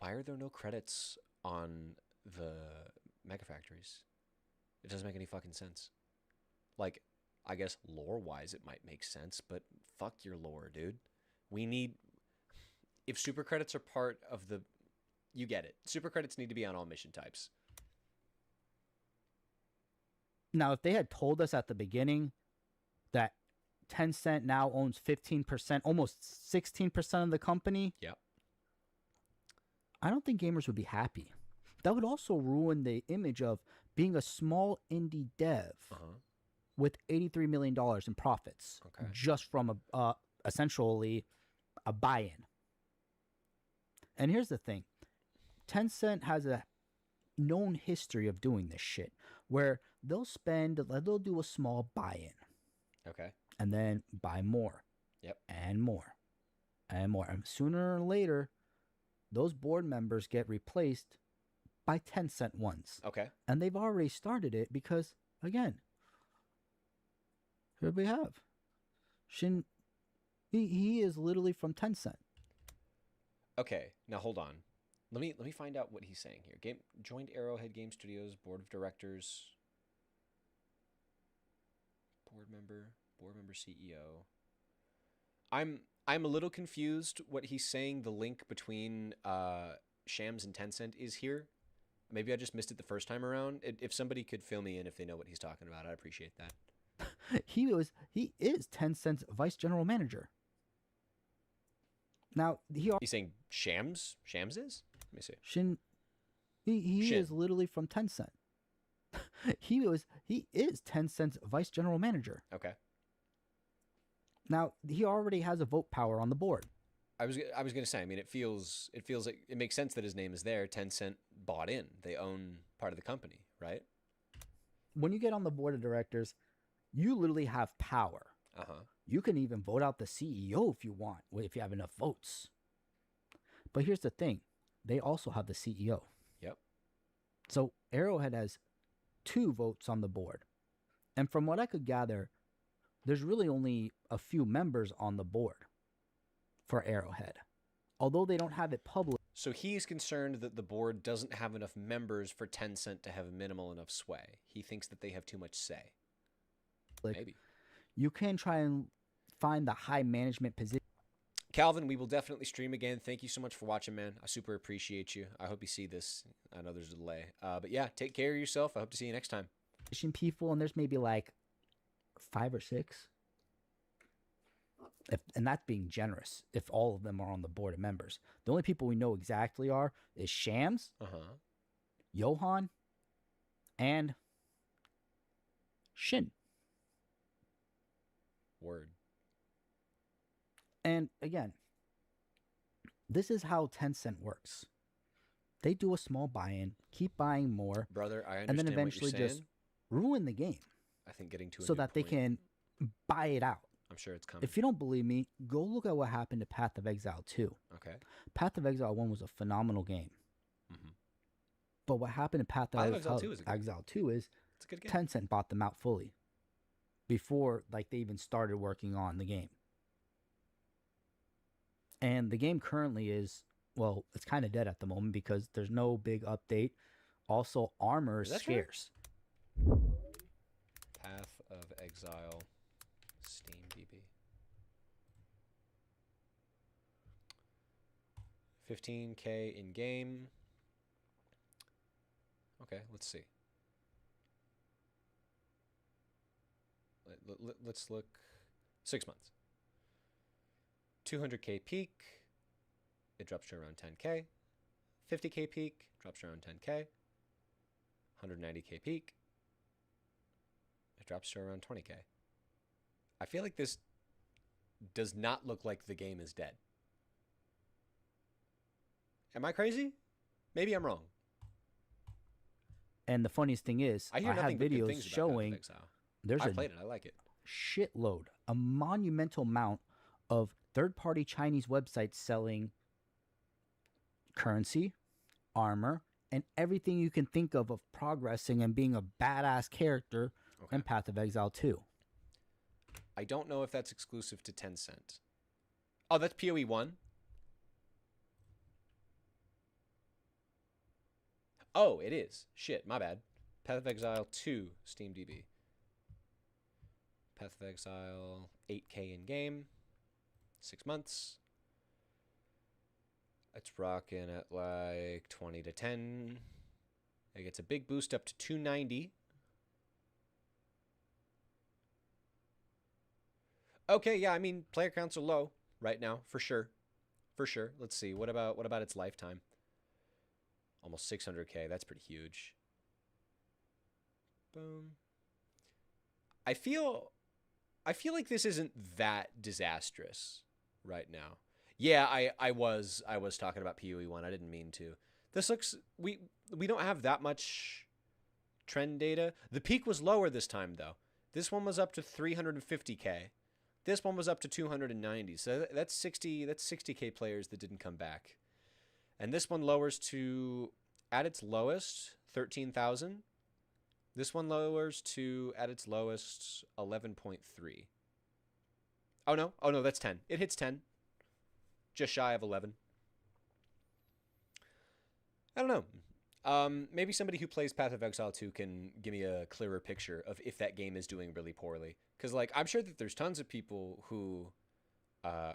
credits on the mega factories? It doesn't make any fucking sense. Like, I guess lore wise it might make sense, but fuck your lore, dude. We need, if super credits are part of the, you get it. Super credits need to be on all mission types. Now, if they had told us at the beginning that 10-cent now owns 15%, almost 16% of the company, Yep. I don't think gamers would be happy. That would also ruin the image of being a small indie dev with $83 million in profits Okay. just from essentially a buy-in. And here's the thing. 10-cent has a known history of doing this shit where they'll do a small buy-in Okay. and then buy more. Yep. And more. And more. And sooner or later, those board members get replaced by 10-cent ones. Okay. And they've already started it because, again, here we have Shin. He is literally from 10-cent. Okay. Now hold on. Let me find out what he's saying here. Joined Arrowhead Game Studios board of directors. Board member CEO. I'm a little confused what he's saying the link between Shams and 10-cent is here. Maybe I just missed it the first time around. If somebody could fill me in if they know what he's talking about, I'd appreciate that. He is 10-cent's vice general manager. Now He's saying Shams? Shams is? Let me see. He Shin. is literally from 10-cent. He is Tencent's vice general manager. Okay. Now, he already has a vote power on the board. I was gonna say. I mean, it feels like it makes sense that his name is there. Tencent bought in. They own part of the company, right? When you get on the board of directors, you literally have power. You can even vote out the CEO if you want, if you have enough votes. But here's the thing. They also have the CEO. Yep. So Arrowhead has 2 votes on the board. And from what I could gather, there's really only a few members on the board for Arrowhead. Although they don't have it public. So he's concerned that the board doesn't have enough members for Tencent to have minimal enough sway. He thinks that they have too much say. Maybe. You can try and find the high management position. Calvin, we will definitely stream again. Thank you so much for watching, man. I super appreciate you. I hope you see this. I know there's a delay. But yeah, take care of yourself. I hope to see you next time. People, and there's maybe like 5 or 6. And that's being generous if all of them are on the board of members. The only people we know exactly is Shams, Johan, and Shin. Word. And again, this is how Tencent works. They do a small buy-in, keep buying more, brother. I understand and then eventually what you're just saying. ruin the game. I think getting to a so new that they point. can buy it out. I'm sure it's coming. If you don't believe me, go look at what happened to Path of Exile 2. Okay. Path of Exile 1 was a phenomenal game. But what happened to Path of Exile 2 is it's a good game. Tencent bought them out fully before they even started working on the game. And the game currently is, well, it's kind of dead at the moment because there's no big update. Also, armor is scarce. Path of Exile, Steam DB. 15K in game. Okay, let's see. Let's look. 6 months. 200K peak. It drops to around 10K. 50K peak drops to around 10K. 190K peak. It drops to around 20K. I feel like this does not look like the game is dead. Am I crazy? Maybe I'm wrong. And the funniest thing is, I have videos showing I played it. I like it. Shitload, a monumental amount of third-party Chinese websites selling currency, armor, and everything you can think of progressing and being a badass character in Path of Exile 2. I don't know if that's exclusive to Tencent. Oh, that's PoE 1? Oh, it is. Shit, my bad. Path of Exile 2, SteamDB. Path of Exile, 8K in game. 6 months. It's rocking at like 20 to 10. It gets a big boost up to 290. Okay, yeah, I mean, player counts are low right now, for sure. For sure. Let's see. What about its lifetime? Almost 600K. That's pretty huge. Boom. I feel like this isn't that disastrous right now. Yeah, I was talking about PoE 1. I didn't mean to. This looks we don't have that much trend data. The peak was lower this time though. This one was up to 350K. This one was up to 290. So that's 60K players that didn't come back. And this one lowers to, at its lowest, 13,000. This one lowers to, at its lowest, 11.3. Oh no, that's 10. It hits 10. Just shy of 11. I don't know. Maybe somebody who plays Path of Exile 2 can give me a clearer picture of if that game is doing really poorly. Because, like, I'm sure that there's tons of people who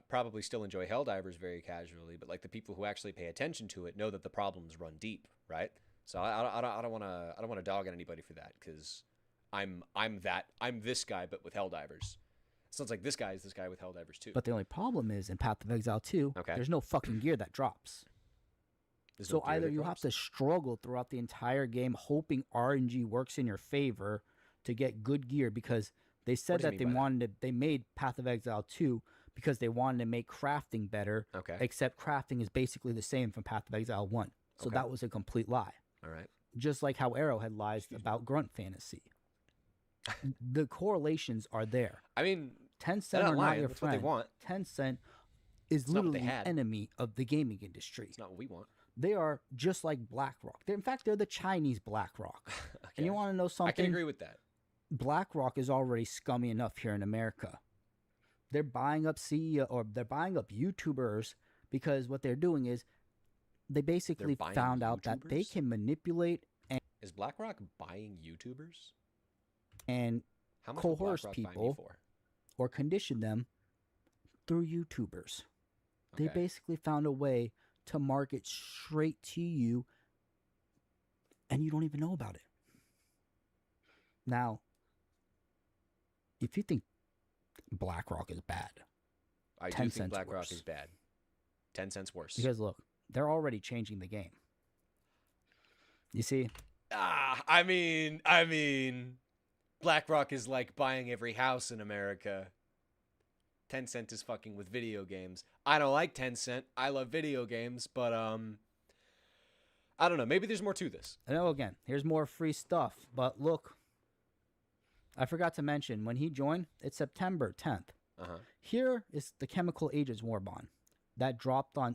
probably still enjoy Helldivers very casually, but, like, the people who actually pay attention to it know that the problems run deep, right? So I don't want to dog on anybody for that, because I'm this guy, but with Helldivers. Sounds like this guy is this guy with Helldivers too. But the only problem is in Path of Exile 2, there's no fucking gear that drops. There's So no gear either that you have drops? to struggle throughout the entire game, hoping RNG works in your favor to get good gear, because they said do you that they mean by that? wanted to, they made Path of Exile 2 because they wanted to make crafting better. Okay. Except crafting is basically the same from Path of Exile 1. So Okay. that was a complete lie. All right. Just like how Arrowhead lies about Grunt Fantasy. The correlations are there. I mean, Tencent they're not are not lying. your That's what friend. they want. Tencent is It's not what literally they the had. enemy of the gaming industry. it's not what we want. They are just like BlackRock. In fact, they're the Chinese BlackRock. Okay. And you want to know something? I can agree with that. BlackRock is already scummy enough here in America. They're buying up CEO, or they're buying up YouTubers, because what they're doing is they basically buying found out that they YouTubers? can manipulate Is BlackRock buying YouTubers? and How much would coerce BlackRock buy me people for? or condition them through YouTubers. They Okay. basically found a way to market straight to you, and you don't even know about it. Now, if you think BlackRock is bad, I do 10 think cents BlackRock worse. is bad. 10 cents worse. because look, they're already changing the game. You see, I mean, BlackRock is like buying every house in America. Tencent is fucking with video games. I don't like Tencent. I love video games, but I don't know. Maybe there's more to this. I know again, here's more free stuff, but look, I forgot to mention, when he joined, it's September 10th. Uh-huh. Here is the Chemical Ages War Bond that dropped on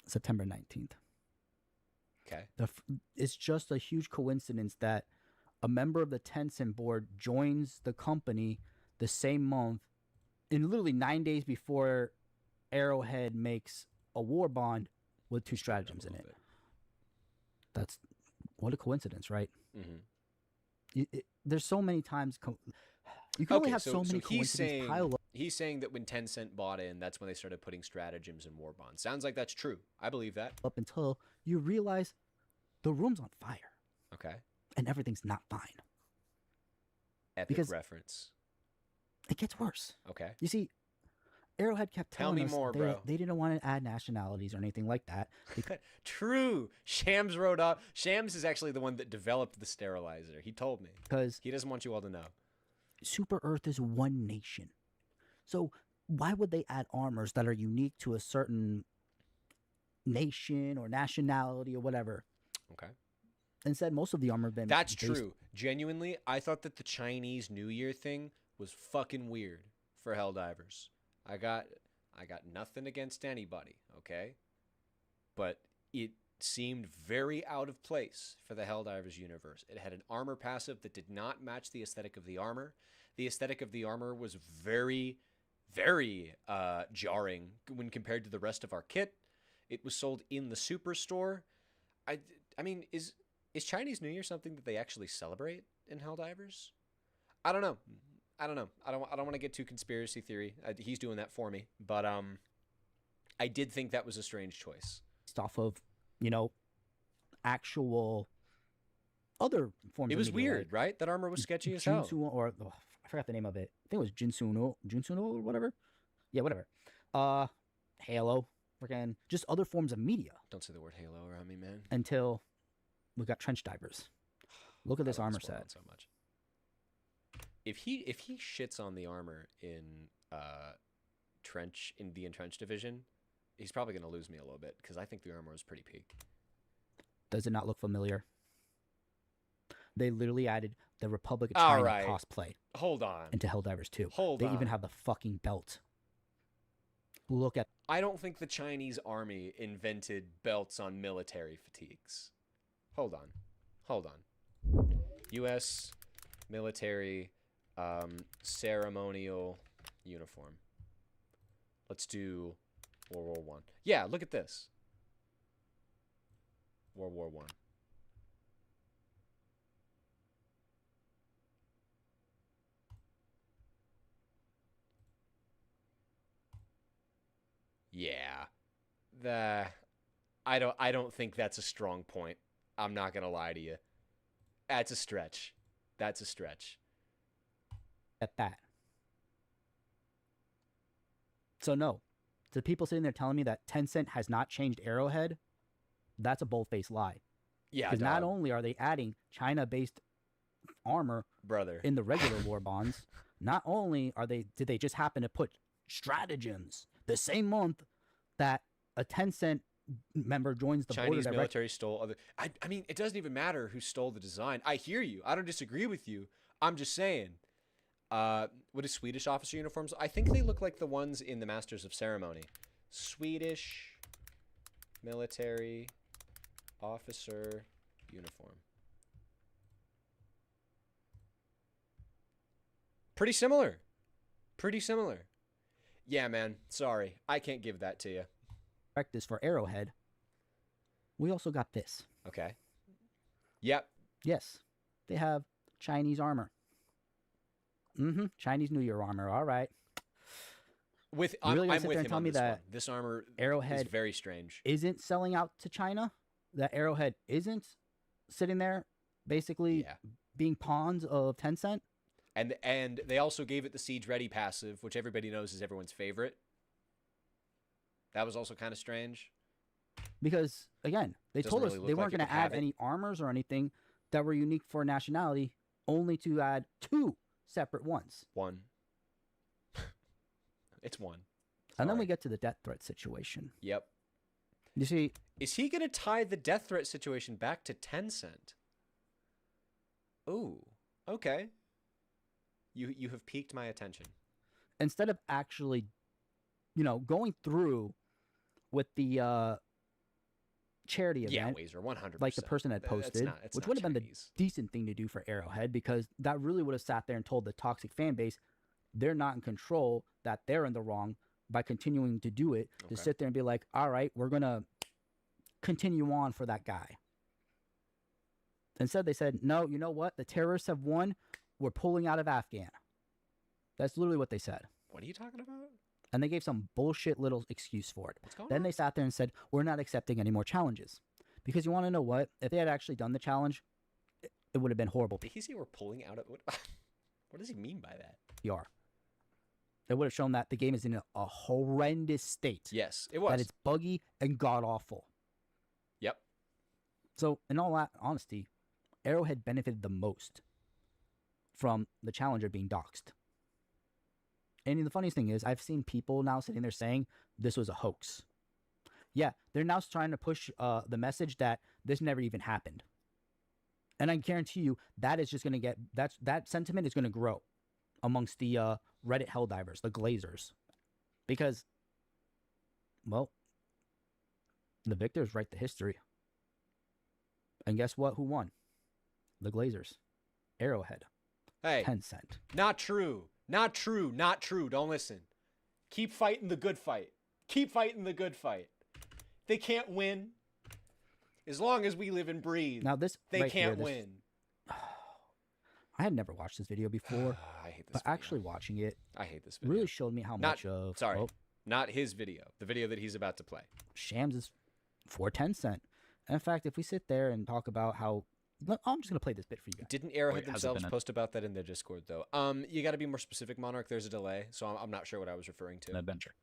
September 19th. Okay. It's just a huge coincidence that a member of the Tencent board joins the company the same month, and literally 9 days before Arrowhead makes a war bond with two stratagems in it. That's what a coincidence, right? Mm-hmm. There's so many times you can only have so many he's coincidences pile up. he's saying that when Tencent bought in, that's when they started putting stratagems and war bonds. Sounds like that's true. I believe that. Up until you realize the room's on fire Okay. and everything's not fine. Epic Because- reference. It gets worse. Okay. You see, Arrowhead kept Tell telling me us more, bro. they didn't want to add nationalities or anything like that. True. Shams wrote up. Shams is actually the one that developed the sterilizer. He told me. Because He doesn't want you all to know. Super Earth is one nation. So why would they add armors that are unique to a certain nation or nationality or whatever? Okay. Instead, most of the armor have been That's based- true. Genuinely, I thought that the Chinese New Year thing was fucking weird for Helldivers. I got nothing against anybody, okay? But it seemed very out of place for the Helldivers universe. It had an armor passive that did not match the aesthetic of the armor. The aesthetic of the armor was very, very jarring when compared to the rest of our kit. It was sold in the superstore. I mean, is Chinese New Year something that they actually celebrate in Helldivers? I don't know. I don't want to get too conspiracy theory. He's doing that for me, but I did think that was a strange choice. off of, actual other forms. It of was media, weird, like right? That armor was sketchy as hell. Junsu, or I forgot the name of it. I think it was Junsuno or whatever. Yeah, whatever. Halo, freaking just other forms of media Don't say the word Halo around me, man. until we got trench divers. Look at this I love armor this one set. so much. If he shits on the armor in the entrenched division, he's probably gonna lose me a little bit because I think the armor was pretty peak. Does it not look familiar? They literally added the Republic of All China right. cosplay Hold on. into Helldivers 2. Hold They on. even have the fucking belt. Look at I don't think the Chinese army invented belts on military fatigues. Hold on. U.S. military ceremonial uniform. Let's do World War I. Yeah, look at this. World War I. Yeah. I don't think that's a strong point. I'm not gonna lie to you. That's a stretch. that. So no, to people sitting there telling me that Tencent has not changed Arrowhead, that's a bold-faced lie. Yeah, Because not only are they adding China-based armor brother in the regular war bonds, not only did they just happen to put stratagems the same month that a Tencent member joins the Chinese border military stole other. I mean, it doesn't even matter who stole the design. I hear you. I don't disagree with you. I'm just saying. What is Swedish officer uniforms? I think they look like the ones in the Masters of Ceremony. Swedish military officer uniform. Pretty similar. Pretty similar. Yeah, man. Sorry. I can't give that to you. Practice for Arrowhead. We also got this. Okay. Yep. Yes, they have Chinese armor. Chinese New Year armor. All right. I'm really gonna with sit there and him tell on me this that one. This armor Arrowhead is very strange. Isn't selling out to China? That Arrowhead isn't sitting there basically being pawns of Tencent? And they also gave it the Siege Ready passive, which everybody knows is everyone's favorite. That was also kind of strange. Because, again, they Doesn't told us really they look weren't like it going to would have add it. any armors or anything that were unique for a nationality, only to add 2 separate ones. One. It's one. And then Sorry. we get to the death threat situation. Yep. You see, Is he going to tie the death threat situation back to Tencent? Ooh. Okay. You have piqued my attention. instead of actually, going through with the charity Yeah, event, Wazer, 100%. like the person had posted, which would have been the decent thing to do for Arrowhead, because that really would have sat there and told the toxic fan base they're not in control, that they're in the wrong by continuing to do it, to sit there and be like, all right, we're going to continue on for that guy. Instead, they said, no, you know what? The terrorists have won. We're pulling out of Afghan. That's literally what they said. What are you talking about? And they gave some bullshit little excuse for it. What's going Then on? they sat there and said, we're not accepting any more challenges. Because you want to know what? If they had actually done the challenge, it would have been horrible Did he say we're pulling out of... What does he mean by that? PR. It would have shown that the game is in a horrendous state. Yes, it was. That it's buggy and god-awful. Yep. So, in all honesty, Arrowhead benefited the most from the challenger being doxxed. And the funniest thing is, I've seen people now sitting there saying this was a hoax. Yeah, they're now trying to push the message that this never even happened. And I guarantee you, that is just going to get... that sentiment is going to grow amongst the Reddit Helldivers, the Glazers. Because, well, the victors write the history. And guess what? Who won? The Glazers. Arrowhead. Hey. Tencent. Not true. Not true. Not true. Don't listen. Keep fighting the good fight. Keep fighting the good fight. They can't win. As long as we live and breathe, Now this they right can't here, win. I had never watched this video before, I hate this but video. actually watching it I hate this video. really showed me how much of... Sorry. oh, Not his video. The video that he's about to play. Shams is for Tencent. And in fact, if we sit there and talk about how... I'm just going to play this bit for you guys. Didn't Arrowhead Wait, has it themselves been a- post about that in their Discord, though? You got to be more specific, Monarch. There's a delay, so I'm not sure what I was referring to. An adventure.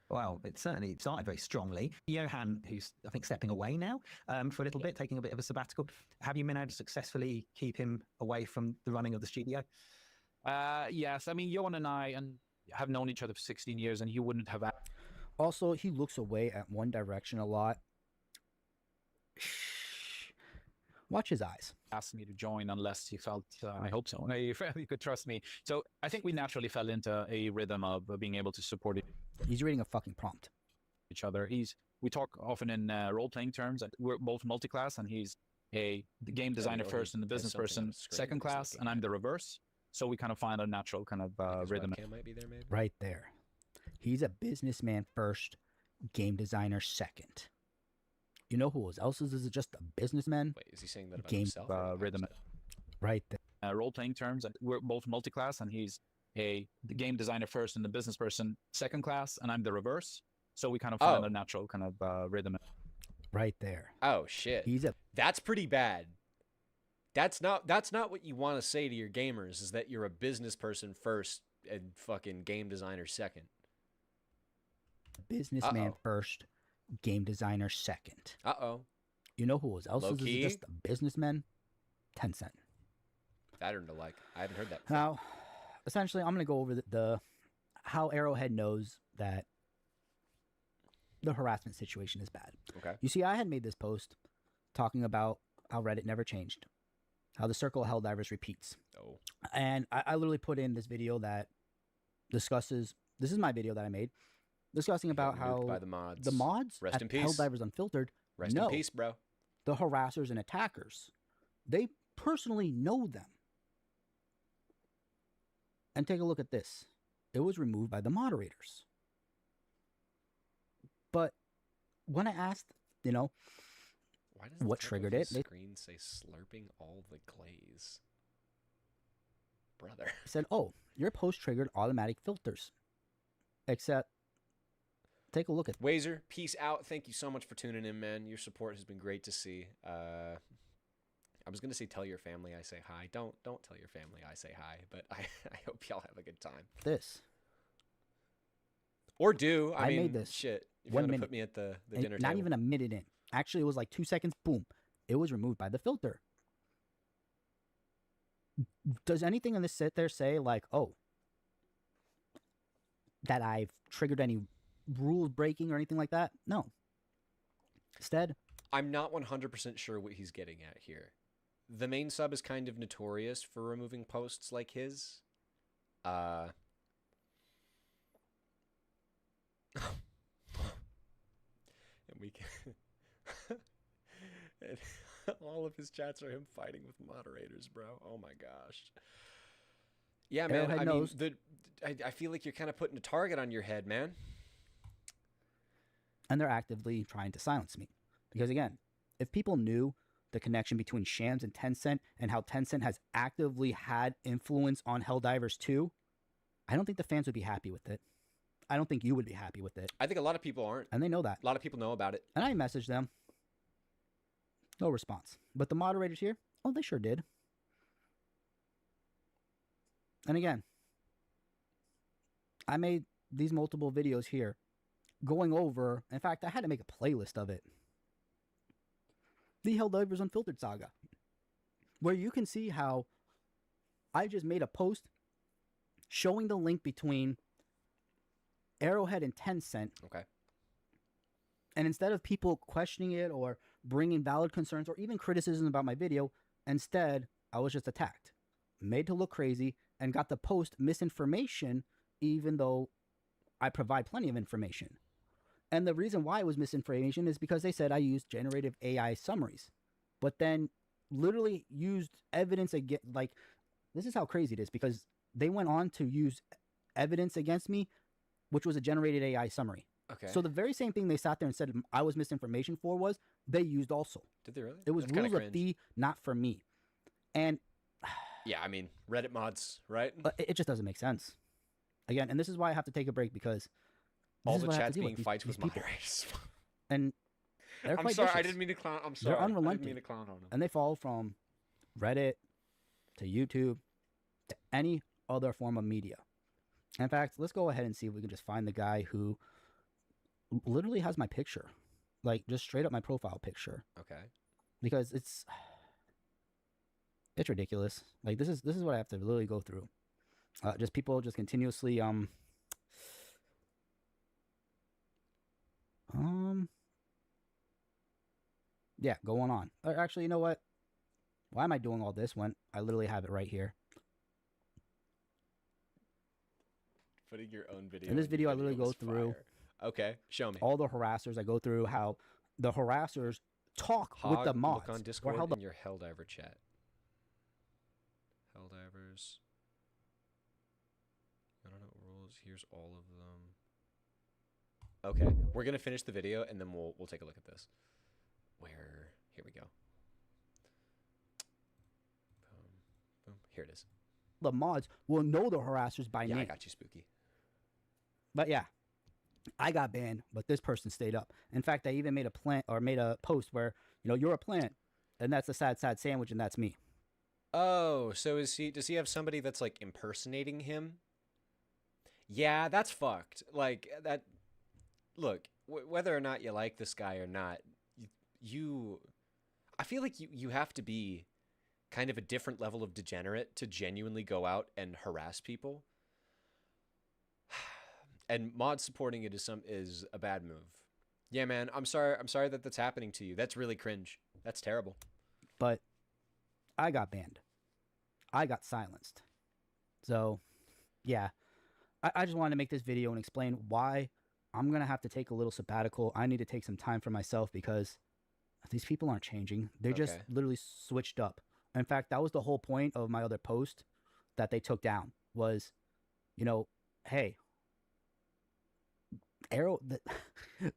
Well, it certainly started very strongly. Johan, who's, I think, stepping away now for a little bit, taking a bit of a sabbatical. Have you been able to successfully keep him away from the running of the studio? Yes, I mean, Johan and I have known each other for 16 years, and he wouldn't have Also, he looks away at one direction a lot. Watch his eyes. asked me to join unless he felt, I hope so, he could trust me. So I think we naturally fell into a rhythm of being able to support He's reading a fucking prompt. each other. We talk often in role-playing terms. We're both multi-class, and he's the game designer or first he and the has business something on person his screen second he's class, looking and I'm at. the reverse. So we kind of find a natural kind of His rhythm. webcam might be there, maybe. Right there. He's a businessman first, game designer second. You know who else is just a businessman? Wait, is he saying that about Game, himself? or about rhythm. himself? Right there. Role-playing terms. We're both multi-class, and he's the game designer first and the business person second class, and I'm the reverse. So we kind of find a natural kind of rhythm. Right there. Oh shit. That's pretty bad. That's not what you want to say to your gamers, is that you're a business person first and fucking game designer second. Businessman Uh-oh. first, game designer second. Uh-oh. You know who else Low is key? just a businessman? Tencent. That or no like. I haven't heard that before. Now, essentially, I'm going to go over the how Arrowhead knows that the harassment situation is bad. Okay. You see, I had made this post talking about how Reddit never changed, how the circle of Helldivers repeats. Oh. And I literally put in this video that discusses, this is my video that I made, discussing about how by the mods. the mods Rest at in peace. Helldivers Unfiltered Rest know in peace, bro. the harassers and attackers. They personally know them. And take a look at this. It was removed by the moderators. But when I asked, you know, Why does the what top triggered of it, his they screen say slurping all the glaze? Brother. said, oh, your post triggered automatic filters. Except, take a look at Wazer, peace out. Thank you so much for tuning in, man. Your support has been great to see. I was gonna say tell your family I say hi. Don't tell your family I say hi, but I hope y'all have a good time. this. Or do. I mean, made this shit. If you 1 want to minute. put me at the And dinner not table. even a minute in. Actually, it was like 2 seconds. Boom. It was removed by the filter. Does anything in this sit there say like, oh, that I've triggered any rules breaking or anything like that? No. Instead, I'm not 100% sure what he's getting at here. The main sub is kind of notorious for removing posts like his. And we can... and all of his chats are him fighting with moderators, bro. Oh my gosh. Yeah, man. Arrowhead I knows. mean, I feel like you're kind of putting a target on your head, man. and they're actively trying to silence me. Because again, if people knew the connection between Shams and Tencent and how Tencent has actively had influence on Helldivers 2, I don't think the fans would be happy with it. I don't think you would be happy with it. I think a lot of people aren't. And they know that. A lot of people know about it. And I messaged them. No response. But the moderators here, oh, they sure did. And again, I made these multiple videos here going over, in fact, I had to make a playlist of it. The Helldivers Unfiltered saga, where you can see how I just made a post showing the link between Arrowhead and Tencent. Okay. And instead of people questioning it or bringing valid concerns or even criticism about my video, instead, I was just attacked, made to look crazy, and got the post misinformation, even though I provide plenty of information. And the reason why it was misinformation is because they said I used generative AI summaries, but then literally used evidence against, like, this is how crazy it is, because they went on to use evidence against me, which was a generated AI summary. Okay. So the very same thing they sat there and said I was misinformation for was they used also. Did they really? It was That's kinda rules of cringe. thee, not for me. And Yeah, I mean, Reddit mods, right? it just doesn't make sense. Again, and this is why I have to take a break, because this All is the what I have chats to deal being with, fights these with people. moderators. And they're I'm quite sorry, I vicious. didn't mean to clown. I'm sorry. They're I didn't unrelenting. mean to clown on them. And they fall from Reddit to YouTube to any other form of media. In fact, let's go ahead and see if we can just find the guy who literally has my picture. Like, just straight up my profile picture. Okay. Because it's ridiculous. Like, this is what I have to literally go through. Just people just continuously yeah, going on. Or actually, you know what? Why am I doing all this when I literally have it right here? Putting your own video. In this your video, I literally go is through fire. Okay, show me. all the harassers. I go through how the harassers talk with the Hog, mods. Look on or Discord how the in your Helldiver chat. Helldivers. I don't know rules. Here's all of them. Okay, we're gonna finish the video and then we'll take a look at this. Where? Here we go. Boom, boom. Here it is. the mods will know the harassers by Yeah, name. I got you, Spooky. But yeah, I got banned, but this person stayed up. In fact, I even made a post where, you know, you're a plant, and that's a sad sandwich, and that's me. Oh, so does he have somebody that's like impersonating him? Yeah, that's fucked. Like that. look, whether or not you like this guy or not, I feel like you have to be kind of a different level of degenerate to genuinely go out and harass people. And mod supporting it is a bad move. Yeah, man, I'm sorry that that's happening to you. That's really cringe. That's terrible. But I got banned. I got silenced. So, yeah. I just wanted to make this video and explain why I'm going to have to take a little sabbatical. I need to take some time for myself because these people aren't changing. They're just literally switched up. In fact, that was the whole point of my other post that they took down was, you know, hey, Arrow,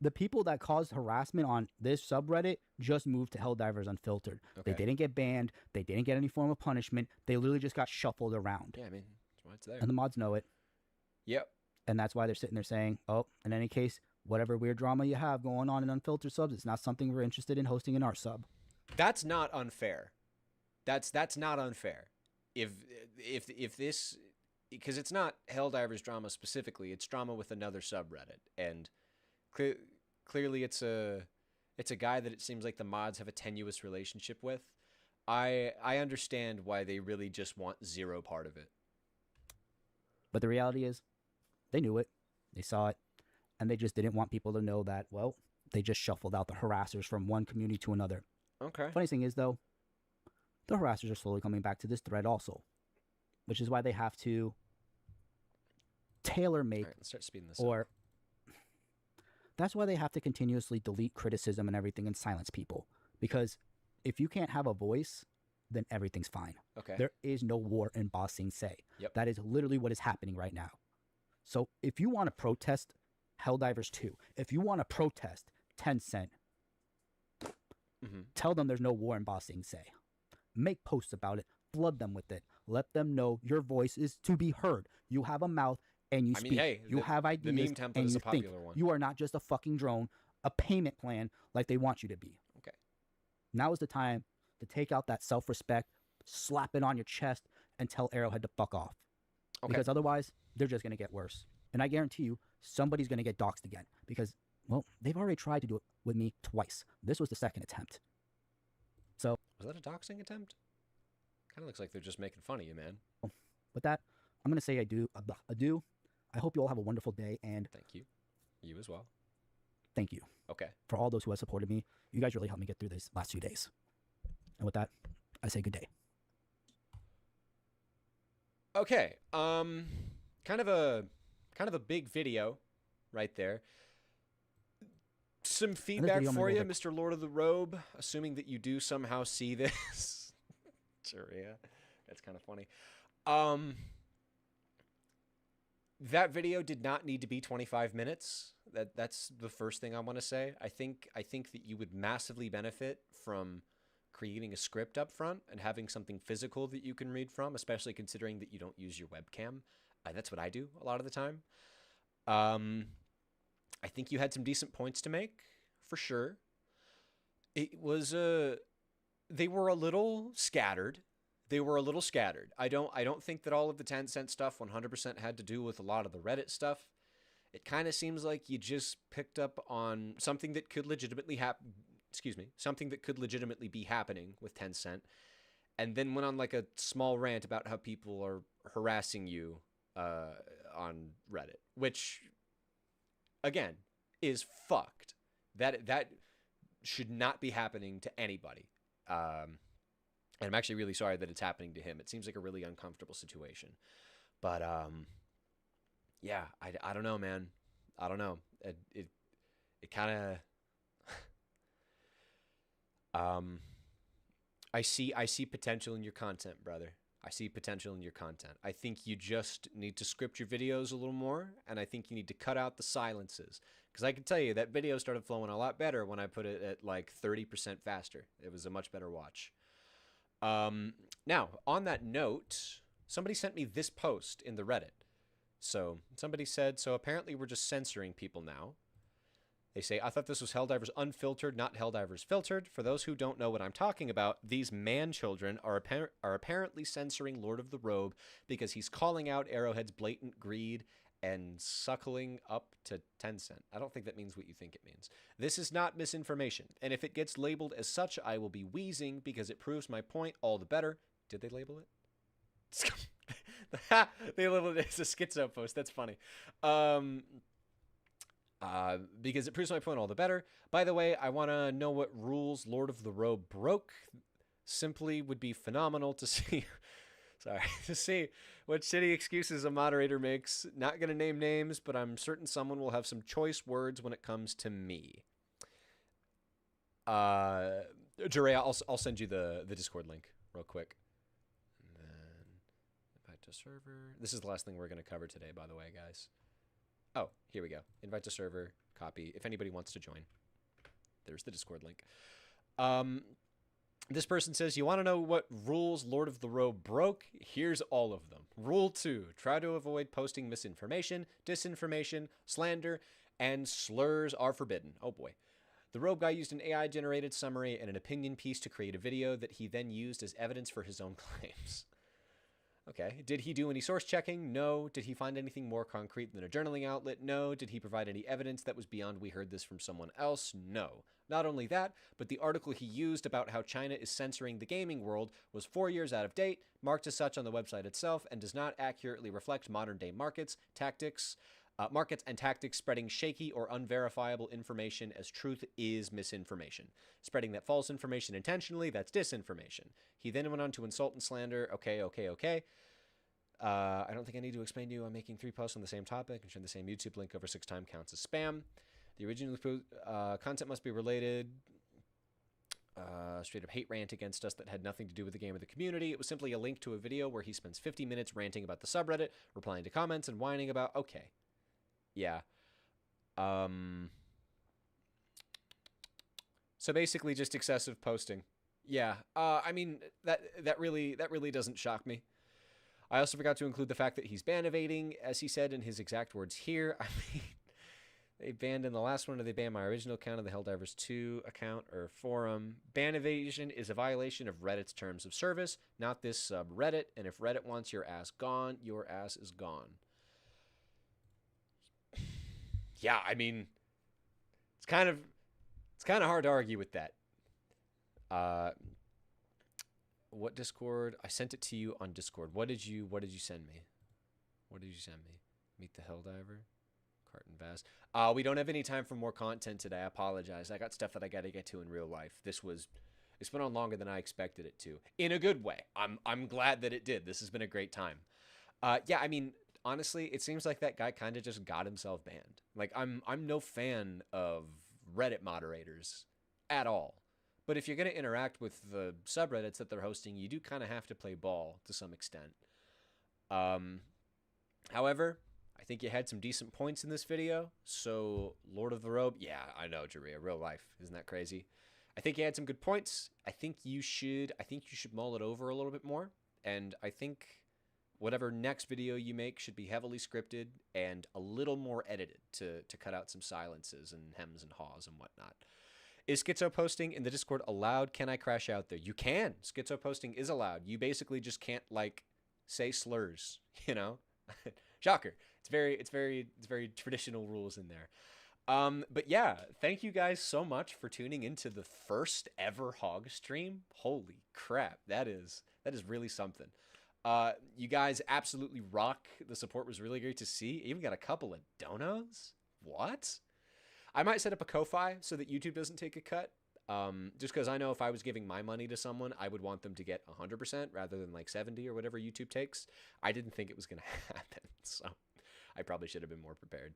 the people that caused harassment on this subreddit just moved to HelldiversUnfiltered. They didn't get banned. They didn't get any form of punishment. They literally just got shuffled around. Yeah, I mean, that's why it's there. And the mods know it. Yep. And that's why they're sitting there saying, oh, in any case, whatever weird drama you have going on in Unfiltered subs, it's not something we're interested in hosting in our sub. That's not unfair. That's not unfair. If this, because it's not Helldivers drama specifically, it's drama with another subreddit, and clearly it's a guy that it seems like the mods have a tenuous relationship with. I understand why they really just want zero part of it. But the reality is, they knew it, they saw it, and they just didn't want people to know that, well, they just shuffled out the harassers from one community to another. Okay. Funny thing is, though, the harassers are slowly coming back to this thread also, which is why they have to tailor make, let's start speeding this or up. That's why they have to continuously delete criticism and everything and silence people. Because if you can't have a voice, then everything's fine. Okay. There is no war in Ba Sing Se. Yep. That is literally what is happening right now. So if you want to protest Helldivers 2, if you want to protest Tencent, tell them there's no war in Ba Sing Se. Make posts about it. Flood them with it. Let them know your voice is to be heard. You have a mouth and you speak. Hey, you have ideas the meme template and is you a popular think. one. You are not just a fucking drone, a payment plan like they want you to be. Okay. Now is the time to take out that self-respect, slap it on your chest, and tell Arrowhead to fuck off. Okay. Because otherwise, they're just going to get worse. And I guarantee you, somebody's going to get doxxed again. Because, well, they've already tried to do it with me twice. This was the second attempt. So, was that a doxing attempt? Kind of looks like they're just making fun of you, man. with that, I'm going to say adieu. I hope you all have a wonderful day, and thank you. You as well. Thank you. Okay. For all those who have supported me. You guys really helped me get through these last few days. And with that, I say good day. Okay. Kind of a big video right there. Some feedback for you, Mr. Lord of the Robe, assuming that you do somehow see this. Sure, yeah. That's kind of funny. That video did not need to be 25 minutes. That's the first thing I want to say. I think that you would massively benefit from creating a script up front and having something physical that you can read from, especially considering that you don't use your webcam. That's what I do a lot of the time. I think you had some decent points to make, for sure. It was they were a little scattered. I don't think that all of the Tencent stuff 100% had to do with a lot of the Reddit stuff. It kind of seems like you just picked up on something that could legitimately something that could legitimately be happening with Tencent, and then went on like a small rant about how people are harassing you on Reddit, which again is fucked. That should not be happening to anybody. And I'm actually really sorry that it's happening to him. It seems like a really uncomfortable situation. But yeah, I don't know, man. I don't know. It kind of I see potential in your content, brother. I see potential in your content. I think you just need to script your videos a little more, and I think you need to cut out the silences. Because I can tell you that video started flowing a lot better when I put it at like 30% faster. It was a much better watch. Now, on that note, somebody sent me this post in the Reddit. So somebody said, so apparently we're just censoring people now. They say, I thought this was Helldivers Unfiltered, not Helldivers Filtered. For those who don't know what I'm talking about, these man-children are apparently censoring Lord of the Robe because he's calling out Arrowhead's blatant greed and suckling up to 10 cent. I don't think that means what you think it means. This is not misinformation, and if it gets labeled as such, I will be wheezing because it proves my point all the better. Did they label it? They labeled it as a schizo post. That's funny. Because it proves my point all the better. By the way, I want to know what rules Lord of the Robe broke. Simply would be phenomenal to see. Sorry, to see what shitty excuses a moderator makes. Not going to name names, but I'm certain someone will have some choice words when it comes to me. Jure, I'll send you the Discord link real quick. And then invite to server. This is the last thing we're going to cover today, by the way, guys. Oh, here we go. Invite to server, copy. If anybody wants to join, there's the Discord link. This person says, you want to know what rules Lord of the Robe broke? Here's all of them. Rule 2, try to avoid posting misinformation, disinformation, slander, and slurs are forbidden. Oh boy. The Robe guy used an AI-generated summary and an opinion piece to create a video that he then used as evidence for his own claims. Okay. Did he do any source checking? No. Did he find anything more concrete than a journaling outlet? No. Did he provide any evidence that was beyond we heard this from someone else? No. Not only that, but the article he used about how China is censoring the gaming world was 4 years out of date, marked as such on the website itself, and does not accurately reflect modern-day markets and tactics, spreading shaky or unverifiable information as truth is misinformation. Spreading that false information intentionally, that's disinformation. He then went on to insult and slander. Okay. I don't think I need to explain to you I'm making 3 posts on the same topic and sharing the same YouTube link over 6 times counts as spam. The original content must be related. Straight up hate rant against us that had nothing to do with the game or the community. It was simply a link to a video where he spends 50 minutes ranting about the subreddit, replying to comments, and whining about, okay. Yeah. So basically just excessive posting. Yeah. I mean, that really doesn't shock me. I also forgot to include the fact that he's ban evading, as he said in his exact words here. I mean, they banned in the last one, or they banned my original account of the Helldivers 2 account or forum. Ban evasion is a violation of Reddit's terms of service, not this subreddit. And if Reddit wants your ass gone, your ass is gone. Yeah, I mean, it's kind of hard to argue with that. What Discord? I sent it to you on Discord. What did you send me? What did you send me? Meet the Helldiver? Carton Vast. We don't have any time for more content today. I apologize. I got stuff that I got to get to in real life. It's been on longer than I expected it to. In a good way. I'm glad that it did. This has been a great time. Yeah, I mean, honestly, it seems like that guy kind of just got himself banned. Like, I'm no fan of Reddit moderators at all. But if you're going to interact with the subreddits that they're hosting, you do kind of have to play ball to some extent. However, I think you had some decent points in this video. So, Lord of the Robe, yeah, I know, Jaria, real life. Isn't that crazy? I think you had some good points. I think you should mull it over a little bit more. And I think whatever next video you make should be heavily scripted and a little more edited to cut out some silences and hems and haws and whatnot. Is schizo posting in the Discord allowed? Can I crash out there? You can. Schizo posting is allowed. You basically just can't, like, say slurs, you know? Shocker. It's very traditional rules in there. But yeah, thank you guys so much for tuning into the first ever hog stream. Holy crap. That is really something. You guys absolutely rock. The support was really great to see. Even got a couple of donos. What? I might set up a Ko-Fi so that YouTube doesn't take a cut. Just because I know if I was giving my money to someone, I would want them to get 100% rather than like 70 or whatever YouTube takes. I didn't think it was going to happen, so I probably should have been more prepared.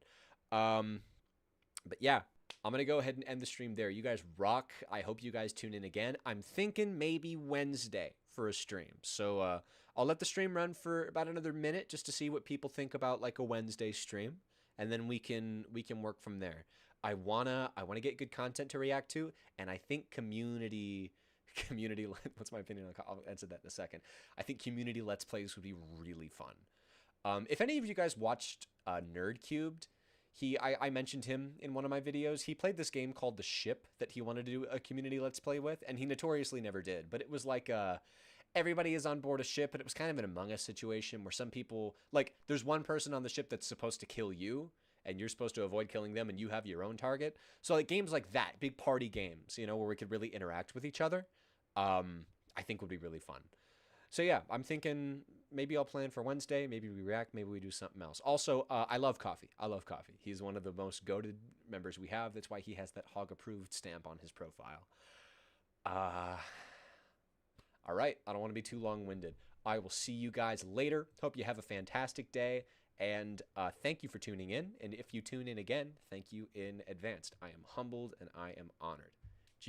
But yeah, I'm going to go ahead and end the stream there. You guys rock. I hope you guys tune in again. I'm thinking maybe Wednesday for a stream. So I'll let the stream run for about another minute just to see what people think about like a Wednesday stream, and then we can work from there. I wanna get good content to react to, and I think community. What's my opinion? I'll answer that in a second. I think community Let's Plays would be really fun. If any of you guys watched Nerd Cubed, I mentioned him in one of my videos. He played this game called The Ship that he wanted to do a community Let's Play with, and he notoriously never did. But it was like a everybody is on board a ship, and it was kind of an Among Us situation where some people, like, there's one person on the ship that's supposed to kill you, and you're supposed to avoid killing them, and you have your own target. So like games like that, big party games, you know, where we could really interact with each other, I think would be really fun. So yeah, I'm thinking maybe I'll plan for Wednesday. Maybe we react. Maybe we do something else. Also, I love Coffee. I love Coffee. He's one of the most goated members we have. That's why he has that hog approved stamp on his profile. All right. I don't want to be too long-winded. I will see you guys later. Hope you have a fantastic day. And thank you for tuning in. And if you tune in again, thank you in advance. I am humbled and I am honored.